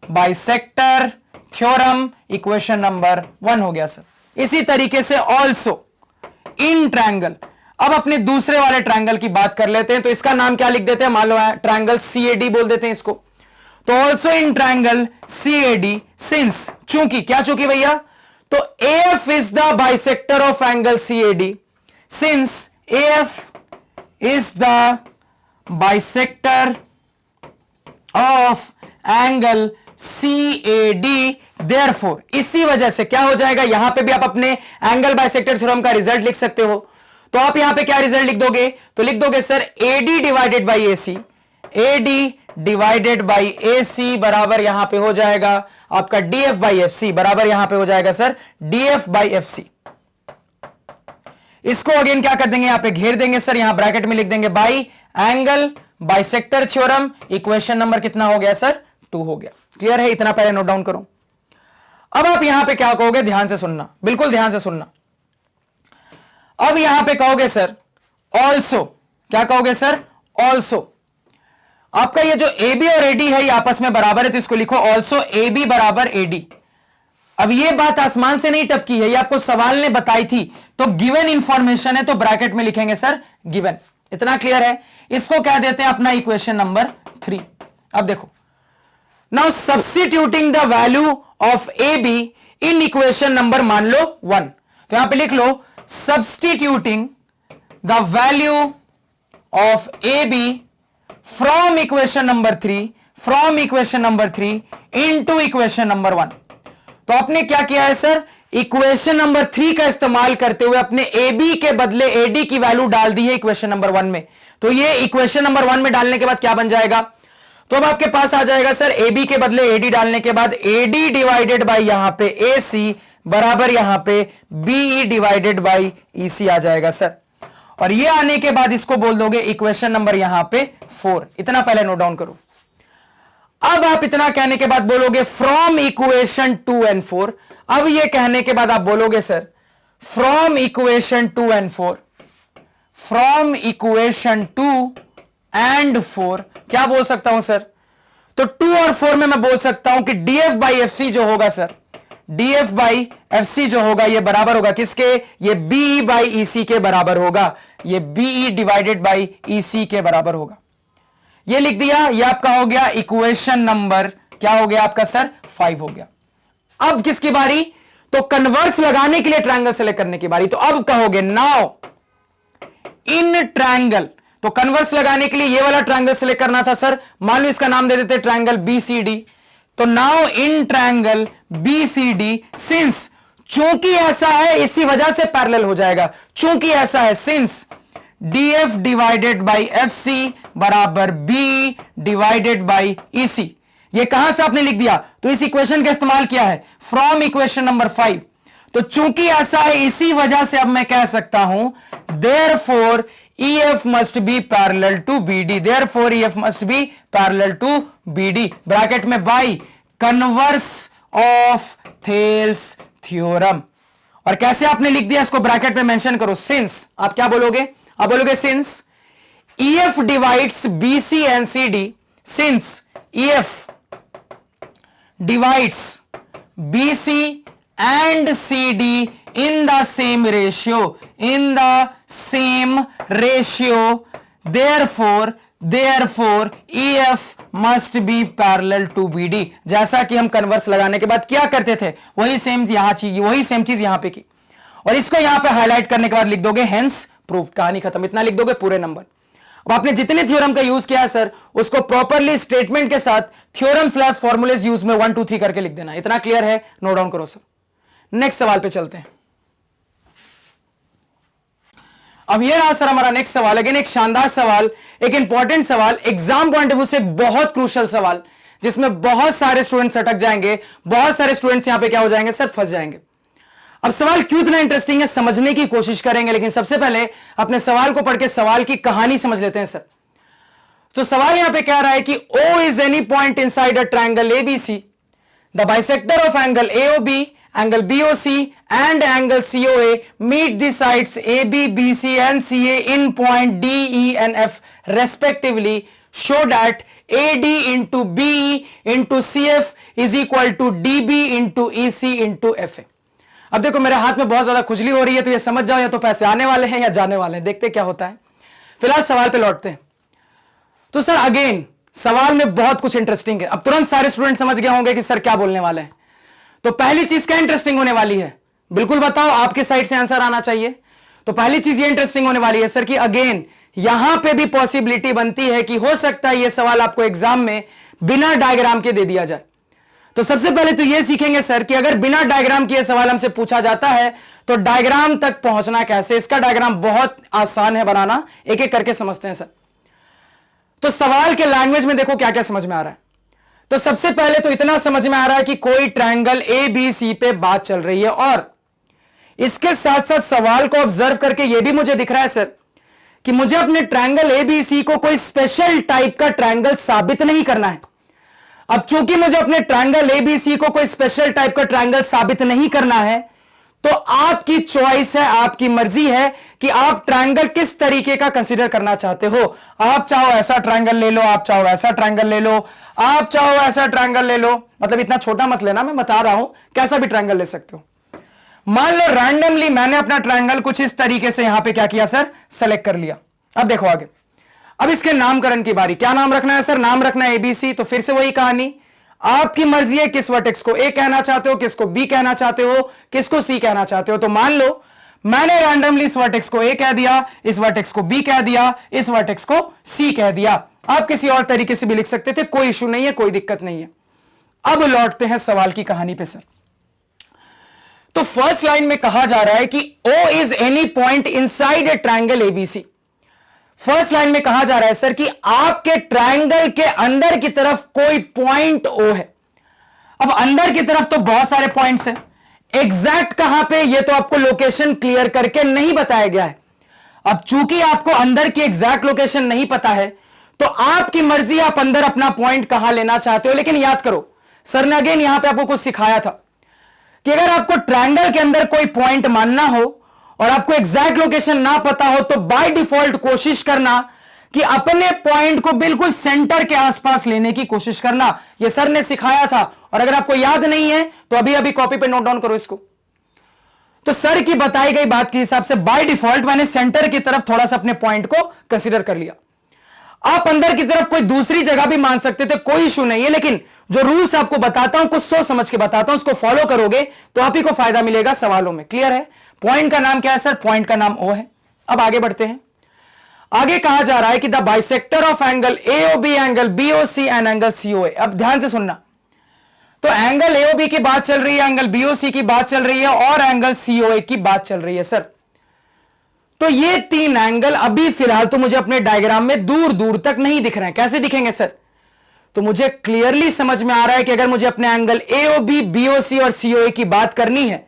bisector theorem, equation number 1 हो गया सर। इसी तरीके से ऑल्सो इन ट्रायंगल, अब अपने दूसरे वाले ट्रायंगल की बात कर लेते हैं, तो इसका नाम क्या लिख देते हैं? मान लो ट्रायंगल CAD बोल देते हैं इसको। तो also in triangle CAD since, चूंकि, क्या चूंकि भैया? तो AF is the bisector of angle CAD, since AF is the bisector of angle CAD, therefore इसी वजह से क्या हो जाएगा, यहां पे भी आप अपने एंगल बाइसेक्टर थ्योरम का रिजल्ट लिख सकते हो। तो आप यहां पे क्या रिजल्ट लिख दोगे? तो लिख दोगे sir AD divided by AC, AD divided by AC बराबर यहां पे हो जाएगा आपका DF बाई FC, बराबर यहां पे हो जाएगा सर DF बाई FC। इसको अगेन क्या कर देंगे, यहां पे घेर देंगे सर, यहां ब्रैकेट में लिख देंगे by angle bisector theorem, equation number कितना हो गया सर? 2 हो गया। क्लियर है? इतना पहले नोट डाउन करो। अब आप यहां पे क्या कहोगे, ध्यान से सुनना, बिल्कुल ध्यान से सुनना। अब यहां पे कहोगे सर ऑल्सो, क्या कहोगे सर? ऑल्सो आपका ये जो AB और AD है ये आपस में बराबर है, तो इसको लिखो ऑल्सो AB बराबर AD। अब ये बात आसमान से नहीं टपकी है, ये आपको सवाल ने बताई थी, तो गिवन इंफॉर्मेशन है, तो ब्रैकेट में लिखेंगे सर गिवन। इतना क्लियर है? इसको क्या देते हैं अपना इक्वेशन नंबर 3। अब देखो, now substituting the value of AB in equation number मान लो 1, तो यहां पे लिख लो substituting the value of A B from equation number 3 into equation number 1। तो आपने क्या किया है सर, इक्वेशन नंबर 3 का इस्तेमाल करते हुए अपने ए बी के बदले ए डी की वैल्यू डाल दी है इक्वेशन नंबर 1 में। तो ये इक्वेशन नंबर 1 में डालने के बाद क्या बन जाएगा, तो अब आपके पास आ जाएगा सर ए बी के बदले ए डी डालने के बाद ए डी डिवाइडेड बाई यहां पे ए सी बराबर यहां पे बीई डिवाइडेड बाई ई सी आ जाएगा सर। और ये आने के बाद इसको बोल दोगे इक्वेशन नंबर यहां पे 4। इतना पहले नोट डाउन करो। अब आप इतना कहने के बाद बोलोगे फ्रॉम इक्वेशन 2 एंड 4। अब ये कहने के बाद आप बोलोगे sir from equation 2 and 4, from equation 2 and 4 क्या बोल सकता हूं सर, तो 2 और 4 में मैं बोल सकता हूं कि डीएफ बाई एफ सी जो होगा sir, DF by F C जो होगा ये बराबर होगा किसके, ये बीई बाई ई सी के बराबर होगा, ये बीई डिवाइडेड बाई ई सी के बराबर होगा। ये लिख दिया, ये आपका हो गया इक्वेशन नंबर क्या हो गया आपका सर 5 हो गया। अब किसकी बारी, तो कन्वर्स लगाने के लिए ट्रायंगल सेलेक्ट करने की बारी। तो अब कहोगे नाउ इन ट्रायंगल, तो कन्वर्स लगाने के लिए ये वाला ट्रायंगल सेलेक्ट करना था सर, मान लो इसका नाम दे देते ट्रायंगल बीसीडी। तो now in triangle BCD since, चूंकि ऐसा है इसी वजह से पैरेलल हो जाएगा, चूंकि ऐसा है since DF divided by F C बराबर B divided by E C. ये कहां से आपने लिख दिया, तो इस इक्वेशन का इस्तेमाल किया है फ्रॉम इक्वेशन नंबर 5। तो चूंकि ऐसा है इसी वजह से अब मैं कह सकता हूं therefore EF must be parallel to BD, therefore EF must be parallel to BD, bracket में by converse of Thales theorem. और कैसे आपने लिख दिया इसको ब्रैकेट में मेंशन करो, सिंस, आप क्या बोलोगे, आप बोलोगे since EF divides BC and CD, since EF divides BC and CD in the same ratio, therefore EF must be parallel to BD। जैसा कि हम कन्वर्स लगाने के बाद क्या करते थे वही सेम चीज यहां पे की, और इसको यहां पे हाईलाइट करने के बाद लिख दोगे हेंस प्रूफ, कहानी खत्म। इतना लिख दोगे पूरे नंबर। अब आपने जितने थ्योरम का यूज किया है सर उसको प्रॉपरली स्टेटमेंट के साथ थ्योरम / फॉर्मूलेज यूज में 1 2 3 करके लिख देना। इतना क्लियर है, नोट डाउन करो सर। नेक्स्ट सवाल पे चलते हैं। अब ये रहा सर हमारा नेक्स्ट सवाल, अगेन एक शानदार सवाल, एक इंपॉर्टेंट सवाल, एग्जाम पॉइंट ऑफ व्यू से एक बहुत क्रूशियल सवाल, जिसमें बहुत सारे स्टूडेंट्स अटक जाएंगे, बहुत सारे स्टूडेंट्स यहां पे क्या हो जाएंगे सर, फंस जाएंगे। अब सवाल क्यों इतना इंटरेस्टिंग है समझने की कोशिश करेंगे, लेकिन सबसे पहले अपने सवाल को पढ़ के सवाल की कहानी समझ लेते हैं सर। तो सवाल यहां पे कह रहा है कि O is any point inside a triangle ABC, the bisector of angle AOB, angle BOC and angle COA meet the sides AB, BC and CA in point D, E and F respectively. Show that AD into BE into CF is equal to DB into EC into FA। अब देखो मेरे हाथ में बहुत ज्यादा खुजली हो रही है, तो ये समझ जाओ या तो पैसे आने वाले हैं या जाने वाले हैं, देखते क्या होता है। फिलहाल सवाल पे लौटते हैं। तो सर अगेन सवाल में बहुत कुछ इंटरेस्टिंग है। अब तुरंत सारे स्टूडेंट समझ गए होंगे कि सर क्या बोलने वाले हैं। तो पहली चीज क्या इंटरेस्टिंग होने वाली है, बिल्कुल बताओ, आपके साइड से आंसर आना चाहिए। तो पहली चीज ये इंटरेस्टिंग होने वाली है सर कि अगेन यहां पे भी पॉसिबिलिटी बनती है कि हो सकता है ये सवाल आपको एग्जाम में बिना डायग्राम के दे दिया जाए। तो सबसे पहले तो ये सीखेंगे सर कि अगर बिना डायग्राम के सवाल हमसे पूछा जाता है तो डायग्राम तक पहुंचना कैसे। इसका डायग्राम बहुत आसान है बनाना, एक एक करके समझते हैं सर। तो सवाल के लैंग्वेज में देखो क्या क्या समझ में आ रहा है। तो सबसे पहले तो इतना समझ में आ रहा है कि कोई ट्रायंगल ABC पे बात चल रही है, और इसके साथ साथ सवाल को ऑब्जर्व करके यह भी मुझे दिख रहा है सर कि मुझे अपने ट्रायंगल ABC को कोई स्पेशल टाइप का ट्रायंगल साबित नहीं करना है। अब चूंकि मुझे अपने ट्रायंगल ABC को कोई स्पेशल टाइप का ट्रायंगल साबित नहीं करना है, तो आपकी चॉइस है, आपकी मर्जी है कि आप ट्रायंगल किस तरीके का कंसीडर करना चाहते हो। आप चाहो ऐसा ट्रायंगल ले लो, आप चाहो ऐसा ट्रायंगल ले लो, आप चाहो ऐसा ट्रायंगल ले लो, मतलब इतना छोटा मत लेना, मैं बता रहा हूं कैसा भी ट्रायंगल ले सकते हो। मान लो रैंडमली मैंने अपना ट्रायंगल कुछ इस तरीके से यहां पे क्या किया सर, सेलेक्ट कर लिया। अब देखो आगे, अब इसके नामकरण की बारी। क्या नाम रखना है सर, नाम रखना है ABC। तो फिर से वही कहानी, आपकी मर्जी है किस वर्टेक्स को A कहना चाहते हो, किसको B कहना चाहते हो, किसको C कहना चाहते हो। तो मान लो मैंने रैंडमली इस वर्टेक्स को ए कह दिया, इस वर्टेक्स को बी कह दिया, इस वर्टेक्स को सी कह दिया। आप किसी और तरीके से भी लिख सकते थे, कोई इशू नहीं है, कोई दिक्कत नहीं है। अब लौटते हैं सवाल की कहानी पे सर। तो फर्स्ट लाइन में कहा जा रहा है कि O is any point inside a triangle ABC. First line में कहा जा रहा है सर कि आपके ट्रायंगल के अंदर की तरफ कोई पॉइंट O है। अब अंदर की तरफ तो बहुत सारे पॉइंट्स हैं, एग्जैक्ट कहां पे ये तो आपको लोकेशन क्लियर करके नहीं बताया गया है। अब चूंकि आपको अंदर की एग्जैक्ट लोकेशन नहीं पता है तो आपकी मर्जी, आप अंदर अपना पॉइंट कहां लेना चाहते हो। लेकिन याद करो, सर ने अगेन यहां पे आपको कुछ सिखाया था कि अगर आपको ट्रायंगल के अंदर कोई पॉइंट मानना हो और आपको एग्जैक्ट लोकेशन ना पता हो तो बाय डिफॉल्ट कोशिश करना कि अपने पॉइंट को बिल्कुल सेंटर के आसपास लेने की कोशिश करना। यह सर ने सिखाया था, और अगर आपको याद नहीं है तो अभी अभी कॉपी पे नोट डाउन करो इसको। तो सर की बताई गई बात के हिसाब से बाय डिफॉल्ट मैंने सेंटर की तरफ थोड़ा सा अपने पॉइंट को कंसीडर कर लिया। आप अंदर की तरफ कोई दूसरी जगह भी मान सकते थे, कोई इशू नहीं है, लेकिन जो रूल्स आपको बताता हूं कुछ सोच समझ के बताता हूं, उसको फॉलो करोगे तो आप ही को फायदा मिलेगा सवालों में। क्लियर है? पॉइंट का नाम क्या है सर? पॉइंट का नाम O है। अब आगे बढ़ते हैं। आगे कहा जा रहा है कि the bisector of angle AOB, angle BOC and angle COA। अब ध्यान से सुनना, तो एंगल AOB की बात चल रही है, एंगल BOC की बात चल रही है और एंगल COA की बात चल रही है सर। तो ये तीन एंगल अभी फिलहाल तो मुझे अपने डायग्राम में दूर दूर तक नहीं दिख रहे हैं। कैसे दिखेंगे सर? तो मुझे क्लियरली समझ में आ रहा है कि अगर मुझे अपने एंगल AOB, BOC और COA की बात करनी है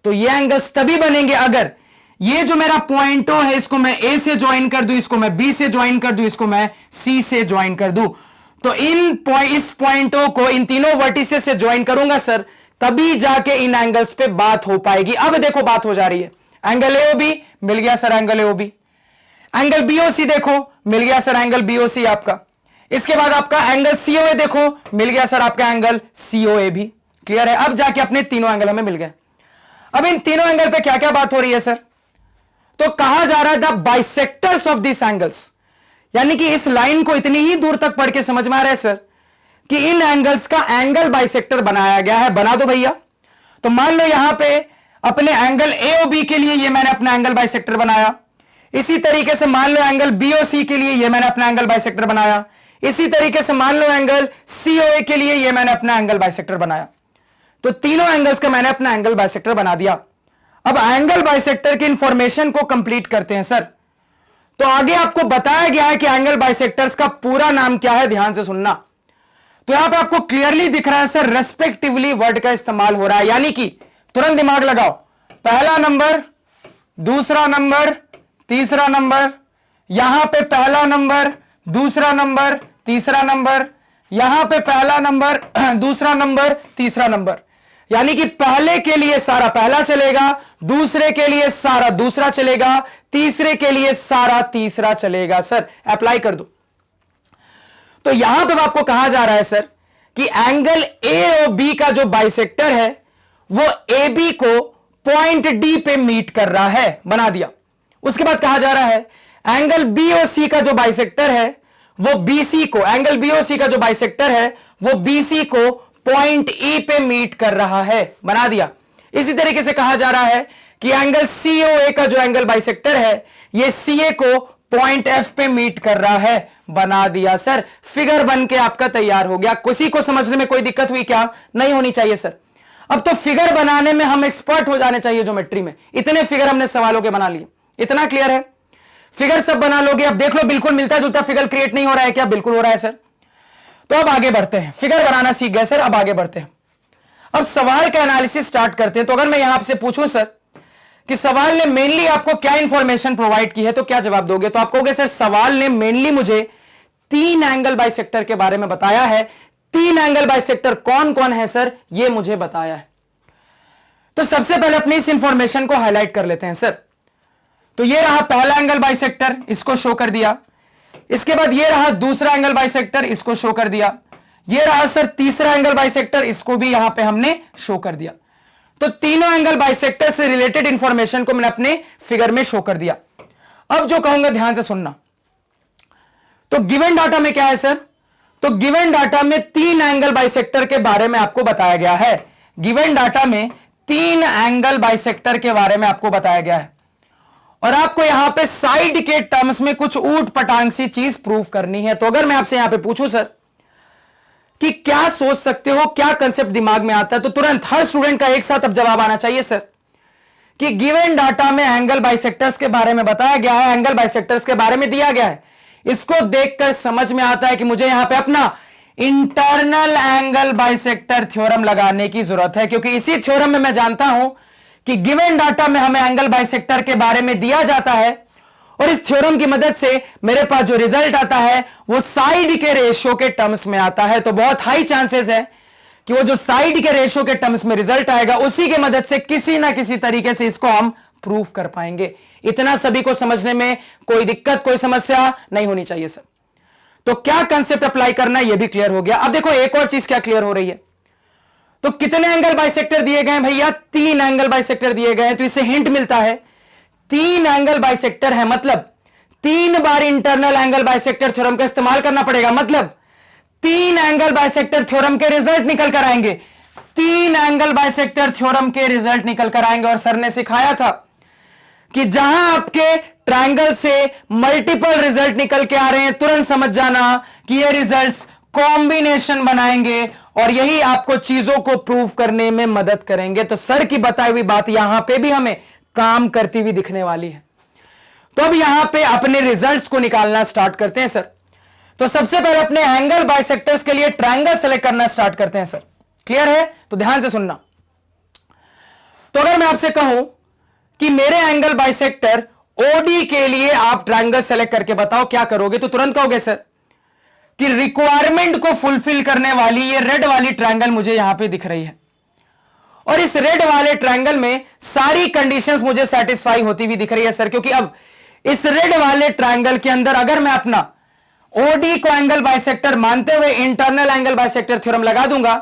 तो ये एंगल्स तभी बनेंगे अगर ये जो मेरा पॉइंट O है इसको मैं A से ज्वाइन कर दूं, इसको मैं B से ज्वाइन कर दूं, इसको मैं C से ज्वाइन कर दूं। तो इस पॉइंट O को इन तीनों वर्टिसेस से ज्वाइन करूंगा सर, तभी जाके इन एंगल्स पे बात हो पाएगी। अब देखो बात हो जा रही है। एंगल AOB मिल गया sir, angle AOB। Angle BOC देखो मिल गया सर, एंगल BOC आपका। इसके बाद आपका एंगल COA देखो मिल गया सर, आपका एंगल COA भी। क्लियर है? अब जाके अपने तीनों एंगल हमें मिल गए। अब इन तीनों एंगल पे क्या क्या बात हो रही है सर? तो कहा जा रहा है the bisectors of this angles, यानी कि इस लाइन को इतनी ही दूर तक पढ़ के समझ में आ रहा है सर कि इन एंगल्स का एंगल बाइसेक्टर बनाया गया है। बना दो भैया। तो मान लो यहां पे अपने एंगल AOB के लिए ये मैंने अपना एंगल बाइसेक्टर बनाया, इसी तरीके से मान लो एंगल BOC के लिए ये मैंने अपना एंगल बाइसेक्टर बनाया, इसी तरीके से मान लो एंगल COA के लिए ये मैंने अपना एंगल बाइसेक्टर बनाया। तो तीनों एंगल्स का मैंने अपना एंगल बाइसेक्टर बना दिया। अब एंगल बाइसेक्टर की इंफॉर्मेशन को कंप्लीट करते हैं सर। तो आगे आपको बताया गया है कि एंगल बाइसेक्टर्स का पूरा नाम क्या है, ध्यान से सुनना। तो यहां पे आपको क्लियरली दिख रहा है सर रेस्पेक्टिवली वर्ड का इस्तेमाल हो रहा है, यानी कि तुरंत दिमाग लगाओ, पहला नंबर, दूसरा नंबर, तीसरा नंबर, यहां पे पहला नंबर, दूसरा नंबर, तीसरा नंबर, यहां पे पहला नंबर, दूसरा नंबर, तीसरा नंबर। यानी कि पहले के लिए सारा पहला चलेगा, दूसरे के लिए सारा दूसरा चलेगा, तीसरे के लिए सारा तीसरा चलेगा। सर अप्लाई कर दो। तो यहां पर आपको कहा जा रहा है सर कि एंगल AOB का जो बाइसेक्टर है वो AB को पॉइंट D पे मीट कर रहा है। बना दिया। उसके बाद कहा जा रहा है एंगल BOC का जो बाइसेक्टर है वो BC को, एंगल BOC का जो बाइसेक्टर है वो BC को पॉइंट E पे मीट कर रहा है। बना दिया। इसी तरीके से कहा जा रहा है कि एंगल COA का जो एंगल बाइसेक्टर है ये CA को पॉइंट F पे मीट कर रहा है। बना दिया सर। फिगर बन के आपका तैयार हो गया। किसी को समझने में कोई दिक्कत हुई क्या? नहीं होनी चाहिए सर। अब तो फिगर बनाने में हम एक्सपर्ट हो जाने चाहिए ज्योमेट्री में। इतने फिगर हमने सवालों के बना लिए। इतना क्लियर है? फिगर सब बना लोगे। अब देख लो बिल्कुल मिलता जुलता फिगर क्रिएट नहीं हो रहा है क्या? बिल्कुल हो रहा है सर। तो अब आगे बढ़ते हैं। फिगर बनाना सीख गए सर, अब आगे बढ़ते हैं। अब सवाल का एनालिसिस स्टार्ट करते हैं। तो अगर मैं यहां आपसे पूछूं सर कि सवाल ने मेनली आपको क्या इंफॉर्मेशन प्रोवाइड की है तो क्या जवाब दोगे? तो आप कहोगे सर सवाल ने मेनली मुझे 3 एंगल बाइसेक्टर के बारे में बताया है। 3 एंगल बाइसेक्टर कौन कौन है सर ये मुझे बताया है। तो सबसे पहले अपनी इस इंफॉर्मेशन को हाईलाइट कर लेते हैं सर। तो ये रहा पहला एंगल बाइसेक्टर, इसको शो कर दिया। इसके बाद ये रहा दूसरा एंगल बाइसेक्टर, इसको शो कर दिया। ये रहा सर तीसरा एंगल बाइसेक्टर, इसको भी यहां पे हमने शो कर दिया। तो तीनों एंगल बाइसेक्टर से रिलेटेड इंफॉर्मेशन को मैंने अपने फिगर में शो कर दिया। अब जो कहूंगा ध्यान से सुनना। तो गिवन डाटा में क्या है सर? तो गिवन डाटा में 3 एंगल बाइसेक्टर के बारे में आपको बताया गया है। गिवन डाटा में 3 एंगल बाइसेक्टर के बारे में आपको बताया गया है। और आपको यहां पे साइड के टर्म्स में कुछ ऊट पटांग सी चीज प्रूव करनी है। तो अगर मैं आपसे यहां पे पूछूं सर कि क्या सोच सकते हो, क्या कंसेप्ट दिमाग में आता है, तो तुरंत हर स्टूडेंट का एक साथ अब जवाब आना चाहिए सर कि गिवन डाटा में एंगल बाइसेक्टर्स के बारे में बताया गया है, एंगल बाइसेक्टर्स के बारे में दिया गया है। इसको देखकर समझ में आता है कि मुझे यहां पे अपना इंटरनल एंगल बाइसेक्टर थ्योरम लगाने की जरूरत है, क्योंकि इसी थ्योरम में मैं जानता हूं कि गिवन डाटा में हमें एंगल बाइसेक्टर के बारे में दिया जाता है और इस थ्योरम की मदद से मेरे पास जो रिजल्ट आता है वो साइड के रेशियो के टर्म्स में आता है। तो बहुत हाई चांसेस है कि वो जो साइड के रेशियो के टर्म्स में रिजल्ट आएगा उसी की मदद से किसी ना किसी तरीके से इसको हम प्रूफ कर पाएंगे। इतना सभी को समझने में कोई दिक्कत, कोई समस्या नहीं होनी चाहिए सर। तो क्या कंसेप्ट अप्लाई करना है ये भी क्लियर हो गया। अब देखो एक और चीज क्या क्लियर हो रही है, तो कितने एंगल बाइसेक्टर दिए गए हैं भैया? 3 एंगल बाइसेक्टर दिए गए हैं। तो इससे हिंट मिलता है 3 एंगल बाइसेक्टर है, मतलब 3 बार इंटरनल एंगल बाइसेक्टर थ्योरम का इस्तेमाल करना पड़ेगा, मतलब 3 एंगल बाइसेक्टर थ्योरम के रिजल्ट निकल कर आएंगे। 3 एंगल बाइसेक्टर थ्योरम के रिजल्ट निकल कर आएंगे। और सर ने सिखाया था कि जहां आपके ट्रायंगल से मल्टीपल रिजल्ट निकल के आ रहे हैं, तुरंत समझ जाना कि ये रिजल्ट्स कॉम्बिनेशन बनाएंगे और यही आपको चीजों को प्रूव करने में मदद करेंगे। तो सर की बताई हुई बात यहां पे भी हमें काम करती हुई दिखने वाली है। तो अब यहां पे अपने रिजल्ट्स को निकालना स्टार्ट करते हैं सर। तो सबसे पहले अपने एंगल बाइसेक्टर्स के लिए ट्रायंगल सेलेक्ट करना स्टार्ट करते हैं सर। क्लियर है? तो ध्यान से सुनना। तो अगर मैं आपसे कहूं कि मेरे एंगल बाइसेक्टर ओडी के लिए आप ट्रायंगल सेलेक्ट करके बताओ, क्या करोगे? तो तुरंत कहोगे सर कि रिक्वायरमेंट को फुलफिल करने वाली ये रेड वाली ट्रायंगल मुझे यहां पे दिख रही है और इस रेड वाले ट्रायंगल में सारी कंडीशंस मुझे सेटिस्फाई होती हुई दिख रही है सर। क्योंकि अब इस रेड वाले ट्रायंगल के अंदर अगर मैं अपना ओडी को एंगल बाइसेक्टर मानते हुए इंटरनल एंगल बाइसेक्टर थ्योरम लगा दूंगा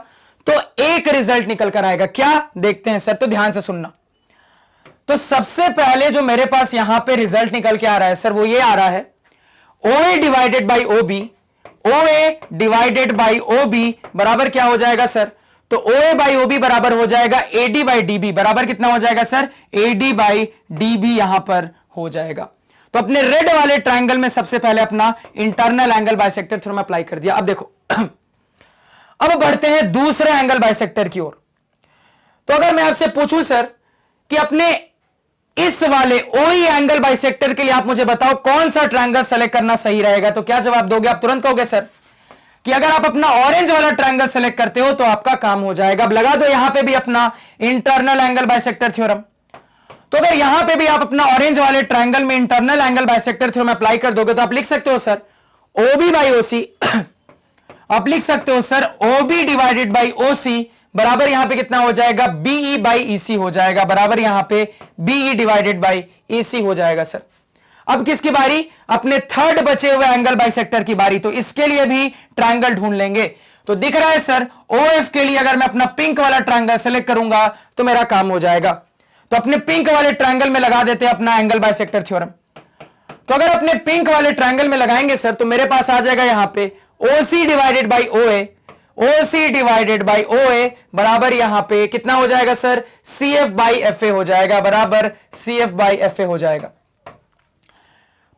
तो एक रिजल्ट निकल कर आएगा। क्या? देखते हैं सर। तो ध्यान से सुनना। तो सबसे पहले जो मेरे पास यहां पे रिजल्ट निकल के आ रहा है सर वो ये आ रहा है OA divided by OB, OA divided by OB बराबर क्या हो जाएगा सर? तो OA बाई OB बराबर हो जाएगा AD बाई DB, बराबर कितना हो जाएगा सर? AD बाई DB यहां पर हो जाएगा। तो अपने रेड वाले ट्रायंगल में सबसे पहले अपना internal angle bisector theorem apply कर दिया। अब देखो अब बढ़ते हैं दूसरे एंगल बाइसेक्टर की ओर। तो अगर मैं आपसे पूछूं सर कि अपने इस वाले OE एंगल बाइसेक्टर के लिए आप मुझे बताओ कौन सा ट्रायंगल सेलेक्ट करना सही रहेगा, तो क्या जवाब दोगे? आप तुरंत कहोगे सर कि अगर आप अपना ऑरेंज वाला ट्रायंगल सेलेक्ट करते हो तो आपका काम हो जाएगा। अब लगा दो यहां पे भी अपना इंटरनल एंगल बाइसेक्टर थ्योरम। तो अगर यहां पे भी आप अपना ऑरेंज वाले ट्रायंगल में internal angle bisector theorem apply कर दोगे तो आप लिख सकते हो सर OB बाई OC आप लिख सकते हो sir OB divided by OC बराबर यहां पे कितना हो जाएगा? BE बाई EC हो जाएगा, बराबर यहां पे BE डिवाइडेड बाई EC हो जाएगा सर। अब किसकी बारी? अपने थर्ड बचे हुए एंगल बाइसेक्टर की बारी। तो इसके लिए भी ट्रायंगल ढूंढ लेंगे। तो दिख रहा है सर OF के लिए अगर मैं अपना पिंक वाला ट्रायंगल सेलेक्ट करूंगा तो मेरा काम हो जाएगा। तो अपने पिंक वाले ट्रायंगल में लगा देते हैं अपना एंगल बाइसेक्टर थ्योरम। तो अगर अपने पिंक वाले ट्रायंगल में लगाएंगे सर तो मेरे पास आ जाएगा यहां पे OC divided by OA, OC divided by OA बराबर यहां पे कितना हो जाएगा सर? CF बाई FA हो जाएगा, बराबर CF बाई FA हो जाएगा।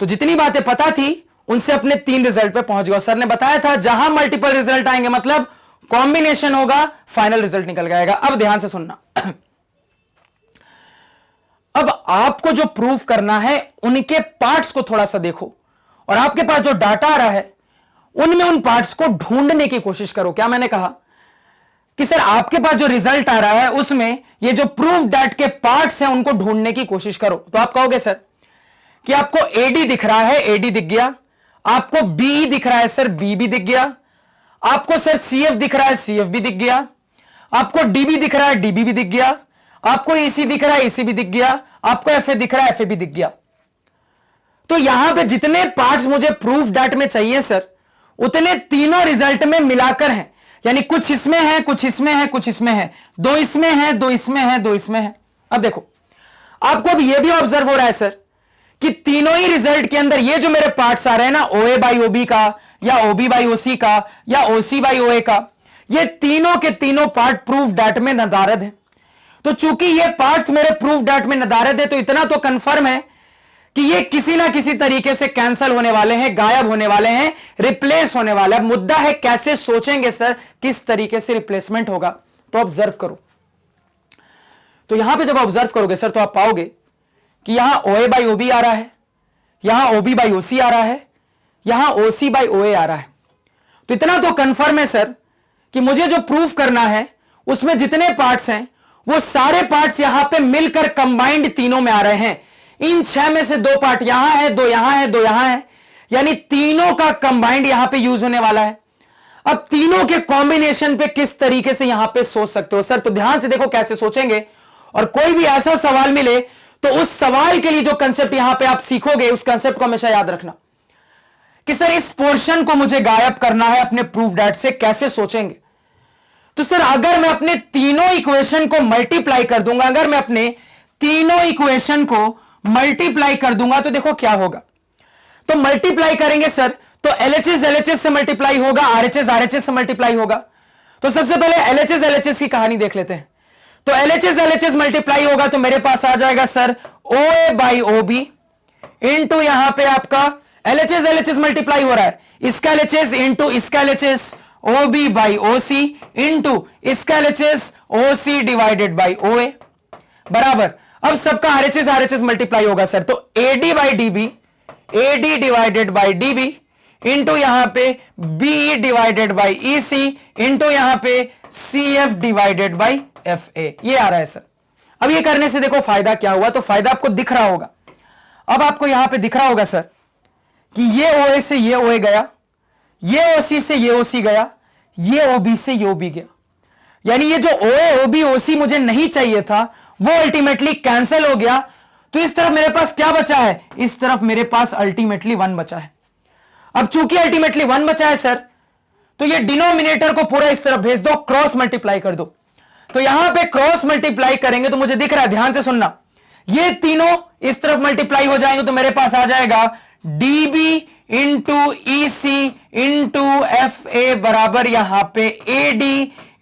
तो जितनी बातें पता थी उनसे अपने 3 रिजल्ट पे पहुंच गए। सर ने बताया था जहां मल्टीपल रिजल्ट आएंगे मतलब कॉम्बिनेशन होगा, फाइनल रिजल्ट निकल जाएगा। अब ध्यान से सुनना अब आपको जो प्रूफ करना है उनके पार्ट्स को थोड़ा सा देखो और आपके पास जो डाटा आ रहा है उनमें उन पार्ट्स को ढूंढने की कोशिश करो। क्या मैंने कहा कि सर आपके पास जो रिजल्ट आ रहा है उसमें ये जो प्रूफ डैट के पार्ट्स हैं उनको ढूंढने की कोशिश करो। तो आप कहोगे सर कि आपको AD दिख रहा है, AD दिख गया, आपको BE दिख रहा है सर, B भी दिख गया, आपको सर CF दिख रहा है, CF भी दिख गया, आपको DB दिख रहा है, DB भी दिख गया, आपको EC दिख रहा है, EC भी दिख गया, आपको FA दिख रहा है, FA भी दिख गया। तो यहां पे जितने पार्ट्स मुझे प्रूफ डैट में चाहिए सर उतने तीनों रिजल्ट में मिलाकर हैं, यानी कुछ इसमें है, कुछ इसमें है, कुछ इसमें है, 2 इसमें है, 2 इसमें है, 2 इसमें है। अब देखो आपको अब यह भी ऑब्जर्व हो रहा है सर कि तीनों ही रिजल्ट के अंदर ये जो मेरे पार्ट्स आ रहे हैं ना OA बाई OB का या OB बाई OC का या OC बाई OA का, ये तीनों के तीनों पार्ट प्रूफ डैट में नदारद है। तो चूंकि ये पार्ट्स मेरे प्रूफ डैट में नदारद है तो इतना तो कंफर्म है कि ये किसी ना किसी तरीके से कैंसिल होने वाले हैं, गायब होने वाले हैं, रिप्लेस होने वाले हैं। मुद्दा है कैसे सोचेंगे सर, किस तरीके से रिप्लेसमेंट होगा। तो ऑब्जर्व करो, तो यहां पे जब ऑब्जर्व करोगे सर तो आप पाओगे कि यहां OA बाई OB आ रहा है, यहां OB बाई OC आ रहा है, यहां OC बाई OA आ रहा है। तो इतना तो कंफर्म है सर कि मुझे जो प्रूफ करना है उसमें जितने पार्ट्स हैं वो सारे पार्ट्स यहां पे मिलकर कंबाइंड तीनों में आ रहे हैं। इन 6 में से 2 पार्ट यहां है, 2 यहां है, 2 यहां है, यानी तीनों का कंबाइंड यहां पे यूज होने वाला है। अब तीनों के कॉम्बिनेशन पे किस तरीके से यहां पे सोच सकते हो सर, तो ध्यान से देखो कैसे सोचेंगे। और कोई भी ऐसा सवाल मिले तो उस सवाल के लिए जो कंसेप्ट यहां पे आप सीखोगे उस कंसेप्ट को हमेशा याद रखना कि सर इस पोर्शन को मुझे गायब करना है अपने प्रूफ डेट से, कैसे सोचेंगे। तो सर अगर मैं अपने तीनों इक्वेशन को मल्टीप्लाई कर दूंगा, अगर मैं अपने तीनों इक्वेशन को मल्टीप्लाई कर दूंगा तो देखो क्या होगा। तो मल्टीप्लाई करेंगे सर तो LHS LHS से मल्टीप्लाई होगा, RHS RHS से मल्टीप्लाई होगा। तो सबसे पहले LHS LHS की कहानी देख लेते हैं। तो LHS LHS मल्टीप्लाई होगा तो मेरे पास आ जाएगा sir OA by OB into यहां पे आपका LHS LHS मल्टीप्लाई हो रहा है, इसका LHS इंटू इसका LHS, OB by OC into इसका LHS OC divided by OA बराबर। अब सबका RHS RHS मल्टीप्लाई होगा सर, तो AD by DB, AD divided by DB into यहां पे BE divided by EC into यहां पे CF डिवाइडेड बाई FA, ये आ रहा है सर। अब ये करने से देखो फायदा क्या हुआ, तो फायदा आपको दिख रहा होगा। अब आपको यहां पे दिख रहा होगा सर कि ये OA से ये OA गया, ये OC से ये OC गया, ये OB से ये OB गया, यानी ये जो OA OB OC मुझे नहीं चाहिए था वो अल्टीमेटली कैंसिल हो गया। तो इस तरफ मेरे पास क्या बचा है, इस तरफ मेरे पास अल्टीमेटली 1 बचा है। अब चूंकि अल्टीमेटली 1 बचा है सर, तो ये डिनोमिनेटर को पूरा इस तरफ भेज दो, क्रॉस मल्टीप्लाई कर दो। तो यहां पे क्रॉस मल्टीप्लाई करेंगे तो मुझे दिख रहा है, ध्यान से सुनना, ये तीनों इस तरफ मल्टीप्लाई हो जाएंगे तो मेरे पास आ जाएगा DB into EC into FA बराबर यहां पे AD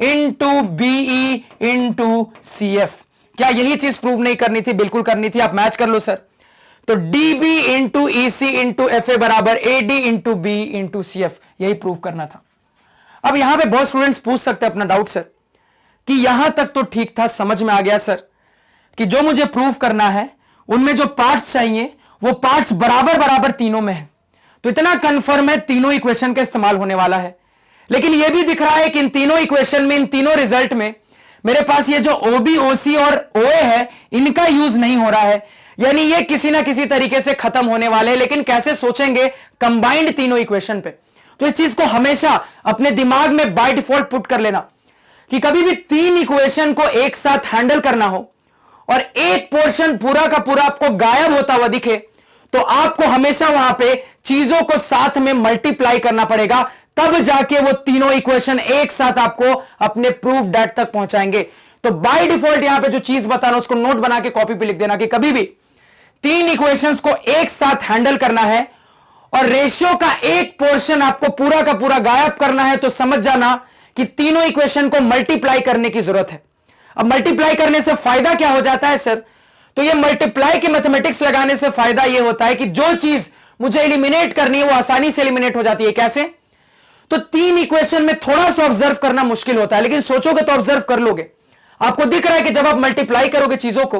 into BE into CF। क्या यही चीज प्रूव नहीं करनी थी? बिल्कुल करनी थी, आप मैच कर लो सर। तो DB into EC into FA बराबर AD into BE into CF, यही प्रूव करना था। अब यहां पे बहुत स्टूडेंट्स पूछ सकते हैं अपना डाउट सर कि यहां तक तो ठीक था, समझ में आ गया सर कि जो मुझे प्रूव करना है उनमें जो पार्ट्स चाहिए वो पार्ट्स बराबर बराबर तीनों में है, तो इतना कंफर्म है तीनों इक्वेशन का इस्तेमाल होने वाला है। लेकिन यह भी दिख रहा है कि इन तीनों इक्वेशन में, इन तीनों रिजल्ट में मेरे पास ये जो OB OC और OA है इनका यूज नहीं हो रहा है, यानी ये किसी ना किसी तरीके से खत्म होने वाले हैं। लेकिन कैसे सोचेंगे कंबाइंड तीनों इक्वेशन पे, तो इस चीज को हमेशा अपने दिमाग में बाय डिफॉल्ट पुट कर लेना कि कभी भी 3 इक्वेशन को एक साथ हैंडल करना हो और एक पोर्शन पूरा का पूरा आपको गायब होता हुआ दिखे तो आपको हमेशा वहां पे चीजों को साथ में मल्टीप्लाई करना पड़ेगा, तब जाके वो तीनों इक्वेशन एक साथ आपको अपने प्रूफ डेट तक पहुंचाएंगे। तो बाय डिफॉल्ट यहां पे जो चीज बताना उसको नोट बना के कॉपी पे लिख देना कि कभी भी 3 इक्वेशंस को एक साथ हैंडल करना है और रेशियो का एक पोर्शन आपको पूरा का पूरा गायब करना है, तो समझ जाना कि तीनों इक्वेशन को मल्टीप्लाई करने की जरूरत है। अब मल्टीप्लाई करने से फायदा क्या हो जाता है सर, तो ये मल्टीप्लाई के मैथमेटिक्स लगाने से फायदा ये होता है कि जो चीज मुझे एलिमिनेट करनी है वो आसानी से एलिमिनेट हो जाती है। कैसे? तो 3 इक्वेशन में थोड़ा सा ऑब्जर्व करना मुश्किल होता है, लेकिन सोचोगे तो ऑब्जर्व कर लोगे। आपको दिख रहा है कि जब आप मल्टीप्लाई करोगे चीजों को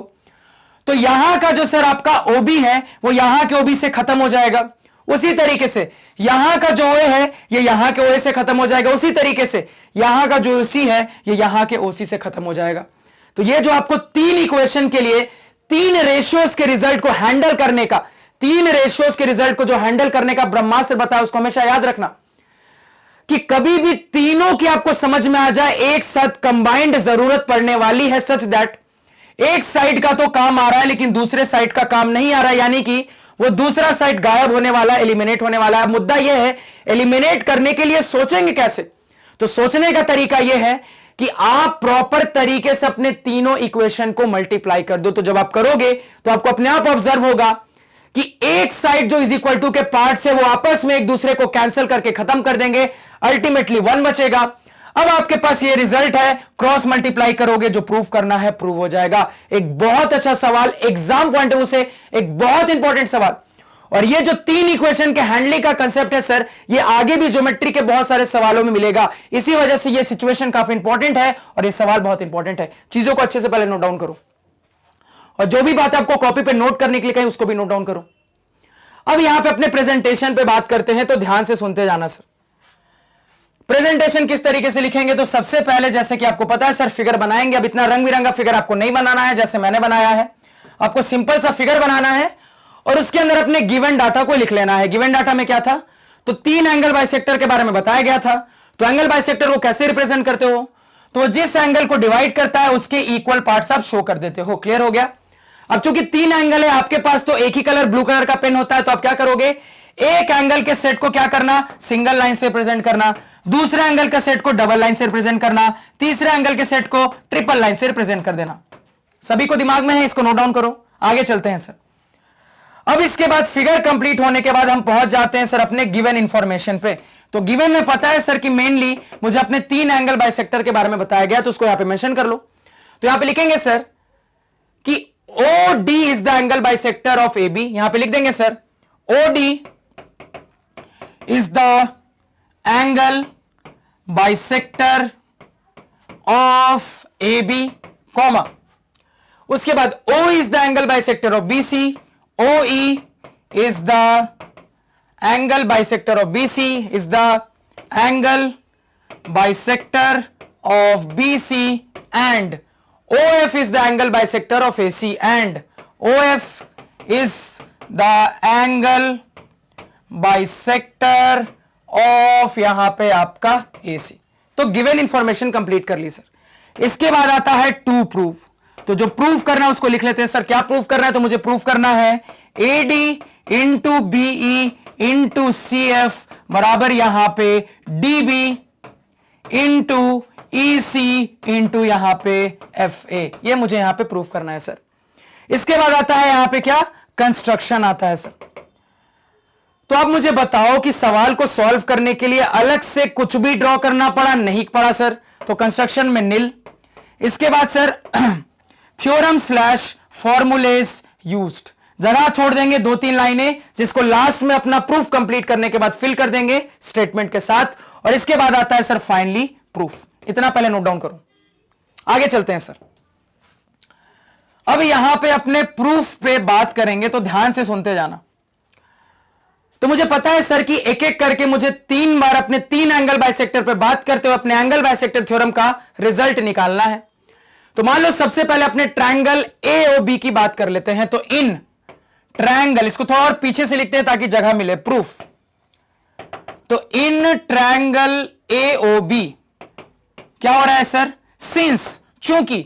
तो यहां का जो सर आपका OB है वो यहां के OB से खत्म हो जाएगा, उसी तरीके से यहां का जो OA है ये यहां के OA से खत्म हो जाएगा, उसी तरीके से यहां का जो OC है ये यहां के OC से खत्म हो जाएगा। तो ये जो आपको 3 इक्वेशन के लिए 3 रेशियोज के रिजल्ट को हैंडल करने का, 3 रेशियोज के रिजल्ट को जो हैंडल करने का ब्रह्मास्त्र बताया उसको हमेशा याद रखना कि कभी भी तीनों की आपको समझ में आ जाए एक साथ कंबाइंड जरूरत पड़ने वाली है, सच दैट एक साइड का तो काम आ रहा है लेकिन दूसरे साइड का काम नहीं आ रहा है, यानी कि वो दूसरा साइड गायब होने वाला है, एलिमिनेट होने वाला है। मुद्दा यह है एलिमिनेट करने के लिए सोचेंगे कैसे, तो सोचने का तरीका यह है कि आप प्रॉपर तरीके से अपने तीनों इक्वेशन को मल्टीप्लाई कर दो। तो जब आप करोगे तो आपको अपने आप ऑब्जर्व होगा कि एक साइड जो इज इक्वल टू के पार्ट्स है वो आपस में एक दूसरे को कैंसिल करके खत्म कर देंगे, अल्टीमेटली 1 बचेगा। अब आपके पास ये रिजल्ट है, क्रॉस मल्टीप्लाई करोगे, जो प्रूफ करना है प्रूव हो जाएगा। एक बहुत अच्छा सवाल, एग्जाम पॉइंट ऑफ व्यू से एक बहुत इंपॉर्टेंट सवाल। और ये जो 3 इक्वेशन के हैंडलिंग का कंसेप्ट है सर, ये आगे भी ज्योमेट्री के बहुत सारे सवालों में मिलेगा। इसी वजह से ये सिचुएशन काफी इंपॉर्टेंट है और ये सवाल बहुत इंपॉर्टेंट है। चीजों को अच्छे से पहले नोट डाउन करो, और जो भी बात आपको कॉपी पे नोट करने के लिए कहीं उसको भी नोट डाउन करो। अब यहां पे अपने प्रेजेंटेशन पे बात करते हैं, तो ध्यान से सुनते जाना सर। प्रेजेंटेशन किस तरीके से लिखेंगे, तो सबसे पहले जैसे कि आपको पता है सर, फिगर बनाएंगे। अब इतना रंग बिरंगा फिगर आपको नहीं बनाना है जैसे मैंने बनाया है, आपको सिंपल सा फिगर बनाना है और उसके अंदर अपने गिवन डाटा को लिख लेना है। गिवन डाटा में क्या था, तो 3 एंगल बाइसेक्टर के बारे में बताया गया था। तो एंगल बाइसेक्टर को कैसे रिप्रेजेंट करते हो, तो जिस एंगल को डिवाइड करता है उसके इक्वल पार्ट्स आप शो कर देते हो। क्लियर हो गया। अब चूंकि 3 एंगल है आपके पास, तो एक ही कलर ब्लू कलर का पेन होता है, तो आप क्या करोगे, एक एंगल के सेट को क्या करना, सिंगल लाइन से रिप्रेजेंट करना, दूसरे एंगल के सेट को डबल लाइन से रिप्रेजेंट करना, तीसरे एंगल के सेट को ट्रिपल लाइन से रिप्रेजेंट कर देना। सभी को दिमाग में है, इसको नोट डाउन करो। आगे चलते हैं सर। अब इसके बाद फिगर कंप्लीट होने के बाद हम पहुंच जाते हैं सर अपने गिवन इंफॉर्मेशन पे। तो गिवन में पता है सर कि मेनली मुझे अपने 3 एंगल बाइसेक्टर के बारे में बताया गया, तो उसको यहां पे मेंशन कर लो। तो यहां पे लिखेंगे सर कि OD is the angle bisector of AB। यहां पे लिख देंगे sir OD is the angle bisector of AB, comma, उसके बाद O is the angle bisector of BC, OE is the angle bisector of BC, is the angle bisector of BC, and OF is the angle bisector of AC, and OF is the angle bisector of यहां पे आपका AC। तो गिवन इंफॉर्मेशन कंप्लीट कर ली सर। इसके बाद आता है टू प्रूफ। तो जो प्रूफ करना है उसको लिख लेते हैं सर। क्या प्रूफ करना है, तो मुझे प्रूफ करना है AD into BE into CF बराबर यहां पे DB इंटू EC इंटू यहां पे FA। ये मुझे यहां पे प्रूफ करना है सर। इसके बाद आता है यहां पे क्या, कंस्ट्रक्शन आता है सर। तो अब मुझे बताओ कि सवाल को सॉल्व करने के लिए अलग से कुछ भी ड्रॉ करना पड़ा, नहीं पड़ा सर। तो कंस्ट्रक्शन में नील। इसके बाद sir theorem slash formulas used, जगह छोड़ देंगे 2-3 लाइनें, जिसको लास्ट में अपना प्रूफ कंप्लीट करने के बाद फिल कर देंगे स्टेटमेंट के साथ। और इसके बाद आता है सर फाइनली प्रूफ। इतना पहले नोट डाउन करो। आगे चलते हैं सर। अब यहां पे अपने प्रूफ पे बात करेंगे, तो ध्यान से सुनते जाना। तो मुझे पता है सर कि एक एक करके मुझे 3 बार अपने 3 एंगल बाइसेक्टर पे बात करते हुए अपने एंगल बाइसेक्टर थ्योरम का रिजल्ट निकालना है। तो मान लो सबसे पहले अपने ट्रायंगल AOB की बात कर लेते हैं। तो इन ट्रायंगल, इसको थोड़ा और पीछे से लिखते हैं ताकि जगह मिले, प्रूफ। तो इन ट्रायंगल AOB क्या हो रहा है सर, सिंस, चूंकि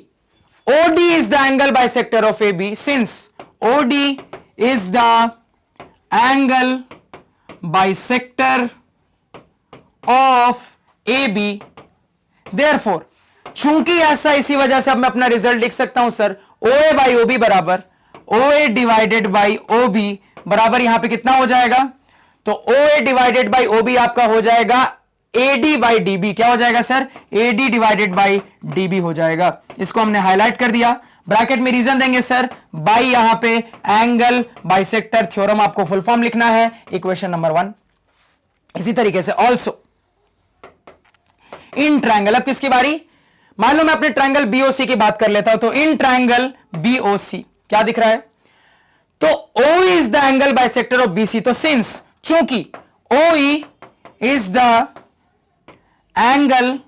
OD is the angle bisector of AB, since OD is the angle bisector of AB, therefore, चूंकि ऐसा, इसी वजह से अब मैं अपना रिजल्ट लिख सकता हूं सर, OA बाई OB बराबर OA डिवाइडेड बाई OB बराबर यहां पे कितना हो जाएगा, तो OA डिवाइडेड बाई OB आपका हो जाएगा AD बाई DB। क्या हो जाएगा sir, AD divided by DB हो जाएगा। इसको हमने हाईलाइट कर दिया, ब्रैकेट में रीजन देंगे सर, बाई यहां पे एंगल बाइसेक्टर थ्योरम आपको फुल फॉर्म लिखना है, इक्वेशन नंबर 1। इसी तरीके से ऑल्सो इन ट्रायंगल, अब किसकी बारी, मान लो मैं अपने ट्रायंगल BOC की बात कर लेता हूं। तो इन ट्रायंगल BOC क्या दिख रहा है, तो O is the angle bisector of BC। तो सिंस, चूंकि OE is the angle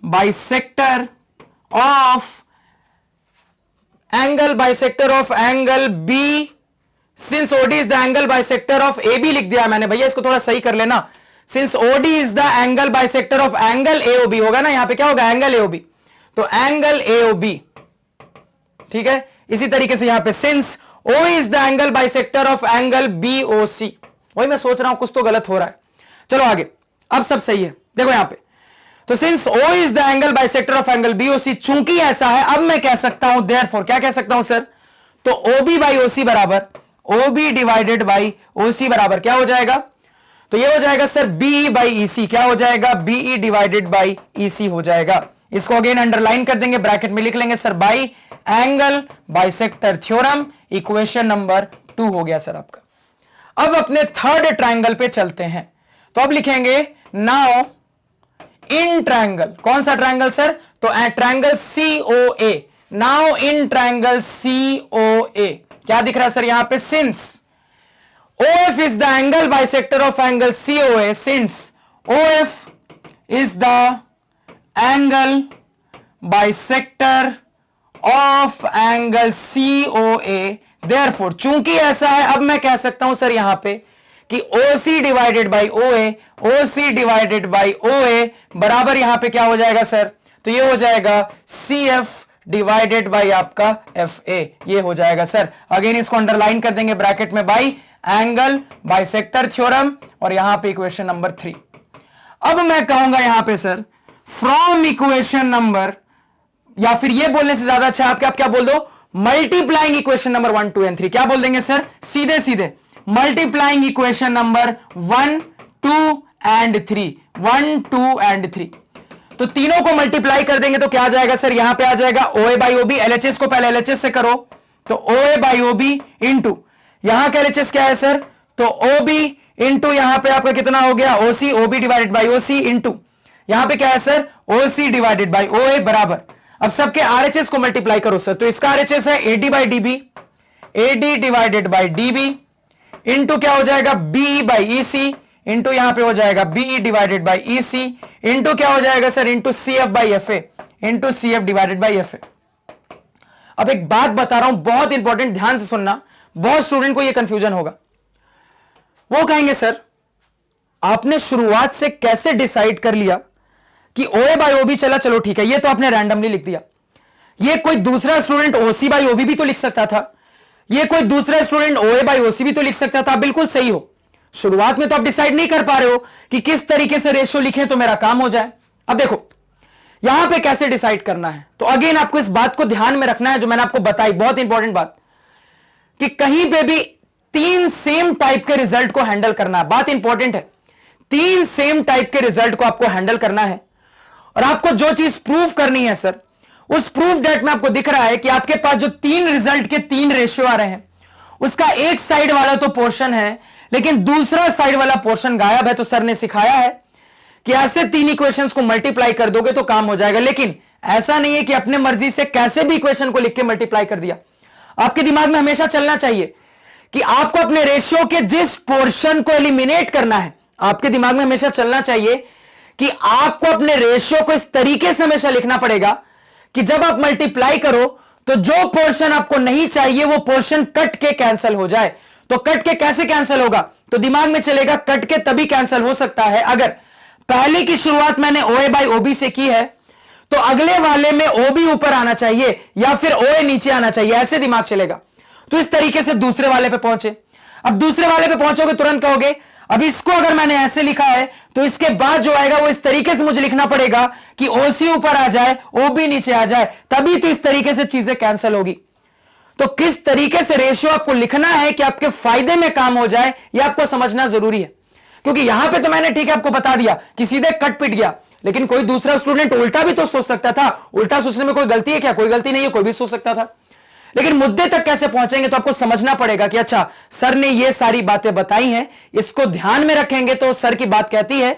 bisector of angle B, since OD is the angle bisector of AB लिख दिया मैंने, भैया इसको थोड़ा सही कर लेना। Since OD is the angle bisector of angle AOB होगा ना, यहां पे क्या होगा, एंगल AOB, तो एंगल AOB, ठीक है। इसी तरीके से यहां पे since O is the angle bisector of angle BOC, वही मैं सोच रहा हूं कुछ तो गलत हो रहा है। चलो आगे, अब सब सही है, देखो यहां पे, तो since O is the angle bisector of angle BOC, चूंकि ऐसा है, अब मैं कह सकता हूं देयरफॉर, क्या कह सकता हूं सर, तो OB बाई OC बराबर OB डिवाइडेड बाई OC बराबर क्या हो जाएगा, तो ये हो जाएगा सर बीई बाई ईसी, क्या हो जाएगा बीई डिवाइडेड बाई ईसी हो जाएगा। इसको अगेन अंडरलाइन कर देंगे, ब्रैकेट में लिख लेंगे sir by angle bisector theorem, equation number 2 हो गया सर आपका। अब अपने थर्ड ट्रायंगल पे चलते हैं, तो अब लिखेंगे नाउ इन ट्रायंगल, कौन सा ट्रायंगल सर, तो triangle COA। Now in triangle COA क्या दिख रहा है सर यहां पे, since OF is the angle bisector of angle COA, since OF is the angle bisector of angle COA, therefore चूंकि ऐसा है अब मैं कह सकता हूं सर यहां पे कि OC divided by OA, OC divided by OA बराबर यहां पे क्या हो जाएगा सर, तो ये हो जाएगा CF डिवाइडेड बाई आपका FA, ये हो जाएगा सर। अगेन इसको अंडरलाइन कर देंगे ब्रैकेट में बाई एंगल बाइसेक्टर थ्योरम, और यहां पे इक्वेशन नंबर 3। अब मैं कहूंगा यहां पे सर फ्रॉम इक्वेशन नंबर, या फिर ये बोलने से ज्यादा अच्छा आप क्या बोल दो, मल्टीप्लाइंग इक्वेशन नंबर 1, 2 एंड 3, क्या बोल देंगे सर, सीधे सीधे multiplying equation number 1, 2 and 3, 1, 2 and 3, तो तीनों को मल्टीप्लाई कर देंगे तो क्या आ जाएगा सर, यहां पे आ जाएगा OA बाई OB, LHS को पहले LHS से करो, तो OA बाई OB इंटू यहां का LHS क्या है सर, तो OB इंटू यहां पे आपका कितना हो गया OC, OB divided by OC into यहां पे क्या है sir OC divided by OA बराबर, अब सबके RHS को मल्टीप्लाई करो सर, तो इसका RHS है AD by DB, AD divided by DB into क्या हो जाएगा BE बाई EC इंटू यहां पे हो जाएगा BE divided by EC into क्या हो जाएगा sir, into CF by FA into CF divided by FA। अब एक बात बता रहा हूं बहुत इंपॉर्टेंट, ध्यान से सुनना, बहुत स्टूडेंट को यह कंफ्यूजन होगा। वो कहेंगे सर आपने शुरुआत से कैसे डिसाइड कर लिया कि OA बाई OB चला, चलो ठीक है, ये तो आपने रैंडमली लिख दिया, ये कोई दूसरा स्टूडेंट OC बाई OB भी तो लिख सकता था, ये कोई दूसरा स्टूडेंट OA बाई OC भी तो लिख सकता था, बिल्कुल सही हो। शुरुआत में तो आप डिसाइड नहीं कर पा रहे हो कि किस तरीके से रेशियो लिखें तो मेरा काम हो जाए। अब देखो यहां पे कैसे डिसाइड करना है, तो अगेन आपको इस बात को ध्यान में रखना है जो मैंने आपको बताई, बहुत इंपॉर्टेंट बात, कि कहीं पे भी 3 सेम टाइप के रिजल्ट को हैंडल करना है, बात इंपॉर्टेंट है, 3 सेम टाइप के रिजल्ट को आपको हैंडल करना है, और आपको जो चीज प्रूव करनी है सर, उस प्रूफ डेट में आपको दिख रहा है कि आपके पास जो 3 रिजल्ट के 3 रेशियो आ रहे हैं, उसका एक साइड वाला तो पोर्शन है लेकिन दूसरा साइड वाला पोर्शन गायब है। तो सर ने सिखाया है कि ऐसे 3 इक्वेशंस को मल्टीप्लाई कर दोगे तो काम हो जाएगा, लेकिन ऐसा नहीं है कि अपने मर्जी से कैसे भी इक्वेशन को लिख के मल्टीप्लाई कर दिया। आपके दिमाग में हमेशा चलना चाहिए कि आपको अपने रेशियो के जिस पोर्शन को एलिमिनेट करना है, आपके दिमाग में हमेशा चलना चाहिए कि आपको अपने रेशियो को इस तरीके से हमेशा लिखना पड़ेगा कि जब आप मल्टीप्लाई करो तो जो पोर्शन आपको नहीं चाहिए वो पोर्शन कट के कैंसिल हो जाए। तो कट के कैसे कैंसिल होगा, तो दिमाग में चलेगा कट के तभी कैंसिल हो सकता है अगर पहले की शुरुआत मैंने OA बाई OB से की है तो अगले वाले में OB ऊपर आना चाहिए या फिर OA नीचे आना चाहिए, ऐसे दिमाग चलेगा। तो इस तरीके से दूसरे वाले पे पहुंचे। अब दूसरे वाले पे पहुंचोगे तुरंत कहोगे अब इसको अगर मैंने ऐसे लिखा है तो इसके बाद जो आएगा वो इस तरीके से मुझे लिखना पड़ेगा कि OC ऊपर आ जाए OB नीचे आ जाए, तभी तो इस तरीके से चीजें कैंसिल होगी। तो किस तरीके से रेशियो आपको लिखना है कि आपके फायदे में काम हो जाए, यह आपको समझना जरूरी है। क्योंकि यहां पे तो मैंने ठीक है आपको बता दिया कि सीधे कट पिट गया, लेकिन कोई दूसरा स्टूडेंट उल्टा भी तो सोच सकता था। उल्टा सोचने में कोई गलती है क्या? कोई गलती नहीं है, कोई भी सोच सकता था। लेकिन मुद्दे तक कैसे पहुंचेंगे तो आपको समझना पड़ेगा कि अच्छा सर ने ये सारी बातें बताई हैं, इसको ध्यान में रखेंगे तो सर की बात कहती है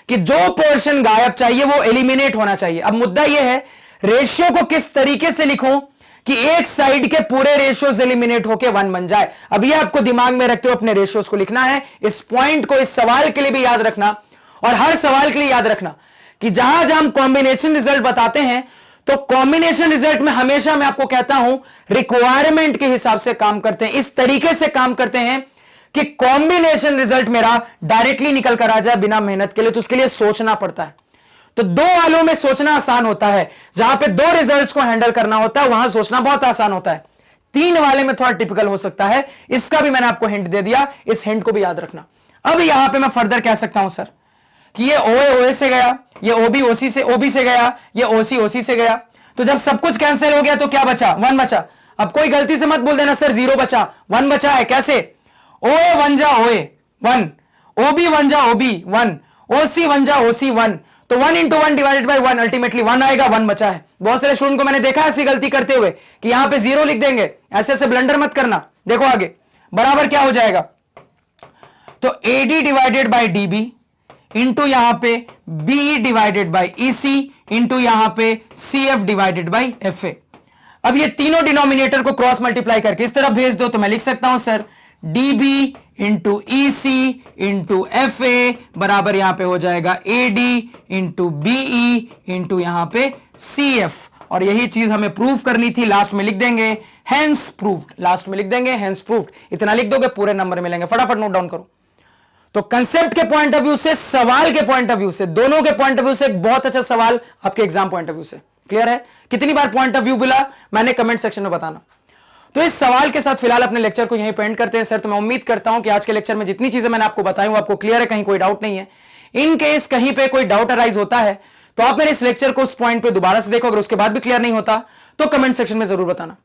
कि जो पोर्शन गायब चाहिए वो एलिमिनेट होना चाहिए। अब मुद्दा यह है रेशियो को किस तरीके से लिखूं कि एक साइड के पूरे रेशियोज एलिमिनेट होकर 1 बन जाए। अब ये आपको दिमाग में रखते हुए अपने रेशियोज को लिखना है। इस पॉइंट को इस सवाल के लिए भी याद रखना और हर सवाल के लिए याद रखना कि जहां जहां हम कॉम्बिनेशन रिजल्ट बताते हैं तो कॉम्बिनेशन रिजल्ट में हमेशा मैं आपको कहता हूं रिक्वायरमेंट के हिसाब से काम करते हैं, इस तरीके से काम करते हैं कि कॉम्बिनेशन रिजल्ट मेरा डायरेक्टली निकल कर आ जाए बिना मेहनत के लिए। तो उसके लिए सोचना पड़ता है। तो 2 वालों में सोचना आसान होता है, जहां पे 2 रिजल्ट्स को हैंडल करना होता है वहां सोचना बहुत आसान होता है। 3 वाले में थोड़ा टिपिकल हो सकता है, इसका भी मैंने आपको हिंट दे दिया, इस हिंट को भी याद रखना। अब यहां पे मैं फर्दर कह सकता हूं सर कि ये OA OA से गया, ये OB OC से OB से गया, ये OC OC से गया। तो जब सब कुछ कैंसिल हो गया तो क्या बचा? 1 बचा। अब कोई गलती से मत बोल देना सर 0 बचा, 1 बचा है। कैसे? OA 1 जा OA 1, OB 1 जा OB 1, OC 1 जा OC 1, तो 1 इंटू 1 डिवाइडेड बाई 1, अल्टीमेटली 1 आएगा, 1 बचा है। बहुत सारे स्टूडेंट को मैंने देखा ऐसी गलती करते हुए कि यहां पे 0 लिख देंगे, ऐसे ऐसे ब्लंडर मत करना। देखो आगे बराबर क्या हो जाएगा, तो AD divided by DB into यहां पे BE divided by EC into यहां पे CF डिवाइडेड बाई FA। अब ये तीनों डिनोमिनेटर को क्रॉस मल्टीप्लाई करके इस तरफ भेज दो, तो मैं लिख सकता हूं sir DB into EC into FA बराबर यहां पे हो जाएगा AD इंटू BE इंटू यहां पे CF, और यही चीज हमें प्रूव करनी थी। लास्ट में लिख देंगे हेंस प्रूव्ड, लास्ट में लिख देंगे हेंस प्रूव्ड। इतना लिख दोगे पूरे नंबर मिलेंगे। फटाफट नोट डाउन करो। तो कंसेप्ट के पॉइंट ऑफ व्यू से, सवाल के पॉइंट ऑफ व्यू से, दोनों के पॉइंट ऑफ व्यू से एक बहुत अच्छा सवाल आपके एग्जाम पॉइंट ऑफ व्यू से। क्लियर है? कितनी बार पॉइंट ऑफ व्यू बोला मैंने कमेंट सेक्शन में बताना। तो इस सवाल के साथ फिलहाल अपने लेक्चर को यहीं पे एंड करते हैं सर। तो मैं उम्मीद करता हूं कि आज के लेक्चर में जितनी चीजें मैंने आपको बताई वो आपको क्लियर है, कहीं कोई डाउट नहीं है। इन केस कहीं पे कोई डाउट अराइज होता है तो आप मेरे इस लेक्चर को उस पॉइंट पे दोबारा से देखो, अगर उसके बाद भी क्लियर नहीं होता तो कमेंट सेक्शन में जरूर बताना।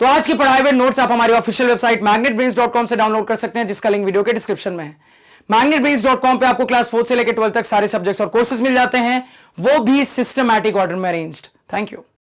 तो आज की पढ़ाए हुए नोट्स आप हमारी ऑफिशियल वेबसाइट magnetbrains.com से डाउनलोड कर सकते हैं, जिसका लिंक वीडियो के डिस्क्रिप्शन में है। magnetbrains.com पे आपको क्लास 4 से लेकर 12 तक सारे सब्जेक्ट्स और कोर्सेज मिल जाते हैं, वो भी सिस्टमैटिक ऑर्डर में अरेंज्ड। Thank you.